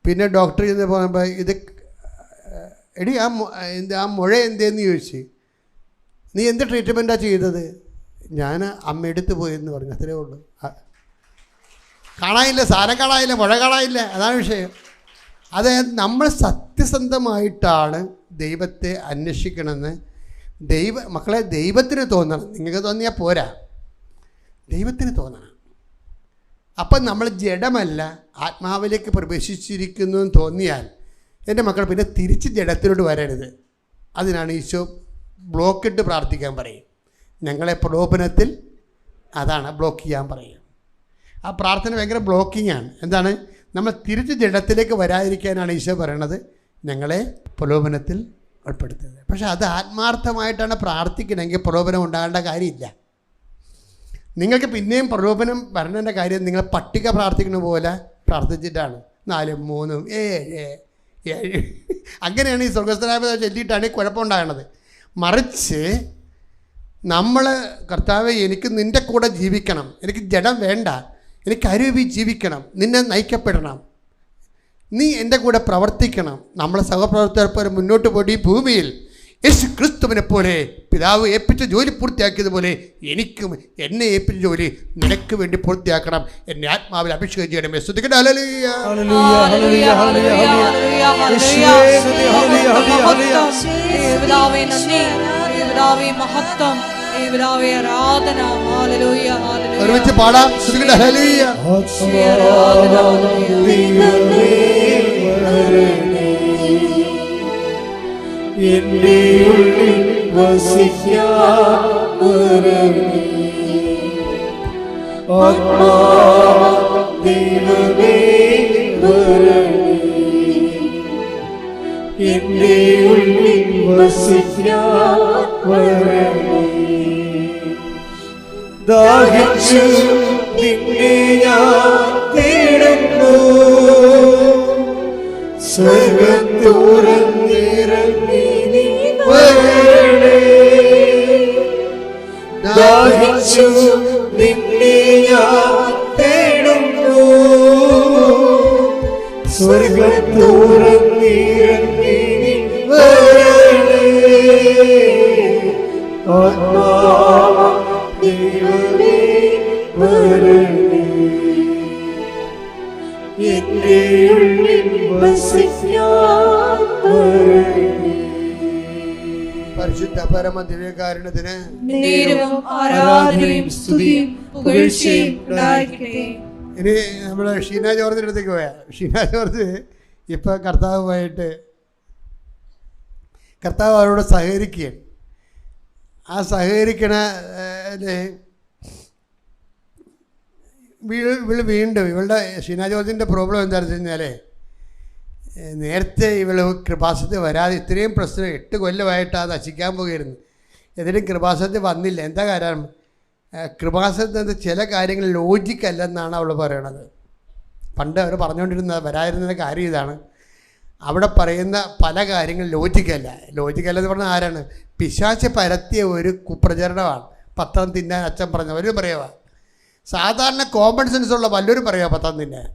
പിന്നെ ഡോക്ടർ ചെന്ന് പോകുമ്പോൾ ഇത് എടി ആ മുഴ എന്തേന്ന് ചോദിച്ച്. നീ എന്ത് ട്രീറ്റ്മെൻറ്റാണ് ചെയ്തത്? ഞാൻ അമ്മയെടുത്ത് പോയെന്ന് പറഞ്ഞു. അത്രേ ഉള്ളൂ. കാണാനില്ല, സാരം കാണാനില്ല, മുഴ കാണാനില്ല, അതാണ് വിഷയം. അതായത് നമ്മൾ സത്യസന്ധമായിട്ടാണ് ദൈവത്തെ അന്വേഷിക്കണമെന്ന് മക്കളെ ദൈവത്തിന് തോന്നണം. നിങ്ങൾക്ക് തോന്നിയാൽ പോരാ, ദൈവത്തിന് തോന്നണം. അപ്പം നമ്മൾ ജഡമല്ല ആത്മാവിലേക്ക് പ്രവേശിച്ചിരിക്കുന്നു എന്ന് തോന്നിയാൽ എൻ്റെ മക്കൾ പിന്നെ തിരിച്ച് ജഡത്തിലോട്ട് വരരുത്. അതിനാണ് ഈശോ ബ്ലോക്കിട്ട് പ്രാർത്ഥിക്കാൻ പറയും. ഞങ്ങളെ പ്രലോഭനത്തിൽ അതാണ് ബ്ലോക്ക് ചെയ്യാൻ പറയും. ആ പ്രാർത്ഥന ഭയങ്കര ബ്ലോക്കിങ്ങാണ്. എന്താണ്? നമ്മൾ തിരിച്ച് ജഡത്തിലേക്ക് വരാതിരിക്കാനാണ് ഈശോ പറയണത് ഞങ്ങളെ പ്രലോഭനത്തിൽ ഉൾപ്പെടുത്തുന്നത്. പക്ഷെ അത് ആത്മാർത്ഥമായിട്ടാണ് പ്രാർത്ഥിക്കണമെങ്കിൽ പ്രലോഭനം ഉണ്ടാകേണ്ട കാര്യമില്ല. നിങ്ങൾക്ക് പിന്നെയും പ്രലോഭനം വരേണ്ട കാര്യം നിങ്ങൾ പട്ടിക പ്രാർത്ഥിക്കുന്ന പോലെ പ്രാർത്ഥിച്ചിട്ടാണ് 4, 3, 7 അങ്ങനെയാണ് ഈ സ്വർഗസ്ഥനായ ചൊല്ലിയിട്ടാണ് ഈ കുഴപ്പമുണ്ടാകണത്. മറിച്ച് നമ്മൾ കർത്താവേ എനിക്ക് നിൻ്റെ കൂടെ ജീവിക്കണം, എനിക്ക് ജഡം വേണ്ട, എനിക്ക് അരുവി ജീവിക്കണം, നിന്നെ നയിക്കപ്പെടണം, നീ എൻ്റെ കൂടെ പ്രവർത്തിക്കണം. നമ്മളെ സഹപ്രവർത്തകർ മുന്നോട്ട് പോയി ഈ ഭൂമിയിൽ യേശു ക്രിസ്തുവിനെ പോലെ പിതാവ് ഏൽപ്പിച്ച ജോലി പൂർത്തിയാക്കിയതുപോലെ എനിക്കും എന്നെ ഏൽപ്പിച്ച ജോലി നിനക്ക് വേണ്ടി പൂർത്തിയാക്കണം. എന്നെ ആത്മാവിൽ അഭിഷേകം ചെയ്യണമേ. സ്തുതിക്കട്ടെ. ഹല്ലേലൂയ. ഒരുമിച്ച് പാടാം. സ്തുതിക്കട്ടെ. ഹല്ലേലൂയ. എന്റെ ഉള്ളിൽ വസിക്കാൻ വരണേ ദൈവമേ വരണേ. എന്റെ ഉള്ളിൽ വസിക്കാൻ വരണേ. ദാഹിച്ചു നിന്നെ ഞാൻ തേടുന്നു, സ്വർഗ്ഗം തുറന്നിറങ്ങി നീ വരണേ. ദാഹിച്ചു നിന്നെ ഞാൻ തേടുന്നു, സ്വർഗ്ഗം തുറന്നിറങ്ങി നീ വരണേ. ആത്മാവാ ദൈവമേ വരണേ. എന്റെ ഉള്ളിൽ വസിക്കാൻ വരണേ. പരിശുദ്ധ പരമ ദിവ്യകാരുണ്യത്തിന് ആരാധനയും സ്തുതിയും പുകഴ്ചയും ഉണ്ടായിരിക്കട്ടെ. ഇനി നമ്മൾ ഷീന ജോർജിൻ്റെ അടുത്തേക്ക് പോയാൽ, ഷീന ജോർജ് ഇപ്പം കർത്താവ് അവരോട് സഹകരിക്കുകയാണ്. ആ സഹകരിക്കണ വീണ്ടും ഇവളുടെ ഷീന ജോർജിൻ്റെ പ്രോബ്ലം എന്താണെന്ന് വെച്ച് കഴിഞ്ഞാൽ നേരത്തെ ഇവൾ കൃപാസനത്തിൽ വരാതെ ഇത്രയും പ്രശ്നം 8 കൊല്ലമായിട്ട് അത് നശിക്കാൻ പോകുമായിരുന്നു. ഏതെങ്കിലും കൃപാസനത്തിൽ വന്നില്ല. എന്താ കാരണം? കൃപാസനത്തിൽ ചില കാര്യങ്ങൾ ലോജിക്കല്ലെന്നാണ് അവൾ പറയണത്. പണ്ട് അവർ പറഞ്ഞുകൊണ്ടിരുന്നത് വരാതിരുന്ന കാര്യം ഇതാണ്, അവിടെ പറയുന്ന പല കാര്യങ്ങൾ ലോജിക്കല്ലെന്ന് പറഞ്ഞാൽ ആരാണ്? പിശാച് പരത്തിയ ഒരു കുപ്രചരണമാണ്. പത്രം തിന്നാൻ അച്ഛൻ പറഞ്ഞു വല്ലവരും പറയുക, സാധാരണ കോമൺ സെൻസുള്ള വല്ലവരും പറയുക പത്രം തിന്നാൻ.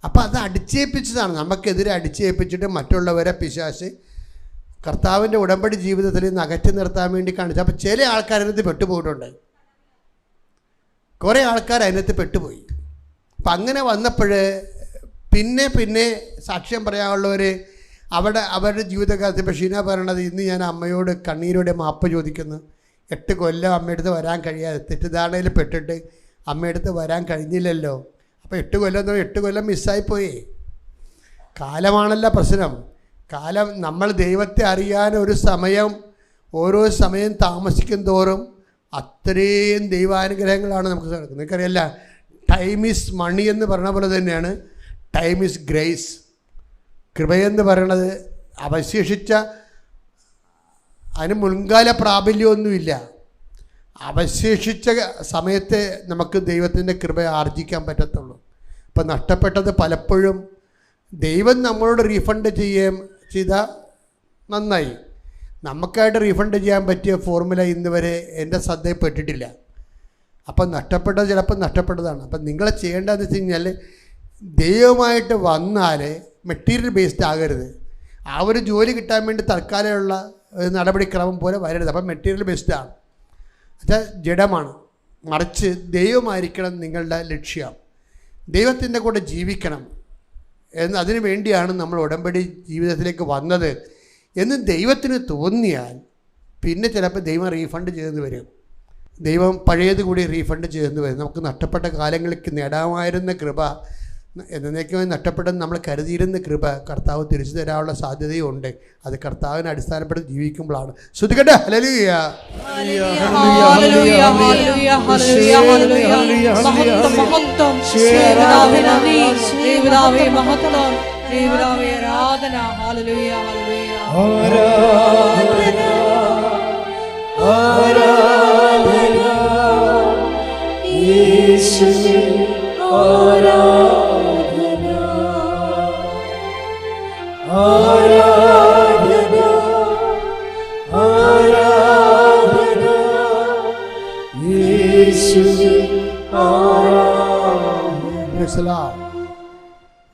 അപ്പോൾ അത് അടിച്ചേൽപ്പിച്ചതാണ്, നമുക്കെതിരെ അടിച്ചേൽപ്പിച്ചിട്ട് മറ്റുള്ളവരെ പിശാച് കർത്താവിൻ്റെ ഉടമ്പടി ജീവിതത്തിൽ നിന്ന് അകറ്റി നിർത്താൻ വേണ്ടി കാണിച്ചു. അപ്പോൾ ചില ആൾക്കാർ അതിനകത്ത് പെട്ടുപോയിട്ടുണ്ട്, കുറേ ആൾക്കാർ അതിനകത്ത് പെട്ടുപോയി. അപ്പം അങ്ങനെ വന്നപ്പോൾ പിന്നെ സാക്ഷ്യം പറയാനുള്ളവർ അവരുടെ ജീവിതകാലത്ത് ഇപ്പോൾ ഷീന പറയണത്, ഇന്ന് ഞാൻ അമ്മയോട് കണ്ണീരോടെ മാപ്പ് ചോദിക്കുന്നു. 8 കൊല്ലം അമ്മയടുത്ത് വരാൻ കഴിയാതെ തെറ്റിദ്ധാരണയിൽ പെട്ടിട്ട് അമ്മയടുത്ത് വരാൻ കഴിഞ്ഞില്ലല്ലോ. അപ്പോൾ 8 കൊല്ലം മിസ്സായിപ്പോയി. കാലമാണല്ലോ പ്രശ്നം. കാലം നമ്മൾ ദൈവത്തെ അറിയാൻ ഒരു സമയം, ഓരോ സമയം താമസിക്കും തോറും അത്രയും ദൈവാനുഗ്രഹങ്ങളാണ് നമുക്ക് നടക്കുന്നത്. നിങ്ങൾക്കറിയില്ല, ടൈം ഈസ് മണി എന്ന് പറഞ്ഞ പോലെ തന്നെയാണ് ടൈം ഈസ് ഗ്രേസ്. കൃപയെന്ന് പറയണത് അവശേഷിച്ച അതിന് മുൻകാല പ്രാബല്യമൊന്നുമില്ല. അവശേഷിച്ച സമയത്തെ നമുക്ക് ദൈവത്തിൻ്റെ കൃപ ആർജിക്കാൻ പറ്റത്തുള്ളൂ. അപ്പം നഷ്ടപ്പെട്ടത് പലപ്പോഴും ദൈവം നമ്മളോട് റീഫണ്ട് ചെയ്താൽ നന്നായി. നമുക്കായിട്ട് റീഫണ്ട് ചെയ്യാൻ പറ്റിയ ഫോർമുല ഇന്ന് വരെ എൻ്റെ ശ്രദ്ധയിൽപ്പെട്ടിട്ടില്ല. അപ്പം നഷ്ടപ്പെട്ടത് ചിലപ്പോൾ നഷ്ടപ്പെട്ടതാണ്. അപ്പം നിങ്ങൾ ചെയ്യേണ്ടതെന്ന് വെച്ച് കഴിഞ്ഞാൽ ദൈവമായിട്ട് വന്നാൽ മെറ്റീരിയൽ ബേസ്ഡ് ആകരുത്. ആ ഒരു ജോലി കിട്ടാൻ വേണ്ടി തൽക്കാലമുള്ള നടപടിക്രമം പോലെ വരരുത്. അപ്പം മെറ്റീരിയൽ ബേസ്ഡാണ്, അത് ജഡമാണ്. മറിച്ച് ദൈവമായിരിക്കണം നിങ്ങളുടെ ലക്ഷ്യം. ദൈവത്തിൻ്റെ കൂടെ ജീവിക്കണം അതിനു വേണ്ടിയാണ് നമ്മൾ ഉടമ്പടി ജീവിതത്തിലേക്ക് വന്നത് എന്ന് ദൈവത്തിന് തോന്നിയാൽ പിന്നെ ചിലപ്പോൾ ദൈവം റീഫണ്ട് ചെയ്തെന്ന് വരും. ദൈവം പഴയത് കൂടി റീഫണ്ട് ചെയ്തെന്ന് വരും. നമുക്ക് നഷ്ടപ്പെട്ട കാലങ്ങൾക്ക് നേടാമായിരുന്ന കൃപ, എന്നേക്കുമായി നഷ്ടപ്പെട്ടെന്ന് നമ്മൾ കരുതിയിരുന്ന കൃപ കർത്താവ് തിരിച്ചു തരാനുള്ള സാധ്യതയുണ്ട്. അത് കർത്താവിനെ അടിസ്ഥാനപ്പെടുത്തി ജീവിക്കുമ്പോഴാണ്. ശ്രുതികട്ടെ, ഹല്ലേലൂയ.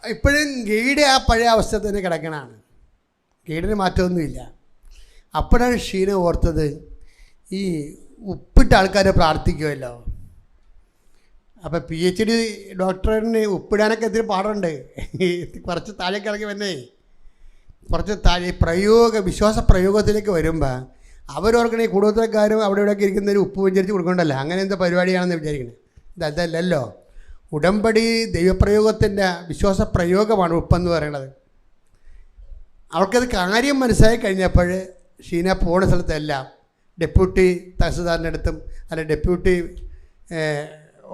ഇപ്പോഴും ഗൈഡ് ആ പഴയ അവസ്ഥ തന്നെ കിടക്കണാണ്. ഗൈഡിന് മാറ്റമൊന്നുമില്ല. അപ്പോഴാണ് ഷീന ഓർത്തത്, ഈ ഉപ്പിട്ട ആൾക്കാരെ പ്രാർത്ഥിക്കുമല്ലോ. അപ്പോൾ PhD ഡോക്ടറിന് ഉപ്പിടാനൊക്കെ ഇത്തിരി പാടുണ്ട്. കുറച്ച് താഴേക്ക് ഇറങ്ങി വന്നേ, കുറച്ച് താഴെ വിശ്വാസ പ്രയോഗത്തിലേക്ക് വരുമ്പോൾ അവരോർക്കണേ കൂടുതൽക്കാരും അവിടെ ഇവിടെയൊക്കെ ഇരിക്കുന്നതിന് ഉപ്പ് വെഞ്ചരിച്ച് കൊടുക്കണ്ടല്ലോ. അങ്ങനെ എന്താ പരിപാടിയാണെന്ന് വിചാരിക്കണേ. ഇതല്ലല്ലോ. ഉടമ്പടി ദൈവപ്രയോഗത്തിൻ്റെ വിശ്വാസ പ്രയോഗമാണ് ഉപ്പെന്ന് പറയണത്. അവൾക്കത് കാര്യം മനസ്സിലായി കഴിഞ്ഞപ്പോൾ ഷീന പോണ സ്ഥലത്തെല്ലാം ഡെപ്യൂട്ടി തഹസിൽദാറിൻ്റെ അടുത്തും ഡെപ്യൂട്ടി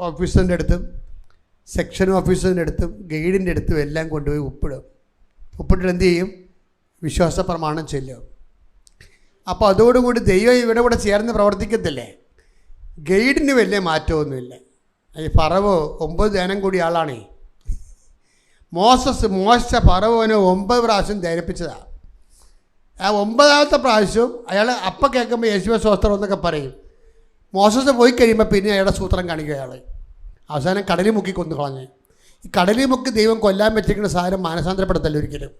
ഓഫീസറിൻ്റെ അടുത്തും സെക്ഷൻ ഓഫീസറിൻ്റെ അടുത്തും ഗൈഡിൻ്റെ അടുത്തും എല്ലാം കൊണ്ടുപോയി ഉപ്പിടും. ഉപ്പിട്ടിട്ട് എന്ത് ചെയ്യും? വിശ്വാസ പ്രമാണം ചൊല്ലും. അപ്പോൾ അതോടുകൂടി ദൈവം ഇവിടെ കൂടെ ചേർന്ന് പ്രവർത്തിക്കത്തില്ലേ. ഗൈഡിന് വലിയ മാറ്റമൊന്നുമില്ല. ഈ ഫറവോ 9 ധ്യാനം കൂടി ആളാണേ. മോശ ഫറവോനെ 9 പ്രാവശ്യം ധ്യാനിപ്പിച്ചതാണ്. ആ 9ാമത്തെ പ്രാവശ്യവും അയാൾ അപ്പം കേൾക്കുമ്പോൾ യേശുവേ സ്തോത്രം എന്നൊക്കെ പറയും. മോശസ് പോയി കഴിയുമ്പോൾ പിന്നെ അയാളുടെ സൂത്രം കാണിക്കുക. അയാൾ അവസാനം കടലിൽ മുക്കി കൊന്നു കളഞ്ഞ്. ഈ കടലിൽ മുക്കി ദൈവം കൊല്ലാൻ വെച്ചിരിക്കുന്ന സാധനം മാനസാന്തരപ്പെടുത്തല്ല ഒരിക്കലും,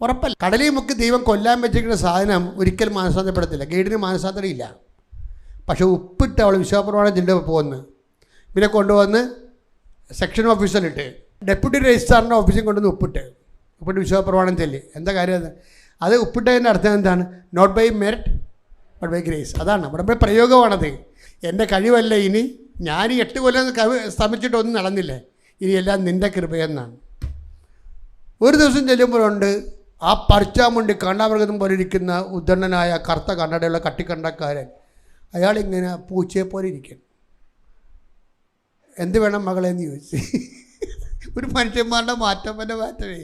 ഉറപ്പല്ല. കടലിൽ മുക്കി ദൈവം കൊല്ലാൻ വെച്ചിരിക്കുന്ന സാധനം ഒരിക്കലും മാനസാന്തരപ്പെടുത്തില്ല. ഗൈഡിന് മാനസാന്തരം ഇല്ല. പക്ഷേ ഉപ്പിട്ട് അവൾ വിശ്വാസപ്രമാണം ജില്ല പോകുന്നു. പിന്നെ കൊണ്ടുവന്ന് സെക്ഷൻ ഓഫീസറിലിട്ട് ഡെപ്യൂട്ടി രജിസ്ട്രാറിൻ്റെ ഓഫീസിൽ കൊണ്ടുവന്ന് ഉപ്പിട്ട് വിശ്വാസപ്രമാണം ചൊല്ലി. എന്താ കാര്യം? അത് ഉപ്പിട്ടതിൻ്റെ അർത്ഥം എന്താണ്? Not by merit but by grace. അതാണ് നമ്മുടെ പ്രയോഗമാണത്. എൻ്റെ കഴിവല്ല ഇനി, ഞാൻ 8 കൊല്ലം ശ്രമിച്ചിട്ടൊന്നും നടന്നില്ലേ, ഇനി എല്ലാം നിൻ്റെ കൃപയെന്നാണ്. ഒരു ദിവസം ചെല്ലുമ്പോഴുണ്ട് ആ പറിച്ചാമുണ്ടി കണ്ടാമൃഗം പോലെ ഇരിക്കുന്ന ഉദ്ദണ്ഡനായ കറുത്ത കണ്ണടയുള്ള കട്ടിക്കണ്ടക്കാരൻ. അയാളിങ്ങനെ പൂച്ചയെ പോലെ ഇരിക്കണം. എന്ത് വേണം മകളെന്ന് ചോദിച്ചു. ഒരു മനുഷ്യന്മാരുടെ മാറ്റമേ.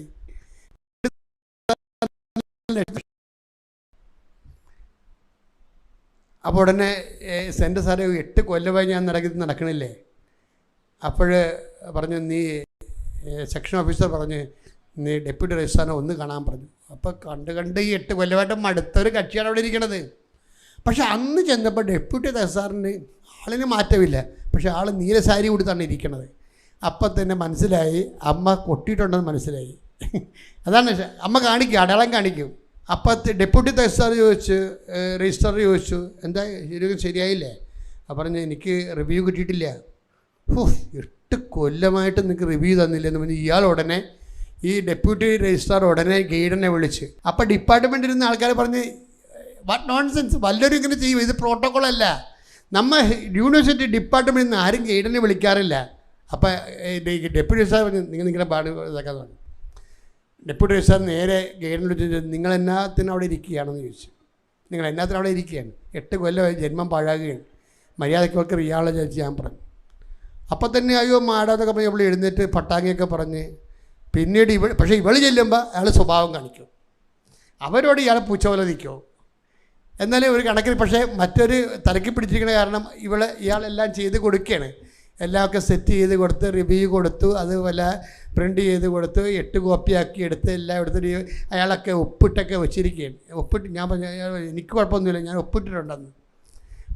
അപ്പോൾ ഉടനെ സെൻ്റെ സാറേ 8 കൊല്ലമായി ഞാൻ നടക്കണില്ലേ. അപ്പോൾ പറഞ്ഞു, നീ സെക്ഷൻ ഓഫീസർ പറഞ്ഞ് നീ ഡെപ്യൂട്ടി രജിസ്ട്രാറിനെ ഒന്ന് കാണാൻ പറഞ്ഞു. അപ്പോൾ കണ്ട് ഈ 8 കൊല്ലമായിട്ട് മടുത്തൊരു കക്ഷിയാണ് അവിടെ ഇരിക്കണത്. പക്ഷെ അന്ന് ചെന്നപ്പോൾ ഡെപ്യൂട്ടി രജിസ്ട്രാറിന് ആളിന് മാറ്റമില്ല. പക്ഷെ ആൾ നീല സാരി കൊടുത്താണ് ഇരിക്കണത്. അപ്പം തന്നെ മനസ്സിലായി അമ്മ കൊട്ടിയിട്ടുണ്ടെന്ന് മനസ്സിലായി. അതാണ് അമ്മ കാണിക്കും, അടയാളം കാണിക്കും. അപ്പം ഡെപ്യൂട്ടി തഹസിൽദാർ രജിസ്ട്രാർ ചോദിച്ചു, എന്താ ശരിയായില്ലേ? പറഞ്ഞു, എനിക്ക് റിവ്യൂ കിട്ടിയിട്ടില്ല. 8 കൊല്ലമായിട്ട് നിങ്ങൾക്ക് റിവ്യൂ തന്നില്ലെന്ന് പറഞ്ഞ് ഇയാൾ ഉടനെ, ഈ ഡെപ്യൂട്ടി രജിസ്ട്രാർ ഉടനെ ഗൈഡിനെ വിളിച്ച്. അപ്പോൾ ഡിപ്പാർട്ട്മെൻറ്റിൽ നിന്ന് ആൾക്കാർ പറഞ്ഞ്, വാട്ട് നോൺസെൻസ്, വല്ലവരും ഇങ്ങനെ ചെയ്യും, ഇത് പ്രോട്ടോക്കോളല്ല. നമ്മൾ യൂണിവേഴ്സിറ്റി ഡിപ്പാർട്ട്മെൻറ്റിൽ നിന്ന് ആരും ഗൈഡിനെ വിളിക്കാറില്ല. അപ്പോൾ ഡെപ്യൂട്ടി രജിസ്ട്രാർ പറഞ്ഞു, നിങ്ങളുടെ പാട് ഇതൊക്കെ പറഞ്ഞു. ഡെപ്യൂട്ടി രജിസ്ട്രാർ നേരെ ഗൈഡിനെ വിളിച്ച്, നിങ്ങൾ എന്നാത്തിന് അവിടെ ഇരിക്കുകയാണെന്ന് ചോദിച്ചു. നിങ്ങൾ എന്നാത്തിന് അവിടെ ഇരിക്കുകയാണ്? 8 കൊല്ലമായി ജന്മം പാഴാകുകയാണ്, മര്യാദയ്ക്കൊക്കെ ഇയാളെ ചോദിച്ച് ഞാൻ പറഞ്ഞു. അപ്പം തന്നെ അയ്യോ മാടാന്നൊക്കെ പറഞ്ഞ് ഇവൾ എഴുന്നേറ്റ് പട്ടാങ്ങിയൊക്കെ പറഞ്ഞ്. പിന്നീട് പക്ഷേ ഇവൾ ചെല്ലുമ്പോൾ അയാൾ സ്വഭാവം കാണിക്കും. അവരോട് ഇയാൾ പൂച്ച പോലെ നിൽക്കുമോ? എന്നാലും ഒരു കണക്കിൽ പക്ഷേ മറ്റൊരു തലക്കി പിടിച്ചിരിക്കുന്ന കാരണം ഇയാളെല്ലാം ചെയ്ത് കൊടുക്കുകയാണ്. എല്ലാമൊക്കെ സെറ്റ് ചെയ്ത് കൊടുത്ത് റിവ്യൂ കൊടുത്തു, അതുപോലെ പ്രിൻ്റ് ചെയ്ത് കൊടുത്തു, 8 കോപ്പിയാക്കി എടുത്ത് എല്ലാം എടുത്തിട്ട് അയാളൊക്കെ ഒപ്പിട്ടൊക്കെ വെച്ചിരിക്കുകയാണ്. ഒപ്പിട്ട് ഞാൻ പറഞ്ഞു എനിക്ക് കുഴപ്പമൊന്നുമില്ല, ഞാൻ ഒപ്പിട്ടിട്ടുണ്ടെന്ന്.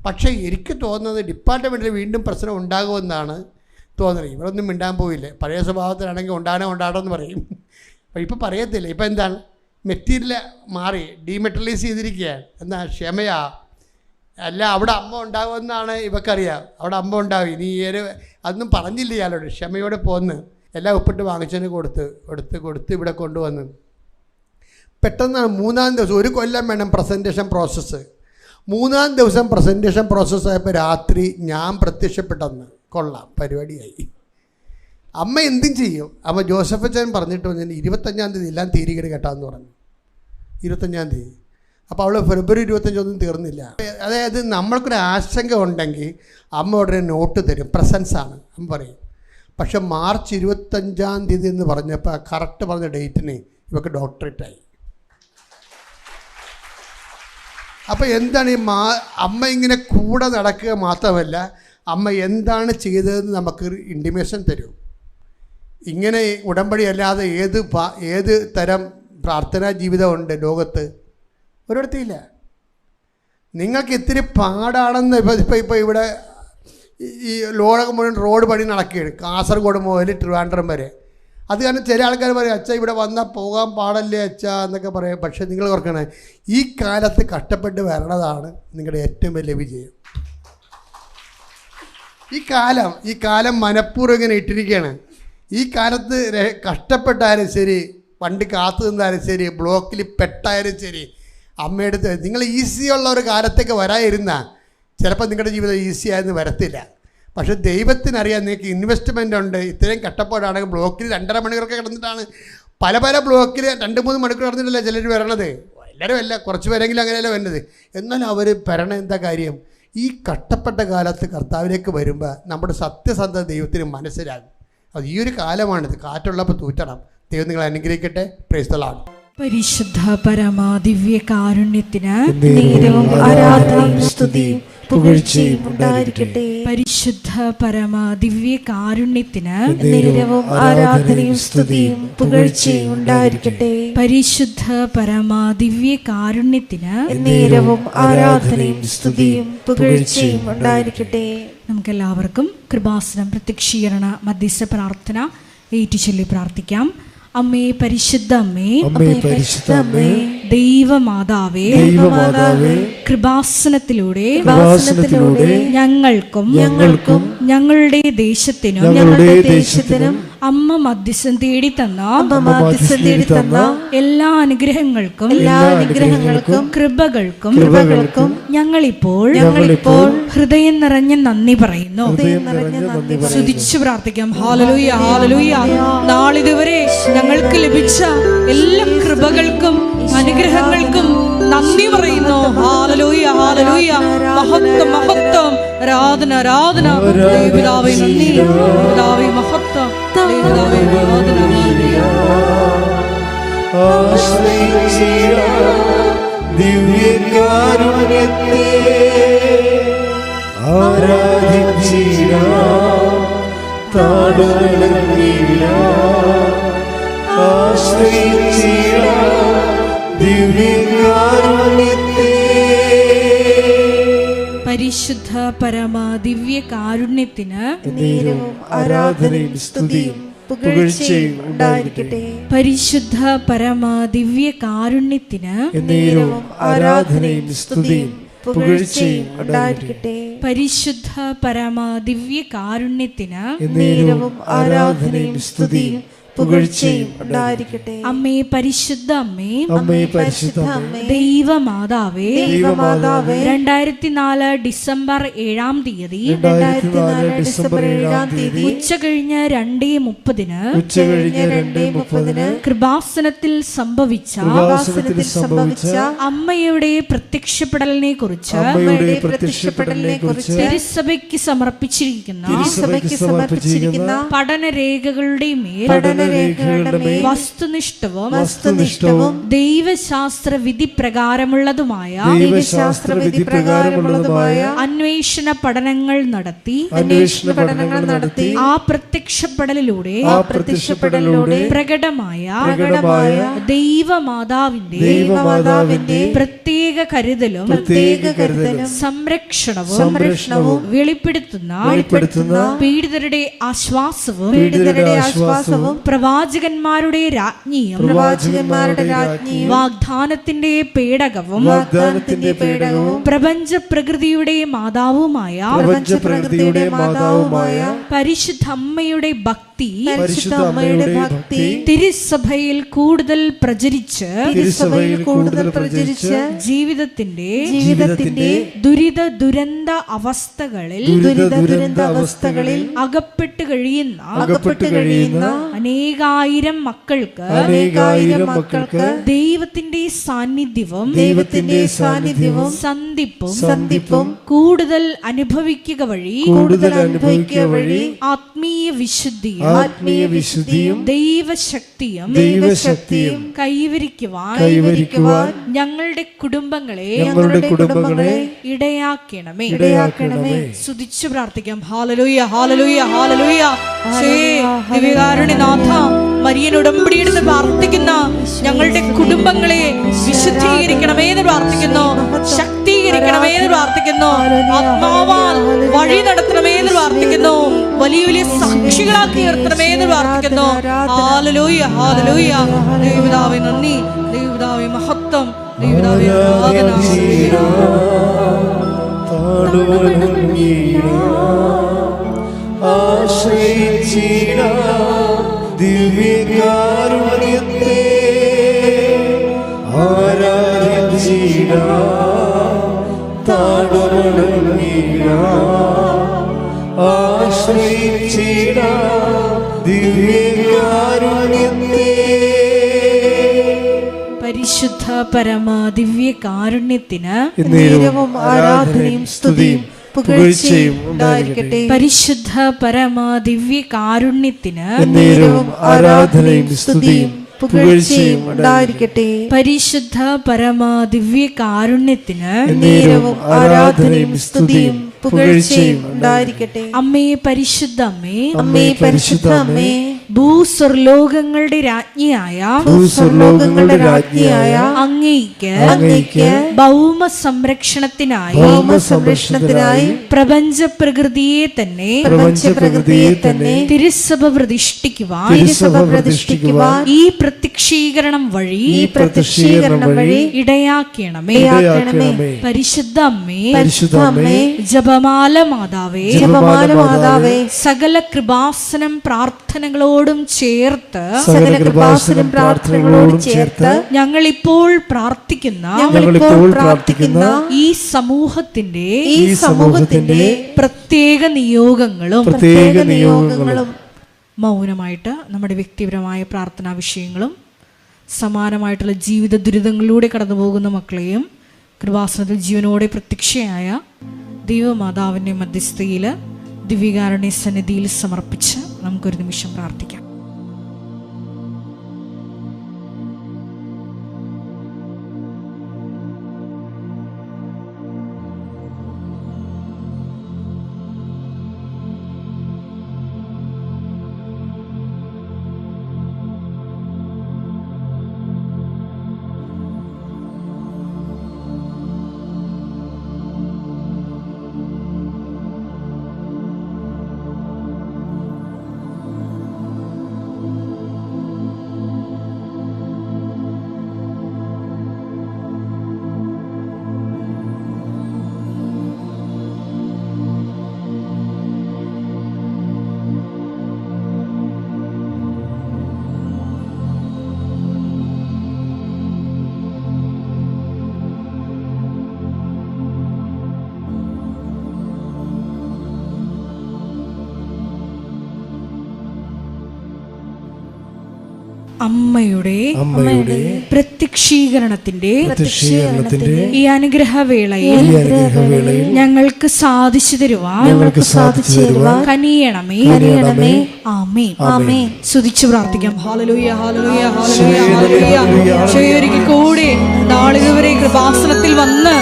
പക്ഷേ എനിക്ക് തോന്നുന്നത് ഡിപ്പാർട്ട്മെൻറ്റിൽ വീണ്ടും പ്രശ്നം ഉണ്ടാകുമെന്നാണ് തോന്നുന്നത്. ഇവരൊന്നും മിണ്ടാൻ പോയില്ലേ. പഴയ സ്വഭാവത്തിലാണെങ്കിൽ ഉണ്ടാകണമെന്ന് പറയും. അപ്പോൾ ഇപ്പോൾ പറയത്തില്ല. ഇപ്പോൾ എന്താണ്, മെറ്റീരിയൽ മാറി ഡീമെറ്ററലൈസ് ചെയ്തിരിക്കുകയാണ്. എന്താ ക്ഷമയാ, അല്ല അവിടെ അമ്മ ഉണ്ടാകുമെന്നാണ് ഇവക്കറിയാം. അവിടെ അമ്മ ഉണ്ടാവും. ഇനി അതൊന്നും പറഞ്ഞില്ല ഇയാളോട്. ക്ഷമയോടെ പോന്ന് എല്ലാം ഒപ്പിട്ട് വാങ്ങിച്ചതിന് കൊടുത്ത് ഇവിടെ കൊണ്ടുവന്ന് പെട്ടെന്ന് 3-ാം ദിവസം, 1 കൊല്ലം വേണം പ്രസൻറ്റേഷൻ പ്രോസസ്സ്. 3-ാം ദിവസം പ്രസൻറ്റേഷൻ പ്രോസസ്സായപ്പോൾ രാത്രി ഞാൻ പ്രത്യക്ഷപ്പെട്ടെന്ന്. കൊള്ളാം, പരിപാടിയായി. അമ്മ എന്തും ചെയ്യും. അപ്പോൾ ജോസഫ് അച്ഛൻ പറഞ്ഞിട്ട് വന്നു 25-ാം തീയതി എല്ലാം തീരുകയാണ് കേട്ടാന്ന് പറഞ്ഞു. 25-ാം തീയതി. അപ്പോൾ അവൾ ഫെബ്രുവരി 25 തീർന്നില്ല. അതായത് നമ്മൾക്കൊരു ആശങ്ക ഉണ്ടെങ്കിൽ അമ്മ ഉടനെ നോട്ട് തരും, പ്രസൻസാണ് അമ്മ പറയും. പക്ഷെ മാർച്ച് 25-ാം തീയതി എന്ന് പറഞ്ഞപ്പോൾ കറക്റ്റ് പറഞ്ഞ ഡേറ്റിന് ഇവർക്ക് ഡോക്ടറേറ്റായി. അപ്പോൾ എന്താണ് ഈ അമ്മ ഇങ്ങനെ കൂടെ നടക്കുക മാത്രമല്ല, അമ്മ എന്താണ് ചെയ്തതെന്ന് നമുക്ക് ഇൻറ്റിമേഷൻ തരും. ഇങ്ങനെ ഉടമ്പടി അല്ലാതെ ഏത് തരം പ്രാർത്ഥനാ ജീവിതമുണ്ട് ലോകത്ത്? ഒരിടത്തില്ല. നിങ്ങൾക്ക് ഇത്തിരി പാടാണെന്ന് ഇപ്പോൾ ഇവിടെ ഈ ലോകം മുഴുവൻ റോഡ് പണി നടക്കുകയാണ്, കാസർഗോഡ് മുതൽ ട്രിവാൻഡ്രം വരെ. അത് കാരണം ചില ആൾക്കാർ പറയും അച്ഛാ ഇവിടെ വന്നാൽ പോകാൻ പാടല്ലേ അച്ഛാ എന്നൊക്കെ പറയും. പക്ഷേ നിങ്ങൾ ഓർക്കണേ, ഈ കാലത്ത് കഷ്ടപ്പെട്ട് വരണതാണ് നിങ്ങളുടെ ഏറ്റവും വലിയ വിജയം. ഈ കാലം മനഃപൂർവ്വം ഇങ്ങനെ ഇട്ടിരിക്കുകയാണ്. ഈ കാലത്ത് കഷ്ടപ്പെട്ടാലും ശരി, വണ്ടി കാത്തു നിന്നാലും ശരി, ബ്ലോക്കിൽ പെട്ടായാലും ശരി, അമ്മയെടുത്ത് നിങ്ങൾ ഈസിയുള്ള ഒരു കാലത്തേക്ക് വരാതിരുന്നാൽ ചിലപ്പോൾ നിങ്ങളുടെ ജീവിതം ഈസി ആയെന്ന് വരത്തില്ല. പക്ഷേ ദൈവത്തിനറിയാം നിങ്ങൾക്ക് ഇൻവെസ്റ്റ്മെൻ്റ് ഉണ്ട്. ഇത്രയും കഷ്ടപ്പാടാണെങ്കിൽ ബ്ലോക്കിൽ 2.5 മണിക്കൂറൊക്കെ കിടന്നിട്ടാണ്, പല ബ്ലോക്കിൽ 2-3 മണിക്കൂർ കിടന്നിട്ടല്ല ചിലർ വരണത്. എല്ലാവരും അല്ല, കുറച്ച് പേരെങ്കിലും അങ്ങനെയല്ല വരുന്നത്. എന്നാൽ അവർ വരണ എന്താ കാര്യം? ഈ കഷ്ടപ്പെട്ട കാലത്ത് കർത്താവിലേക്ക് വരുമ്പോൾ നമ്മുടെ സത്യസന്ധത ദൈവത്തിന് മനസ്സിലാകും. അത് ഈ ഒരു കാലമാണിത്. കാറ്റുള്ളപ്പോൾ തൂറ്റണം. ദൈവം നിങ്ങളെ അനുഗ്രഹിക്കട്ടെ. Price the Lord. പരിശുദ്ധ പരമാ ദിവ്യ കാരുണ്യത്തിന് നേരവും ആരാധനയും സ്തുതിയും പുകഴ്ചയും ഉണ്ടായിരിക്കട്ടെ. പരിശുദ്ധ പരമാ ദിവ്യ കാരുണ്യത്തിന് നേരവും ആരാധനയും സ്തുതിയും പുകഴ്ചയും ഉണ്ടായിരിക്കട്ടെ. പരിശുദ്ധ പരമാ ദിവ്യ കാരുണ്യത്തിന് നേരവും ആരാധനയും സ്തുതിയും പുകഴ്ചയും ഉണ്ടായിരിക്കട്ടെ. നമുക്കെല്ലാവർക്കും കൃപാസനം പ്രത്യക്ഷീകരണ മധ്യസ്ഥ പ്രാർത്ഥന ഏറ്റുചൊല്ലി പ്രാർത്ഥിക്കാം. അമ്മേ പരിശുദ്ധ അമ്മേ, ദൈവമാതാവേ, കൃപാസനത്തിലൂടെ ഞങ്ങൾക്കും ഞങ്ങളുടെ ദേശത്തിനും അമ്മ മധ്യസ്ഥം തേടി തന്ന എല്ലാ അനുഗ്രഹങ്ങൾക്കും കൃപകൾക്കും ഞങ്ങളിപ്പോൾ ഹൃദയം നിറഞ്ഞ നന്ദി പറയുന്നു. സ്തുതിച്ചു പ്രാർത്ഥിക്കാം. ഹല്ലേലൂയ, ഹല്ലേലൂയ. നാളിതുവരെ ഞങ്ങൾക്ക് ലഭിച്ച എല്ലാ കൃപകൾക്കും അനുഗ്രഹങ്ങൾക്കും നന്ദി പറയുന്നു. Hallelujah, hallelujah. മഹത്വം, മഹത്വം, ആരാധന, ആരാധന. ദൈവപിതാവേ നന്ദി, പിതാവേ മഹത്വം, ദൈവപിതാവേ ആരാധന. ദിവ്യകാരുണ്യത്തെ പരിശുദ്ധ പരമാ ദിവ്യ കാരുണ്യത്തിന് നേരവും ആരാധനയും സ്തുതിയും പുകഴ്ചയും ഉണ്ടായിരിക്കട്ടെ. പരിശുദ്ധ പരമാ ദിവ്യ കാരുണ്യത്തിന് നേരവും ആരാധനയും സ്തുതിയും പുകഴ്ചയും ഉണ്ടായിരിക്കട്ടെ. പരിശുദ്ധ പരമാ ദിവ്യ കാരുണ്യത്തിന് നേരവും ആരാധനയും സ്തുതിയും പുകഴ്ചയും ഉണ്ടായിരിക്കട്ടെ. അമ്മേ പരിശുദ്ധ അമ്മേ, പരിശുദ്ധ അമ്മേ, ദൈവമാതാവേ, 2004 ഡിസംബർ 7-ാം തീയതി ഉച്ച കഴിഞ്ഞ് 2:30 കൃപാസനത്തിൽ സംഭവിച്ച അമ്മയുടെ പ്രത്യക്ഷപ്പെടലിനെ കുറിച്ച് തിരുസഭയ്ക്ക് സമർപ്പിച്ചിരിക്കുന്ന പഠനരേഖകളുടെ മേൽ ഭരണരേഖകളുടെ മേൽ വസ്തുനിഷ്ഠവും വസ്തുനിഷ്ഠവും ദൈവശാസ്ത്ര വിധി പ്രകാരമുള്ളതുമായ ദൈവശാസ്ത്ര വിധി പ്രകാരമുള്ളതുമായ അന്വേഷണ പഠനങ്ങൾ നടത്തി അന്വേഷണ പഠനങ്ങൾ നടത്തി ആ പ്രത്യക്ഷപ്പെടലിലൂടെ പ്രത്യക്ഷപ്പെടലിലൂടെ പ്രകടമായ ദൈവമാതാവിന്റെ പ്രത്യേക കരുതലും സംരക്ഷണവും വെളിപ്പെടുത്തുന്ന പീഡിതരുടെ ആശ്വാസവും പ്രവാചകന്മാരുടെ രാജ്ഞിയും വാഗ്ദാനത്തിന്റെ പേടകവും പ്രപഞ്ച പ്രകൃതിയുടെ മാതാവുമായ പരിശുദ്ധ അമ്മയുടെ ഭക്തി തിരുസഭയിൽ കൂടുതൽ പ്രചരിച്ച് ജീവിതത്തിന്റെ ദുരിത ദുരന്ത അവസ്ഥകളിൽ അകപ്പെട്ടു കഴിയുന്ന അനേകായിരം മക്കൾക്ക് ദൈവത്തിന്റെ സാന്നിധ്യവും സന്ധിപ്പും കൂടുതൽ അനുഭവിക്കുക വഴി ആത്മീയ വിശുദ്ധിയും ദൈവശക്തിയും കൈവരിക്കുവാൻ ഞങ്ങളുടെ കുടുംബങ്ങളെ ഇടയാക്കണമേ. സ്തുതിച്ചു പ്രാർത്ഥിക്കാം. ഹല്ലേലൂയ, ഹല്ലേലൂയ, ഹല്ലേലൂയ. ദിവ്യകാരുണ്യനാഥ, മരിയൻ ഉടമ്പടിയെടുത്ത് പ്രാർത്ഥിക്കുന്ന ഞങ്ങളുടെ കുടുംബങ്ങളെ വിശുദ്ധീകരിക്കണമേ എന്ന് പ്രാർത്ഥിക്കുന്നു, ശക്തീകരിക്കണമേ എന്ന് പ്രാർത്ഥിക്കുന്നു, ആത്മാവാൽ വഴി നടത്തണമേ എന്ന് പ്രാർത്ഥിക്കുന്നു, വലിയ വലിയ സാക്ഷികളാക്കി ഉയർത്തണമേ എന്ന് പ്രാർത്ഥിക്കുന്നു. Hallelujah, hallelujah. ദൈവപിതാവേ നന്ദി, ദൈവപിതാവേ മഹത്വം, ദൈവപിതാവേ ആരാധന. ദിവ്യകാരുണ്യത്തെ ആരാധിച്ചിടാം, ആശ്രയിച്ചിടാം ദിവ്യകാരുണ്യത്തെ. പരിശുദ്ധ പരമ ദിവ്യകാരുണ്യത്തിന് ആരാധനയും സ്തുതിയും പുകഴ്ചയും ഉണ്ടായിരിക്കട്ടെ. പരിശുദ്ധ പരമ ദിവ്യകാരുണ്യത്തിന് ആരാധനയും സ്തുതിയും പുകഴ്ചയും ഉണ്ടായിരിക്കട്ടെ. പരിശുദ്ധ പരമ ദിവ്യകാരുണ്യത്തിന് ആരാധനയും സ്തുതിയും പുകഴ്ചയും ഉണ്ടായിരിക്കട്ടെ. അമ്മേ പരിശുദ്ധ അമ്മേ, അമ്മേ പരിശുദ്ധ അമ്മേ, ഭൂസ്വർലോകങ്ങളുടെ രാജ്ഞിയായ അങ്ങേയ്ക്ക് ഭൗമ സംരക്ഷണത്തിനായി പ്രപഞ്ച പ്രകൃതിയെ തന്നെ തിരുസഭ പ്രതിഷ്ഠിക്കുവാൻ ഈ പ്രത്യക്ഷീകരണം വഴി ഇടയാക്കണമേ. പരിശുദ്ധ അമ്മേ, ജപമാല മാതാവേ, സകല കൃപാസനം പ്രാർത്ഥനകളോടും ചേർത്ത് ഞങ്ങളിപ്പോൾ പ്രാർത്ഥിക്കുന്ന ഈ സമൂഹത്തിന്റെ പ്രത്യേക നിയോഗങ്ങളും മൗനമായിട്ട് നമ്മുടെ വ്യക്തിപരമായ പ്രാർത്ഥനാ വിഷയങ്ങളും സമാനമായിട്ടുള്ള ജീവിത ദുരിതങ്ങളിലൂടെ കടന്നു പോകുന്ന മക്കളെയും കൃപാസനത്തിൽ ജീവനോടെ പ്രത്യക്ഷയായ ദൈവമാതാവിൻ്റെ മധ്യസ്ഥയിൽ ദിവ്യകാരുണ്യ സന്നിധിയിൽ സമർപ്പിച്ച് നമുക്കൊരു നിമിഷം പ്രാർത്ഥിക്കാം. അമ്മയുടെ പ്രത്യക്ഷീകരണത്തിന്റെ ഈ അനുഗ്രഹവേളയിൽ ഞങ്ങൾക്ക് സാധിച്ചു തരുവാൻ കനിയണമേ. ആമേൻ. സ്തുതിച്ചു പ്രാർത്ഥിക്കാം. ഹല്ലേലൂയ, ഹല്ലേലൂയ, ഹല്ലേലൂയ, ഹല്ലേലൂയ. ഒരിക്കൽ കൂടി നാളിതുവരെ കൃപാസനത്തിൽ വന്ന്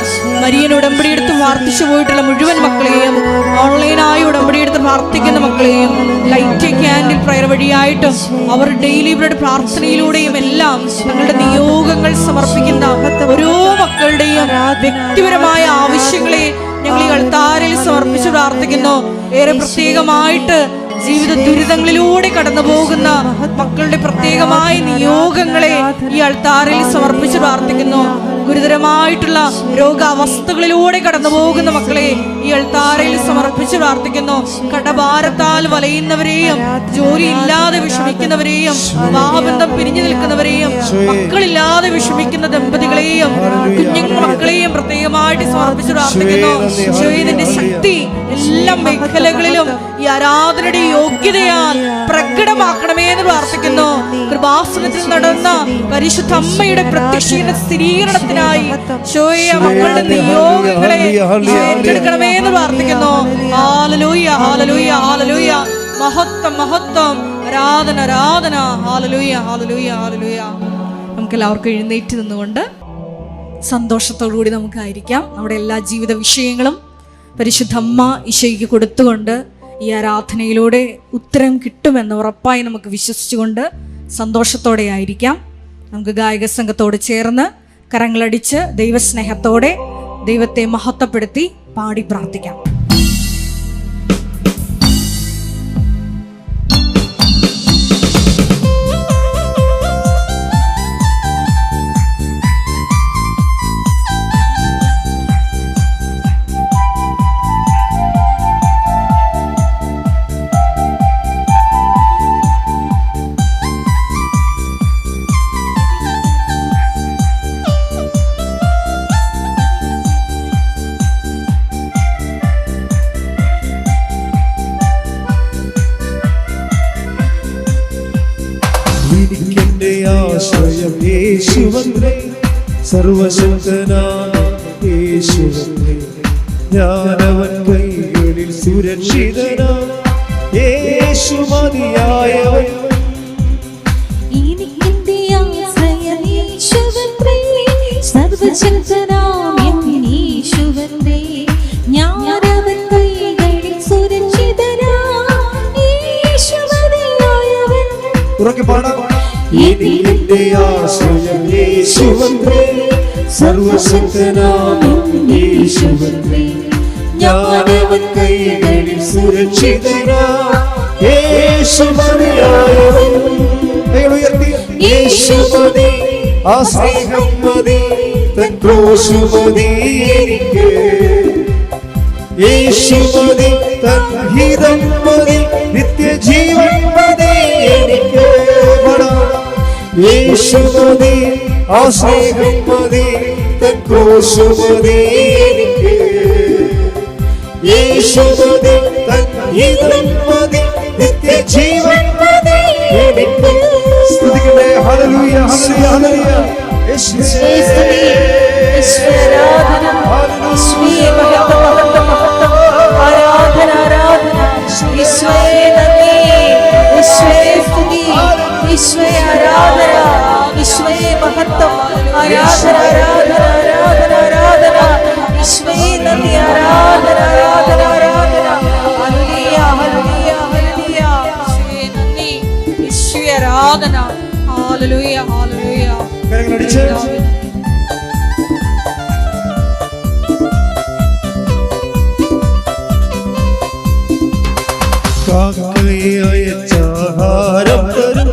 മരിയൻ ഉടമ്പടിയെടുത്ത് പ്രാർത്ഥിച്ചു പോയിട്ടുള്ള മുഴുവൻ മക്കളെയും, ഓൺലൈനായി ഉടമ്പടിയെടുത്ത് പ്രാർത്ഥിക്കുന്ന മക്കളെയും, ലൈറ്റ് ക്യാൻഡിൽ പ്രയർ വഴിയായിട്ടും അവർ ഡെയിലി ബ്രെഡ് പ്രാർത്ഥനയിലൂടെയും എല്ലാം തങ്ങളുടെ നിയോഗങ്ങൾ സമർപ്പിക്കുന്ന ഓരോ മക്കളുടെയും വ്യക്തിപരമായ ആവശ്യങ്ങളെ ഞങ്ങൾ ഈ അൾത്താരയിൽ സമർപ്പിച്ച് പ്രാർത്ഥിക്കുന്നു. ഏറെ പ്രത്യേകമായിട്ട് ജീവിത ദുരിതങ്ങളിലൂടെ കടന്നു പോകുന്ന മക്കളുടെ പ്രത്യേകമായ നിയോഗങ്ങളെ ഈ അൾത്താരയിൽ സമർപ്പിച്ച് പ്രാർത്ഥിക്കുന്നു. ഗുരുതരമായിട്ടുള്ള രോഗാവസ്ഥകളിലൂടെ കടന്നു പോകുന്ന മക്കളെ ഈ അൾത്താരയിൽ സമർപ്പിച്ച് പ്രാർത്ഥിക്കുന്നു. കടഭാരത്താൽ വലയുന്നവരെയും, ജോലി ഇല്ലാതെ വിഷമിക്കുന്നവരെയും, വിവാഹബന്ധം പിരിഞ്ഞു നിൽക്കുന്നവരെയും, മക്കളില്ലാതെ വിഷമിക്കുന്ന ദമ്പതികളെയും, കുഞ്ഞു മക്കളെയും പ്രത്യേകമായിട്ട് സമർപ്പിച്ച് പ്രാർത്ഥിക്കുന്നു. ഇതിന്റെ ശക്തി എല്ലാ മേഖലകളിലും ഈ ആരാധനയുടെ യോഗ്യതയാൽ പ്രകടമാക്കണമേ എന്ന് പ്രാർത്ഥിക്കുന്നു. കൃപാസനത്തിൽ നടന്ന പരിശുദ്ധ അമ്മയുടെ പ്രത്യക്ഷീകരണ സ്ഥിരീകരണത്തിനായി മക്കളുടെ നിയോഗങ്ങളെ ഏറ്റെടുക്കണമേ എന്ന് പ്രാർത്ഥിക്കുന്നു. ഹല്ലേലൂയ, ഹല്ലേലൂയ, ഹല്ലേലൂയ. മഹത്വം, മഹത്വം, ആരാധന, ആരാധന. ഹല്ലേലൂയ, ഹല്ലേലൂയ, ഹല്ലേലൂയ. നമുക്ക് എല്ലാവർക്കും എഴുന്നേറ്റ് നിന്നുകൊണ്ട് സന്തോഷത്തോടുകൂടി നമുക്കായിരിക്കാം. നമ്മുടെ എല്ലാ ജീവിത വിഷയങ്ങളും പരിശുദ്ധ അമ്മ ഈശോയ്ക്ക് കൊടുത്തുകൊണ്ട് ഈ ആരാധനയിലൂടെ ഉത്തരം കിട്ടുമെന്ന് ഉറപ്പായി നമുക്ക് വിശ്വസിച്ചുകൊണ്ട് സന്തോഷത്തോടെ ആയിരിക്കാം. നമുക്ക് ഗായക സംഘത്തോട് ചേർന്ന് കരങ്ങളടിച്ച് ദൈവസ്നേഹത്തോടെ ദൈവത്തെ മഹത്വപ്പെടുത്തി പാടി പ്രാർത്ഥിക്കാം. ആശ്രയം യേശുവത്രേ, സർവശക്തനായ യേശുവത്രേ, ഞാനവൻ കൈകളിൽ സുരക്ഷിതനാ, യേശു മതിയായവൻ. എനിക്കെന്റെ ആശ്രയം യേശുവത്രേ, സർവശക്തനായ യേശുവത്രേ, ഞാനവൻ കൈകളിൽ സുരക്ഷിതനാ, യേശു മതിയായവൻ. ഉറക്കെ പാടാം. എനിക്കെന്റെ ആശ്രയം യേശുവത്രേ, സർവശക്തനായ യേശുവത്രേ, ഞാനവൻ കൈകളിൽ സുരക്ഷിതനാ, യേശു മതിയായവൻ. യേശു മതി, ആ സ്നേഹം മതി, തൻ ക്രൂശ് മതി എനിക്ക്. യേശു മതി, തൻ ഹിതം മതി, നിത്യജീവൻ മതി എനിക്ക്. യേശു മതി, ആ സ്നേഹം മതി, തൻ ക്രൂശ് മതി എനിക്ക്. യേശു മതി, തൻ ഹിതം മതി, നിത്യജീവൻ മതി എനിക്ക്. സ്തുതിക്കട്ടെ. ഹല്ലേലൂയ, ഹല്ലേലൂയ, ഹല്ലേലൂയ. യേശുവേ സ്തുതി, യേശുവേ ആരാധന, യേശുവേ മഹത്വം, മഹത്വം, മഹത്വം. ആരാധന, ആരാധന. യേശുവേ നന്ദി, യേശുവേ സ്തുതി, യേശുവേ ആരാധന, യേശുവേ മഹത്വം. ആരാധന, ആരാധന, ആരാധന, ആരാധന. യേശുവേ നന്ദി, ആരാധന, ആരാധന, ആരാധന. ഹല്ലേലൂയ, ഹല്ലേലൂയ, ഹല്ലേലൂയ. യേശുവേ നന്ദി, യേശുവേ ആരാധന. ഹല്ലേലൂയ, ഹല്ലേലൂയ. കരങ്ങളടിച്ച് അയച്ചാഹാരം തരും,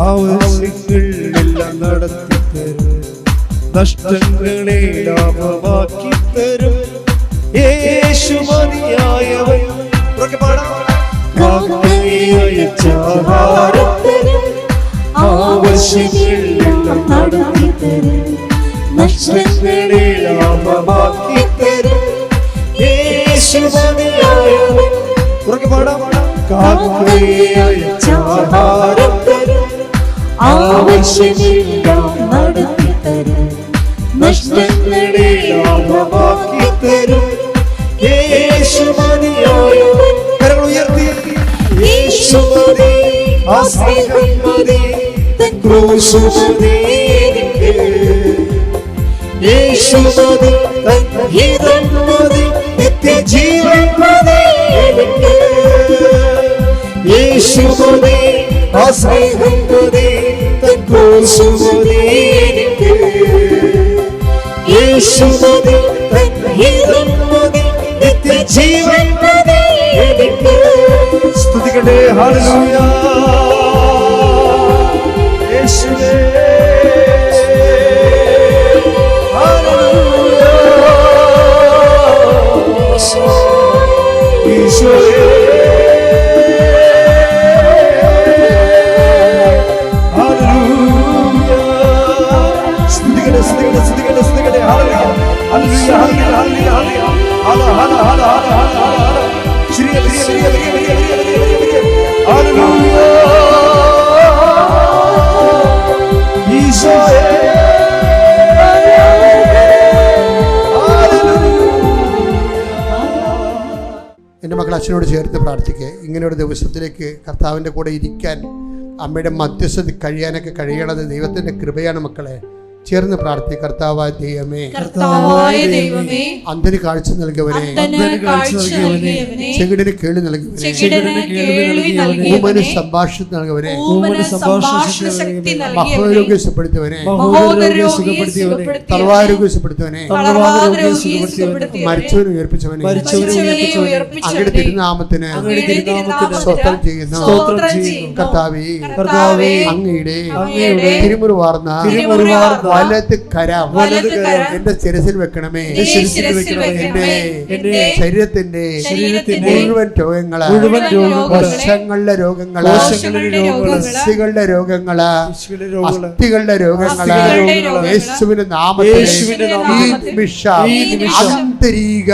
ആവശ്യങ്ങൾ എല്ലാം നടത്തി തരും, നഷ്ടങ്ങളെ ലാഭമാക്കി തരും, യേശു മതിയായവൻ. അയച്ചാഹാരം തരും, ആവശ്യങ്ങൾ എല്ലാം നടത്തി തരും, നഷ്ടങ്ങളെ ലാഭമാക്കി തരും, യേശു മതിയായവൻ. ആഹാരം തരും, ആവശ്യമെല്ലാം നടത്തി തരും, നഷ്ടങ്ങളെ ലാഭമാക്കി തരും. യേശു മതിയായവൻ. കരങ്ങൾ ഉയർത്തി. യേശു മതി, ആ സ്നേഹം മതി, തൻ ക്രൂശ് മതി എനിക്ക്. യേശു മതി, തൻ ഹിതം മതി, നിത്യജീവൻ മതി എനിക്ക്. യേശു മതി, ആ സ്നേഹം മതി, തൻ ക്രൂശ് മതി എനിക്ക്. യേശു മതി, തൻ ഹിതം മതി, നിത്യജീവൻ മതി എനിക്ക്. സ്തുതിക്കട്ടെ. ഹല്ലേലൂയ. യേശുവേ ഹല്ലേലൂയ. ഈശോയേ ഹല്ലേലൂയ. സ്തുതിക്കട്ടെ, സ്തുതിക്കട്ടെ, സ്തുതിക്കട്ടെ, സ്തുതിക്കട്ടെ. ഹല്ലേലൂയ, ഹല്ലേലൂയ, ഹല്ലേലൂയ, ഹല്ലേലൂയ. ഹല ഹല ഹല ഹല ഹല ഹല ഹല. ശരിയ ശരിയ ശരിയ ശരിയ ശരിയ ശരിയ ശരിയ. ഹല്ലേലൂയ. ഈശോയേ എൻ്റെ മക്കൾ അച്ഛനോട് ചേർത്ത് പ്രാർത്ഥിക്കുക. ഇങ്ങനെ ഒരു ദിവസത്തിലേക്ക് കർത്താവിൻ്റെ കൂടെ ഇരിക്കാൻ, അമ്മയുടെ മധ്യസ്ഥത കഴിയാനൊക്കെ കഴിയണത് ദൈവത്തിൻ്റെ കൃപയാണ് മക്കളെ. ചേർന്ന് പ്രാർത്ഥി. കർത്താവായ ദൈവമേ, കർത്താവായ ദൈവമേ, അന്ധന് കാഴ്ച നൽകിയവനെ, അന്ധന് കാഴ്ച നൽകിയവനെ, ചെകിടന് കേൾവി നൽകിയവനെ, ചെകിടന് കേൾവി ഊമന് നൽകിയവനെ, സംഭാഷണം നൽകിയവനെ, ഊമന് സംഭാഷണ ശക്തി നൽകിയവനെ, മഹോരോഗ്യം സുഖപ്പെടുത്തിയവനെ, മഹോദരോഗ്യം സുഖപ്പെടുത്തിയവനെ, തളർവാരോഗ്യം സുഖപ്പെടുത്തിയവനെ, തളർവാരോഗ്യം സുഖപ്പെടുത്തിയവനെ, മരിച്ചവനെ ഉയർപ്പിച്ചവനെ, മരിച്ചവനെ ഉയർപ്പിച്ചവനെ, അങ്ങയുടെ തിരുനാമത്തിന് അങ്ങയുടെ തിരുനാമത്തിന് സ്തോത്രം ചെയ്യുന്നു. സ്തോത്രം ചെയ്യുന്നു. കർത്താവേ, കർത്താവേ, അങ്ങയുടെ അങ്ങയുടെ തിരുമുറിവാർന്ന തിരുമുറിവാർന്ന വലത് കരം വലത് കരം എന്റെ ശിരസിൽ വെക്കണമേ. എന്റെ ശിരസിൽ വെക്കണമേ. എന്റെ ശരീരത്തിന്റെ ശരീരത്തിന്റെ മുഴുവൻ രോഗങ്ങള്, വശങ്ങളുടെ രോഗങ്ങള്, അസ്ഥികളുടെ രോഗങ്ങള്, അസ്ഥികളുടെ രോഗങ്ങള്, യേശുവിന്റെ നാമത്തിൽ ഈ നിമിഷം ആന്തരിക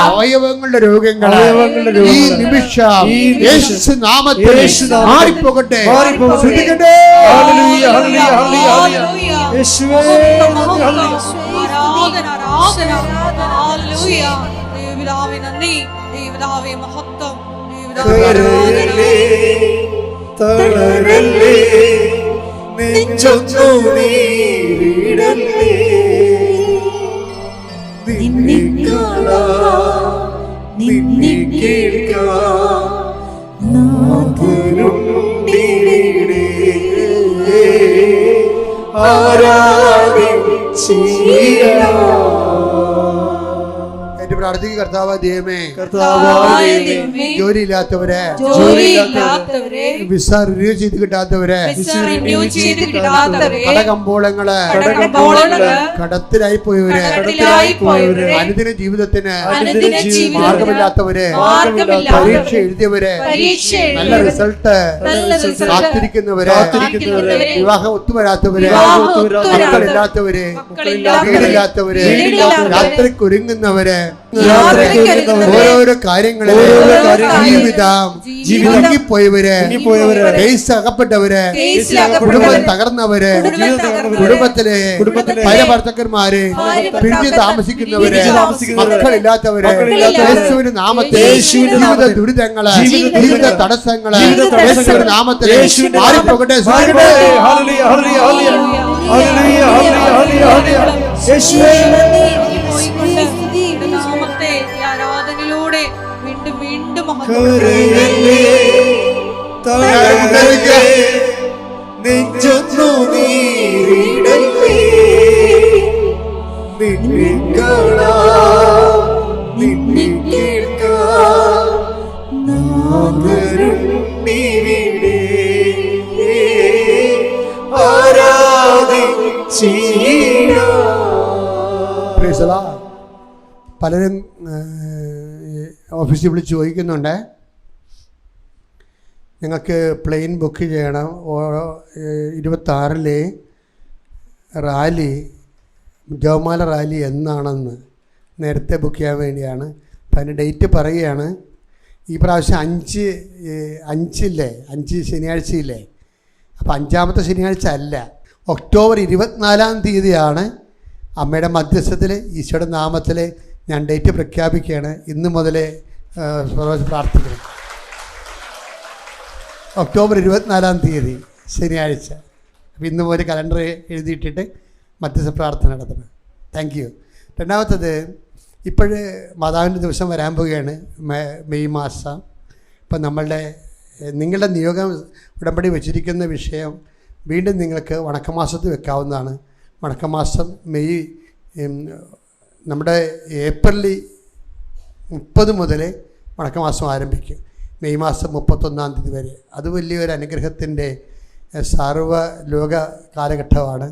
അവയവങ്ങളുടെ രോഗങ്ങള് ഈ നിമിഷം യേശു നാമത്തിൽ മാറിപ്പോകട്ടെ. ശ്രദ്ധിക്കട്ടെ. ഹല്ലേലൂയ, ഹല്ലേലൂയ, ഹല്ലേലൂയ. യേശുവേ ആരാധന, ആരാധന, ഹല്ലേലൂയ. ദൈവപിതാവേ നന്ദി, ദൈവപിതാവേ മഹത്വം, ദൈവപിതാവേ കരയല്ലേ, തളരല്ലേ, നെഞ്ചൊന്നു നീരിടല്ലേ, നിന്നെ കാണാൻ, നിന്നെ കേൾക്കാൻ നാഥനുണ്ടിവിടെ. എന്റെ പ്രാർത്ഥിക്ക്. കർത്താവായ ദൈവമേ, കർത്താവായ ദൈവമേ, ജോലിയില്ലാത്തവരെ, ജോലിയില്ലാത്തവരെ, വിസ റിന്യൂ ചെയ്ത് കിട്ടാത്തവരെ, വിസ റിന്യൂ ചെയ്ത് കിട്ടാത്തവരെ, കടകമ്പോളങ്ങള്, കടകമ്പോളങ്ങള്, കടത്തിലായി പോയവരെ, കടത്തിലായി പോയവരെ, അനുദിന ജീവിതത്തിന് അനുദിന ജീവിതത്തിന് മാർഗമില്ലാത്തവരെ, മാർഗമില്ലാത്തവരെ, പരീക്ഷ എഴുതിയവരെ, പരീക്ഷ നല്ല റിസൾട്ട് കാത്തിരിക്കുന്നവരെ, വിവാഹം ഒത്തുവരാത്തവരെ, വിവാഹം ഒത്തുവരാത്തവരെ, മക്കളില്ലാത്തവരെ, മക്കളില്ലാത്തവരെ, വീടില്ലാത്തവരെ, രാത്രിക്ക് ഒരുങ്ങുന്നവരെ, യാത്രയ്ക്കൊരുങ്ങുന്നവരെ, ഓരോരോ കാര്യങ്ങളിൽ ജീവിതം മുങ്ങിപ്പോയവരെ, കേസ് അകപ്പെട്ടവരെ, കുടുംബം തകർന്നവരെ, കുടുംബത്തിലെ പല ഭർത്തക്കന്മാരെ, പിരിഞ്ഞു താമസിക്കുന്നവരെ, മക്കളില്ലാത്തവരെ, യേശുവിന്റെ നാമത്തിൽ ജീവിത ദുരിതങ്ങള്, ജീവിത തടസ്സങ്ങള് യേശുവിന്റെ നാമത്തിൽ മാറിപ്പോകട്ടെ. ഹല്ലേലൂയ, ഹല്ലേലൂയ, ഹല്ലേലൂയ, ഹല്ലേലൂയ, ഹല്ലേലൂയ, ഹല്ലേലൂയ. യേശുവേ നാമത്തെ ആരാധനയിലൂടെ വീണ്ടും വീണ്ടും കരയല്ലേ, തളരല്ലേ, നെഞ്ചൊന്നു നീരിടല്ലേ, നിന്നെ കാണാൻ, നിന്നെ കേൾക്കാൻ നാഥനുണ്ടിവിടെ. Praise the Lord. പലരും ഓഫീസിൽ വിളിച്ച് ചോദിക്കുന്നുണ്ട്, ഞങ്ങൾക്ക് പ്ലെയിൻ ബുക്ക് ചെയ്യണം, 26 റാലി, ജവമാല റാലി എന്നാണെന്ന് നേരത്തെ ബുക്ക് ചെയ്യാൻ വേണ്ടിയാണ്. അപ്പം അതിൻ്റെ ഡേറ്റ് പറയുകയാണ്. ഈ പ്രാവശ്യം 5 ശനിയാഴ്ചയില്ലേ, അപ്പോൾ 5-ാമത്തെ ശനിയാഴ്ച അല്ല, ഒക്ടോബർ 24 അമ്മയുടെ മധ്യസ്ഥത്തിൽ ഈശോയുടെ നാമത്തിൽ ഞാൻ ഡേറ്റ് പ്രഖ്യാപിക്കുകയാണ്. ഇന്ന് മുതൽ പ്രാർത്ഥിക്കണം. ഒക്ടോബർ 24 ശനിയാഴ്ച. അപ്പോൾ ഇന്ന് മുതൽ കലണ്ടർ എഴുതിയിട്ടിട്ട് മധ്യസ്ഥ പ്രാർത്ഥന നടത്തണം. Thank you. രണ്ടാമത്തത്, ഇപ്പോഴ് മാതാവിൻ്റെ ദിവസം വരാൻ പോവുകയാണ്, മെയ് മാസം. ഇപ്പം നിങ്ങളുടെ നിയോഗം ഉടമ്പടി വെച്ചിരിക്കുന്ന വിഷയം വീണ്ടും നിങ്ങൾക്ക് വണക്കമാസത്തിൽ വെക്കാവുന്നതാണ്. വണക്കമാസം നമ്മുടെ ഏപ്രിൽ 30 മുതൽ വണക്കമാസം ആരംഭിക്കും, മെയ് മാസം 31 വരെ. അത് വലിയൊരു അനുഗ്രഹത്തിൻ്റെ സർവ്വലോക കാലഘട്ടമാണ്.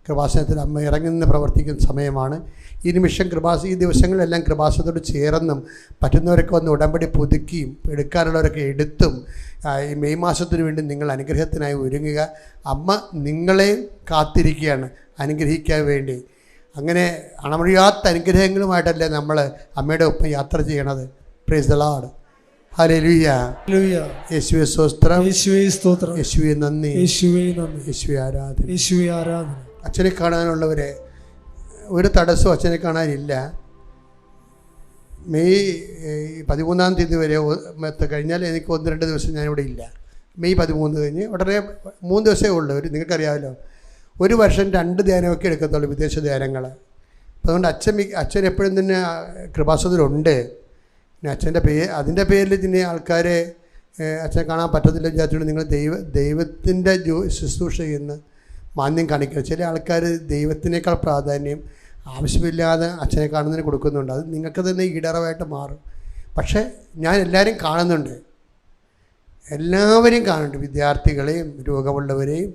കൃപാസനത്തിൽ അമ്മ ഇറങ്ങി നിന്ന് പ്രവർത്തിക്കുന്ന സമയമാണ്. ഈ നിമിഷം ഈ ദിവസങ്ങളിലെല്ലാം കൃപാസനത്തോട് ചേർന്നും പറ്റുന്നവരൊക്കെ ഒന്ന് ഉടമ്പടി പുതുക്കിയും എടുക്കാനുള്ളവരൊക്കെ എടുത്തും ഈ മെയ് മാസത്തിന് വേണ്ടി നിങ്ങൾ അനുഗ്രഹത്തിനായി ഒരുങ്ങുക. അമ്മ നിങ്ങളെ കാത്തിരിക്കുകയാണ് അനുഗ്രഹിക്കാൻ വേണ്ടി. അങ്ങനെ അണമൊഴിയാത്ത അനുഗ്രഹങ്ങളുമായിട്ടല്ലേ നമ്മൾ അമ്മയുടെ ഒപ്പം യാത്ര ചെയ്യണത്. Price the Lord. ഹല്ലേലൂയ. യേശുവേ സ്തോത്രം, യേശുവേ സ്തോത്രം, യേശുവേ നന്ദി, യേശുവേ നന്ദി, യേശുവേ ആരാധന, യേശുവേ ആരാധന. അച്ഛനെ കാണാനുള്ളവരെ ഒരു തടസ്സവും അച്ഛനെ കാണാനില്ല. മെയ് 13 വരെ കഴിഞ്ഞാൽ എനിക്ക് 1-2 ദിവസം ഞാനിവിടെ ഇല്ല. മെയ് 13 കഴിഞ്ഞ് ഉടനെ 3 ദിവസമേ ഉള്ളൂ. നിങ്ങൾക്കറിയാമല്ലോ, ഒരു വർഷം 2 ധ്യാനമൊക്കെ എടുക്കത്തുള്ളൂ, വിദേശ ധ്യാനങ്ങൾ. അതുകൊണ്ട് അച്ഛൻ എപ്പോഴും തന്നെ കൃപാസനത്തിലുണ്ട്. പിന്നെ അതിൻ്റെ പേരിൽ പിന്നെ ആൾക്കാരെ അച്ഛനെ കാണാൻ പറ്റത്തില്ല വിചാരിച്ചുകൊണ്ട് നിങ്ങൾ ദൈവത്തിൻ്റെ ശുശ്രൂഷ ചെയ്യുന്ന മാന്യം കാണിക്കുക. ചില ആൾക്കാർ ദൈവത്തിനേക്കാൾ പ്രാധാന്യം ആവശ്യമില്ലാതെ അച്ഛനെ കാണുന്നതിന് കൊടുക്കുന്നുണ്ട്. അത് നിങ്ങൾക്ക് തന്നെ ഈടറവായിട്ട് മാറും. പക്ഷേ ഞാൻ എല്ലാവരെയും കാണുന്നുണ്ട്, എല്ലാവരെയും കാണുന്നുണ്ട്, വിദ്യാർത്ഥികളെയും രോഗമുള്ളവരെയും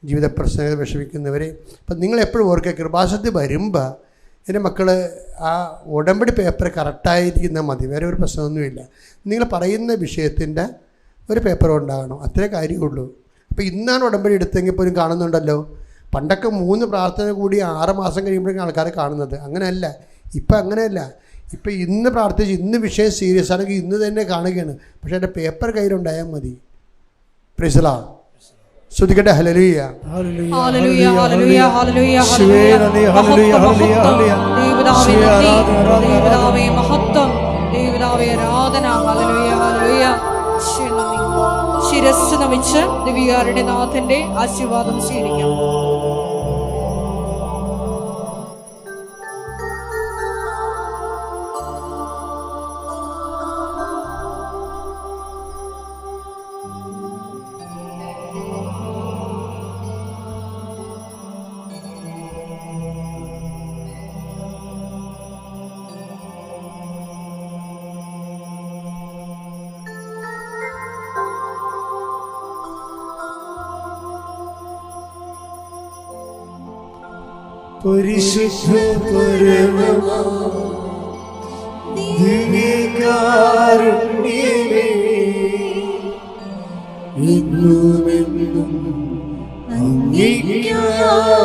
ജീവിത പ്രശ്നങ്ങൾ വിഷമിക്കുന്നവരെയും. അപ്പം നിങ്ങളെപ്പോഴും ഓർക്കുക, കൃപാസനത്തിൽ വരുമ്പോൾ എൻ്റെ മക്കൾ ആ ഉടമ്പടി പേപ്പർ കറക്റ്റായിരിക്കുന്ന മതി, വേറെ ഒരു പ്രശ്നമൊന്നുമില്ല. നിങ്ങൾ പറയുന്ന വിഷയത്തിൻ്റെ ഒരു പേപ്പർ ഉണ്ടാകണം, അത്രേ കാര്യമുള്ളൂ. അപ്പോൾ ഇന്നാണ് ഉടമ്പടി എടുത്തെങ്കിൽ പോലും കാണുന്നുണ്ടല്ലോ. പണ്ടൊക്കെ 3 പ്രാർത്ഥന കൂടി 6 മാസം കഴിയുമ്പോഴേക്കും ആൾക്കാരെ കാണുന്നത്. അങ്ങനെയല്ല, ഇപ്പം അങ്ങനെയല്ല. ഇപ്പം ഇന്ന് പ്രാർത്ഥിച്ച് ഇന്ന് വിഷയം സീരിയസ് ആണെങ്കിൽ ഇന്ന് തന്നെ കാണുകയാണ്. പക്ഷേ എൻ്റെ പേപ്പർ കയ്യിലുണ്ടായാൽ മതി. Praise the Lord. സ്തുതിക്കട്ടെ. ഹല്ലേലൂയ, ഹല്ലേലൂയ, ഹല്ലേലൂയ, ഹല്ലേലൂയ, ഹല്ലേലൂയ. യേശുവേ നന്ദി, ഹല്ലേലൂയ, ഹല്ലേലൂയ, ഹല്ലേലൂയ. ദൈവപിതാവേ മഹത്വം, ദൈവപിതാവേ ആരാധന. ഹല്ലേലൂയ, ഹല്ലേലൂയ. ശിരസ്സ് നമിച്ച് ദിവ്യകാരുടെ നാഥന്റെ ആശീർവാദം സ്വീകരിക്കാം. പരിശുദ്ധ പരമമാ ദിവ്യകാരുണ്യമേ, എന്നുമെന്നും അങ്ങേക്ക്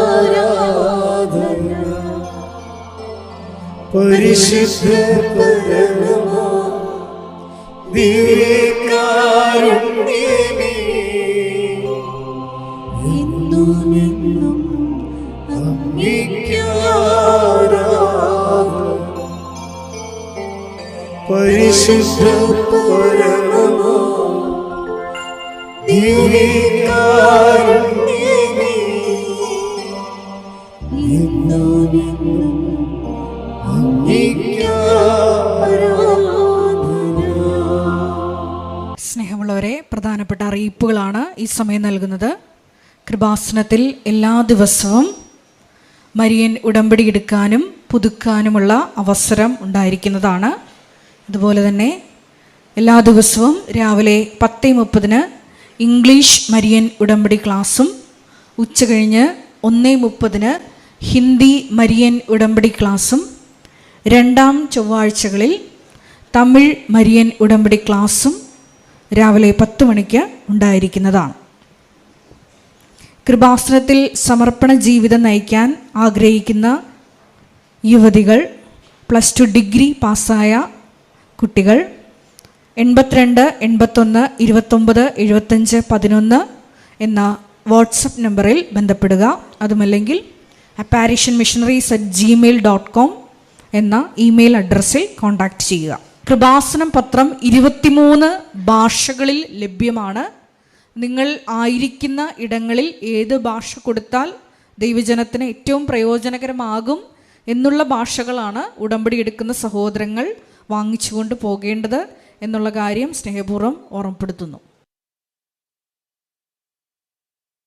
ആരാധന. പരിശുദ്ധ പരമമാ ദിവ്യകാരുണ്യമേ, എന്നുമെന്നും പരിശുദ്ധ പരമമാ ദിവ്യകാരുണ്യമേ, എന്നുമെന്നും അങ്ങേക്ക് ആരാധന. സ്നേഹമുള്ളവരെ, പ്രധാനപ്പെട്ട അറിയിപ്പുകളാണ് ഈ സമയം നൽകുന്നത്. കൃപാസനത്തിൽ എല്ലാ ദിവസവും മരിയൻ ഉടമ്പടി എടുക്കാനും പുതുക്കാനുമുള്ള അവസരം ഉണ്ടായിരിക്കുന്നതാണ്. അതുപോലെ തന്നെ എല്ലാ ദിവസവും രാവിലെ 10:30 ഇംഗ്ലീഷ് മരിയൻ ഉടമ്പടി ക്ലാസ്സും ഉച്ചകഴിഞ്ഞ് 1:30 ഹിന്ദി മരിയൻ ഉടമ്പടി ക്ലാസ്സും 2-ാം ചൊവ്വാഴ്ചകളിൽ തമിഴ് മരിയൻ ഉടമ്പടി ക്ലാസ്സും രാവിലെ 10 മണിക്ക് ഉണ്ടായിരിക്കുന്നതാണ്. കൃപാസനത്തിൽ സമർപ്പണ ജീവിതം നയിക്കാൻ ആഗ്രഹിക്കുന്ന യുവതികൾ, +2 ഡിഗ്രി പാസ്സായ കുട്ടികൾ 82 81 29 75 11 എന്ന വാട്സപ്പ് നമ്പറിൽ ബന്ധപ്പെടുക. അതുമല്ലെങ്കിൽ apparitionmissionaries@gmail.com എന്ന ഇമെയിൽ അഡ്രസ്സിൽ കോൺടാക്റ്റ് ചെയ്യുക. കൃപാസനം പത്രം 23 ഭാഷകളിൽ ലഭ്യമാണ്. നിങ്ങൾ ആയിരിക്കുന്ന ഇടങ്ങളിൽ ഏത് ഭാഷ കൊടുത്താൽ ദൈവജനത്തിന് ഏറ്റവും പ്രയോജനകരമാകും എന്നുള്ള ഭാഷകളാണ് ഉടമ്പടി എടുക്കുന്ന സഹോദരങ്ങൾ വാങ്ങിച്ചുകൊണ്ട് പോകേണ്ടത് എന്നുള്ള കാര്യം സ്നേഹപൂർവ്വം ഓർമ്മപ്പെടുത്തുന്നു.